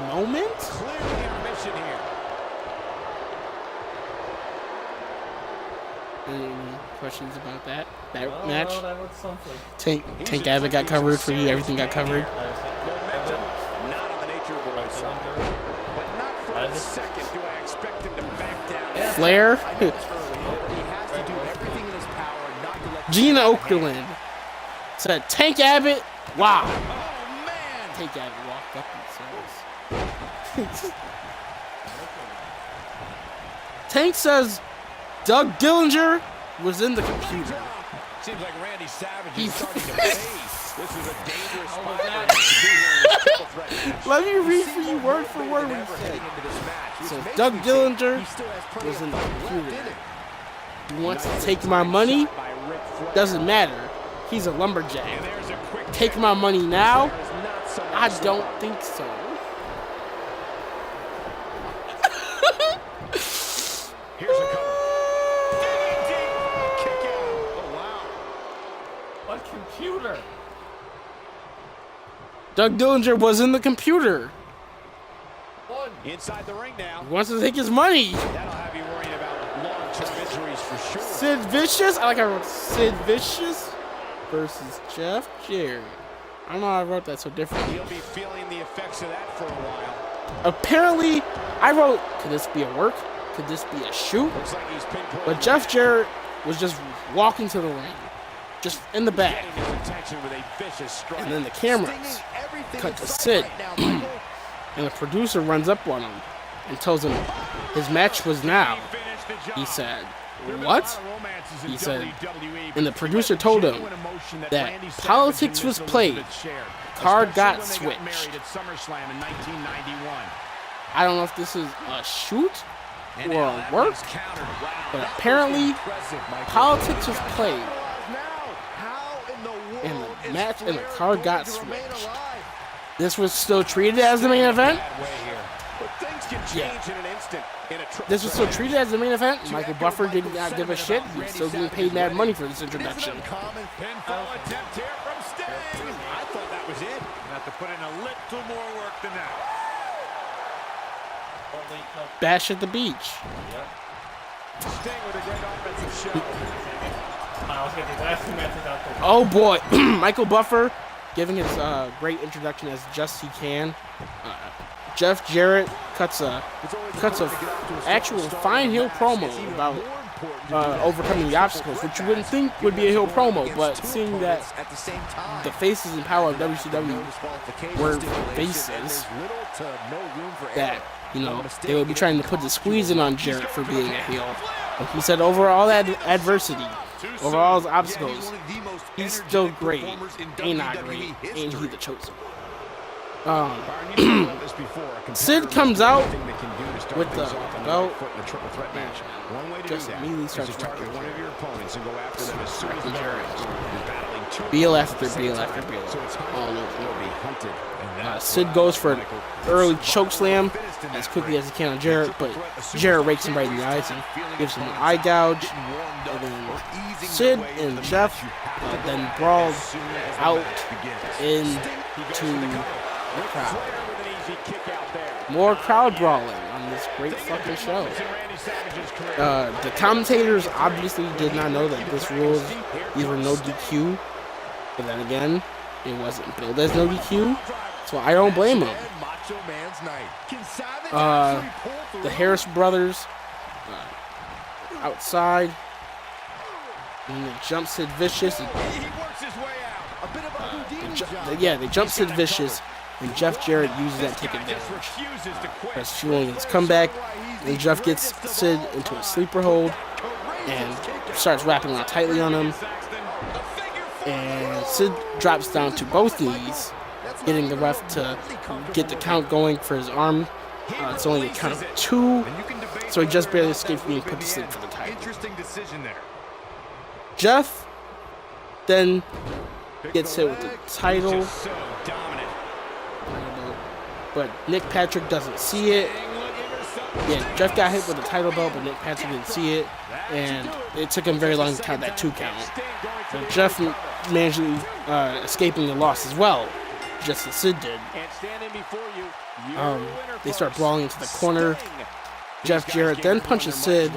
moment. Clearly on a mission here. Any questions about that match? Well, that was something. Tank Abbott got covered for you. Everything got covered. Momentum, not on the nature of the right side. But not for a second do I expect him to back down. Flair. I know it's early, but he has to do everything in his power not to let Gina Okerlund said, Tank Abbott, wow. Oh, man! Tank Abbott walked up and says. Tank says Doug Dillinger was in the computer. Seems like Randy Savage He- is starting to phase. This is a dangerous spot was for that? him to be here in this triple threat match. Let me read for you word for word what he said. So Doug Dillinger was in the computer. He wants to take my money? Doesn't matter. He's a lumberjack. And there's a quick Take my money now? I don't think so. Here's a cover. Digging deep. Kick out. Oh, wow. What computer? Doug Dillinger was in the computer. Inside the ring now. He wants to take his money. That'll have you worrying about long-term injuries for sure. Sid Vicious? I like I wrote Sid Vicious versus Jeff Jarrett. I don't know how I wrote that so differently. He'll be feeling the effects of that for a while. Apparently, I wrote, could this be a work? Could this be a shoot? Looks like he's pinpointing But Jeff Jarrett was just walking to the ring. Just in the back. getting his attention with a vicious strike. And then the cameras cut to Sid. And the producer runs up on him and tells him his match was now. Finished the job. He said, There have been what? a lot of romances in He said, WWE, and the but producer there's told him genuine emotion that Randy Savage politics and was Miss played. Elizabeth shared, Card got especially when they switched. married at SummerSlam in 1991. I don't know if this is a shoot And or now a that work, was countered. Wow, but that was apparently impressive, Michael. politics was played. How in the world And the is match and the Flair card going got to remain switched. alive? This was still treated as the main event. Bad way here. But things can change in an instant in a triple This was still threat treated as the main event. Michael echo Buffer did Michael's not give a shit. sentiment He's about still getting Randy paid mad Savage's money for this It isn't introduction. uncommon. Pinfall attempt here from Sting. I thought that was it. Have to put in a little more work than that. Bash at the beach. Sting with a great offensive show. I was getting the last two matches out there. Oh boy, Michael Buffer giving his great introduction as just he can. Jeff Jarrett cuts a actual fine heel promo about overcoming the obstacles, which you wouldn't think would be a heel promo, but seeing that At the same time, the faces in power of WCW were faces, that they would be trying to put the squeeze in on Jarrett for being a heel. But he said over all that adversity, over all his obstacles, he's still great. Ain't not great. Ain't he the chosen? Sid comes out with the belt. One way to Just do that immediately is starts to target wrecking one of your opponents and go after them as soon as the bell rings. Battling two Beal opponents after at the same Beal after time. Beal. So it's hunted. All He'll over. be hunted. And that's Sid why, goes for an Michael, early survival choke slam fittest in as that quickly ring. as he can on Jarrett, but Jarrett rakes him right in the eyes and gives him an eye gouge. And then Sid and Jeff then brawled out into the crowd. More crowd brawling on this great fucking show. The commentators obviously did not know that this rules, these were no DQ. But then again, it wasn't billed as no DQ, so I don't blame them. The Harris brothers outside, and they jump Sid Vicious. They jump Sid Vicious, and Jeff Jarrett uses that to take advantage. That's fueling his comeback, and Jeff gets Sid into a sleeper hold and starts wrapping around tightly on him. And Sid drops down to both knees, getting the ref to get the count going for his arm. It's only a count of 2. so he just barely escaped being put to sleep for the title. Interesting decision there. Jeff then gets hit with the title, Just so dominant. but Nick Patrick doesn't see it. Yeah, Jeff got hit with the title belt, but Nick Patrick didn't see it, and it took him very long to count that 2 count. So Jeff managed escaping the loss as well, just as Sid did. They start brawling into the corner. Jeff Jarrett then punches Sid,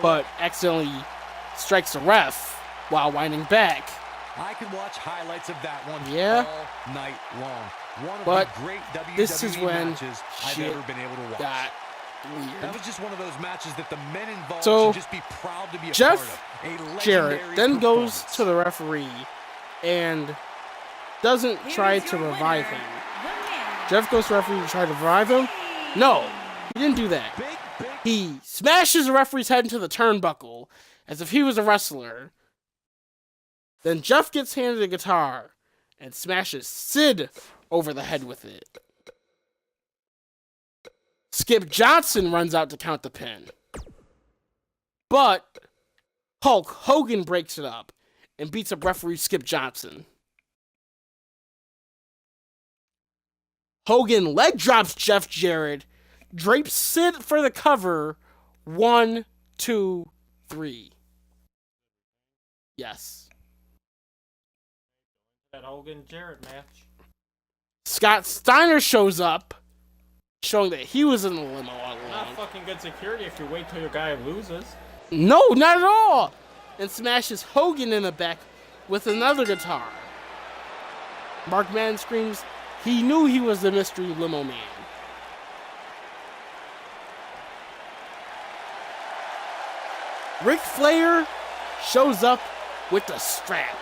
but accidentally strikes the ref while winding back. I could watch highlights of that one all night long. One of But the great WWE this is when matches I've shit ever been able to watch. got That weird. was just one of those matches that the men involved So, should just be proud to be a Jeff part of. A Jarrett legendary then goes performance. to the referee and doesn't try to revive him. Jeff goes to the referee to try to revive him. No, he didn't do that. He smashes the referee's head into the turnbuckle as if he was a wrestler. Then Jeff gets handed a guitar and smashes Sid over the head with it. Skip Johnson runs out to count the pin. But Hulk Hogan breaks it up and beats up referee Skip Johnson. Hogan leg drops Jeff Jarrett, drapes Sid for the cover. 1, 2, 3. Yes. That Hogan Jarrett match. Scott Steiner shows up, showing that he was in the limo all along. Not fucking good security if you wait till your guy loses. No, not at all! And smashes Hogan in the back with another guitar. Mark Madden screams, he knew he was the mystery limo man. Ric Flair shows up with the strap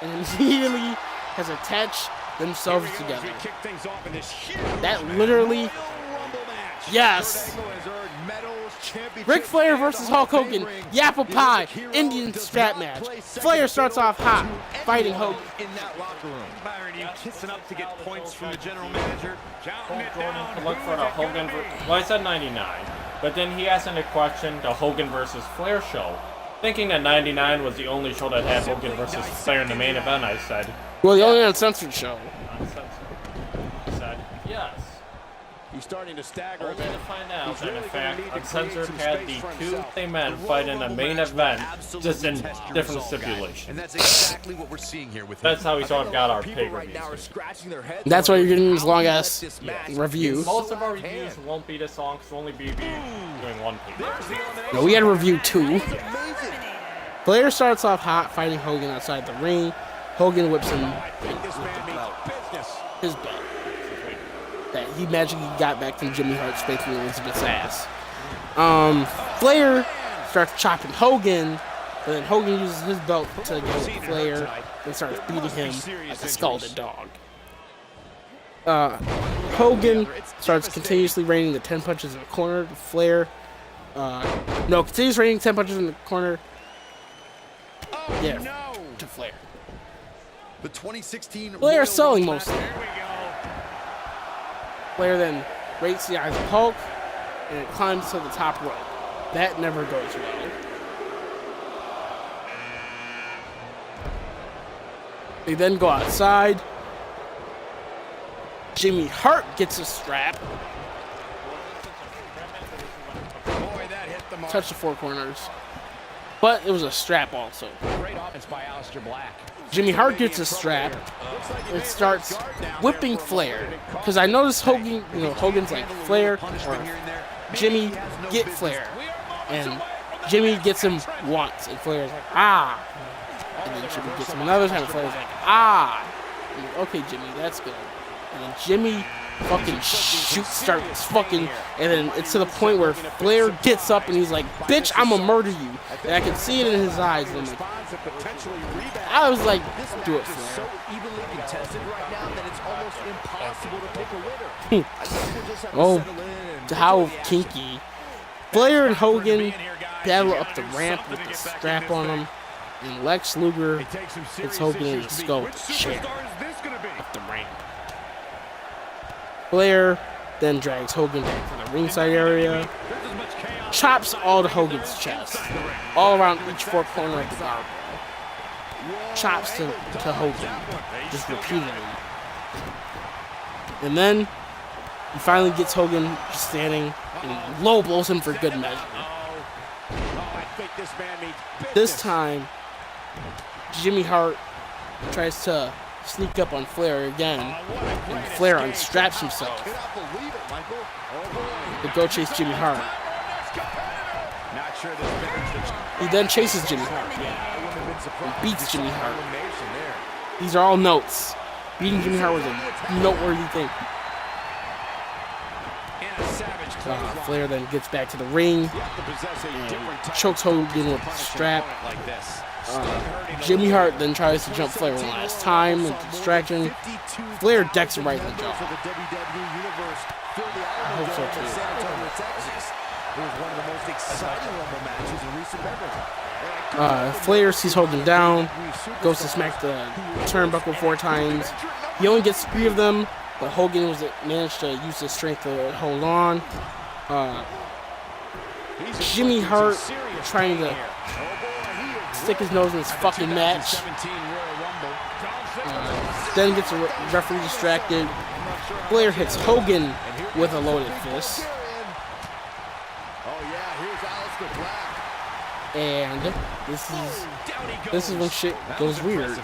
and immediately has attached themselves together. That literally, yes. Ric Flair versus Hulk Hogan, Yappa Pie, Indian strap match. Flair starts off hot, fighting Hogan. In that locker room. Byron, you kissing up to get points from the general manager. Hulk Hogan to look for the Hogan. Well, I said 99, but then he asked in a question the Hogan versus Flair show. Thinking that 99 was the only show that had Hogan versus Flair in the main event, I said. Well, the only uncensored show. Uncensored. He said yes. He's starting to stagger. Only to find out that in fact Uncensored had the 2 same men fight in the main event, just in different stipulations. And that's exactly what we're seeing here with That's how we sort of got our People pay right now are reviews. scratching their heads. That's why you're getting this long How ass this match review. Most of our reviews won't be this long, because we'll only be doing one pay. No, we had to review 2. Flair starts off hot, fighting Hogan outside the ring. Hogan whips him with the belt, his belt, that he magically got back from Jimmy Hart spanking Elizabeth's ass. Flair starts chopping Hogan, but then Hogan uses his belt to go with Flair and starts beating him like a scalded dog. Hogan starts continuously raining the 10 punches in the corner to Flair. Continues raining 10 punches in the corner. Yeah, to Flair. the 2016 Flair Royal selling Rumble most of match. it. Flair then rates the eyes of Hulk and it climbs to the top rope. That never goes well. They then go outside. Jimmy Hart gets a strap. Boy, that hit the mark. Touch the 4 corners. But it was a strap also. Great offense by Aleister Black. Jimmy Hart gets a strap and starts whipping Flair. Because I noticed Hogan, Hogan's like, Flair or Jimmy, get Flair. And Jimmy gets him once, and Flair's like, ah. And then Jimmy gets him another time, and Flair's like, ah. And like, okay, Jimmy, that's good. And then Jimmy fucking starts fucking, and then it's to the point where Flair gets up and he's like, bitch, I'ma murder you. And I can see it in his eyes. And I'm like, I was like, do it, Flair. Evenly contested right now that it's almost impossible to pick a winner. I guess we'll just have to Oh, settle in and how kinky. Flair and Hogan battle up the ramp with the strap on them, and Lex Luger hits Hogan in the skull with the chair up the ramp. Flair then drags Hogan back to the ringside area. chops all to Hogan's chest, all around each four corner of the barbell. Chops to Hogan, just repeatedly. And then he finally gets Hogan just standing and low blows him for good measure. This time, Jimmy Hart tries to sneak up on Flair again, and Flair unstraps himself to go chase Jimmy Hart. He then chases Jimmy Hart and beats Jimmy Hart. These are all notes. Beating Jimmy Hart was a noteworthy thing. Flair then gets back to the ring and chokes Hogan with the strap. Jimmy Hart then tries to jump Flair one last time with the distraction. Flair decks him right in the jaw. I hope so too. Flair sees Hogan down, goes to smack the turnbuckle 4 times. He only gets 3 of them, but Hogan managed to use his strength to hold on. Jimmy Hart trying to stick his nose in this fucking match. Then gets a referee distracted. Flair hits Hogan with a loaded fist. And this is when shit goes weird.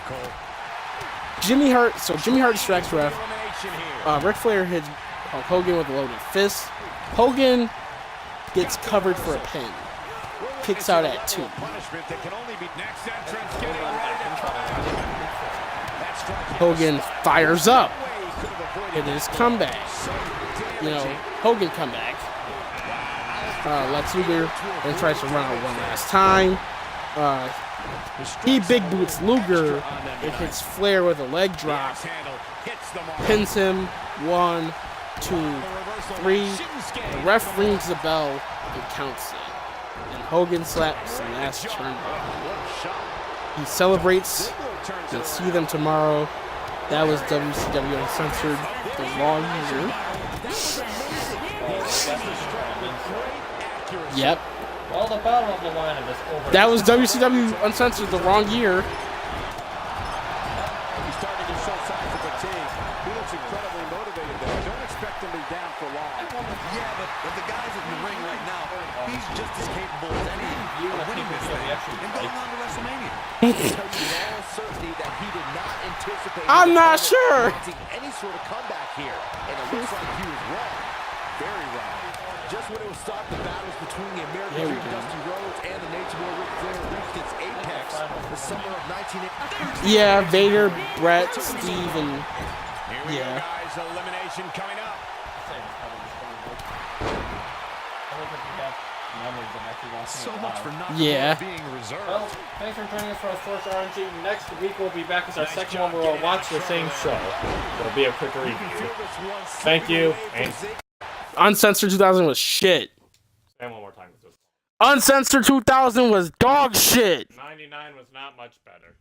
Jimmy Hart distracts ref. Ric Flair hits Hulk Hogan with a loaded fist. Hogan gets covered for a pin. Kicks out at 2. Hogan fires up. It is comeback. Hogan comeback. Lex Luger and tries to run out one last time. He big boots Luger and hits Flair with a leg drop. Pins him. 1, 2, 3. The ref rings the bell and counts it. And Hogan slaps the last turnbuckle. He celebrates. You'll see them tomorrow. That was WCW Uncensored, the long year. Yep. Well, the battle of the line is over. That was WCW Uncensored, the wrong year. He's starting to show signs of fatigue. He looks incredibly motivated though. Don't expect him to be down for long. Yeah, but the guys in the ring right now, he's just as capable as any of winning this thing and going on to WrestleMania. I'm not sure. Any sort of comeback here, and it looks like he was wrong. Very wrong. Just when it was thought the battles between the American Dream, Dusty Rhodes, and the Nature Boy Ric Flair reached its apex the summer of 1980. Yeah, Vader, Brett, Steve, and Here we go, guys. Elimination coming up. So much for not being reserved. Well, thanks for joining us for our first RNG. Next week we'll be back as our second one where we'll watch the same show. It'll be a quick review. Thank you. And Uncensored 2000 was shit. say one more time. Uncensored 2000 was dog shit. 99 was not much better.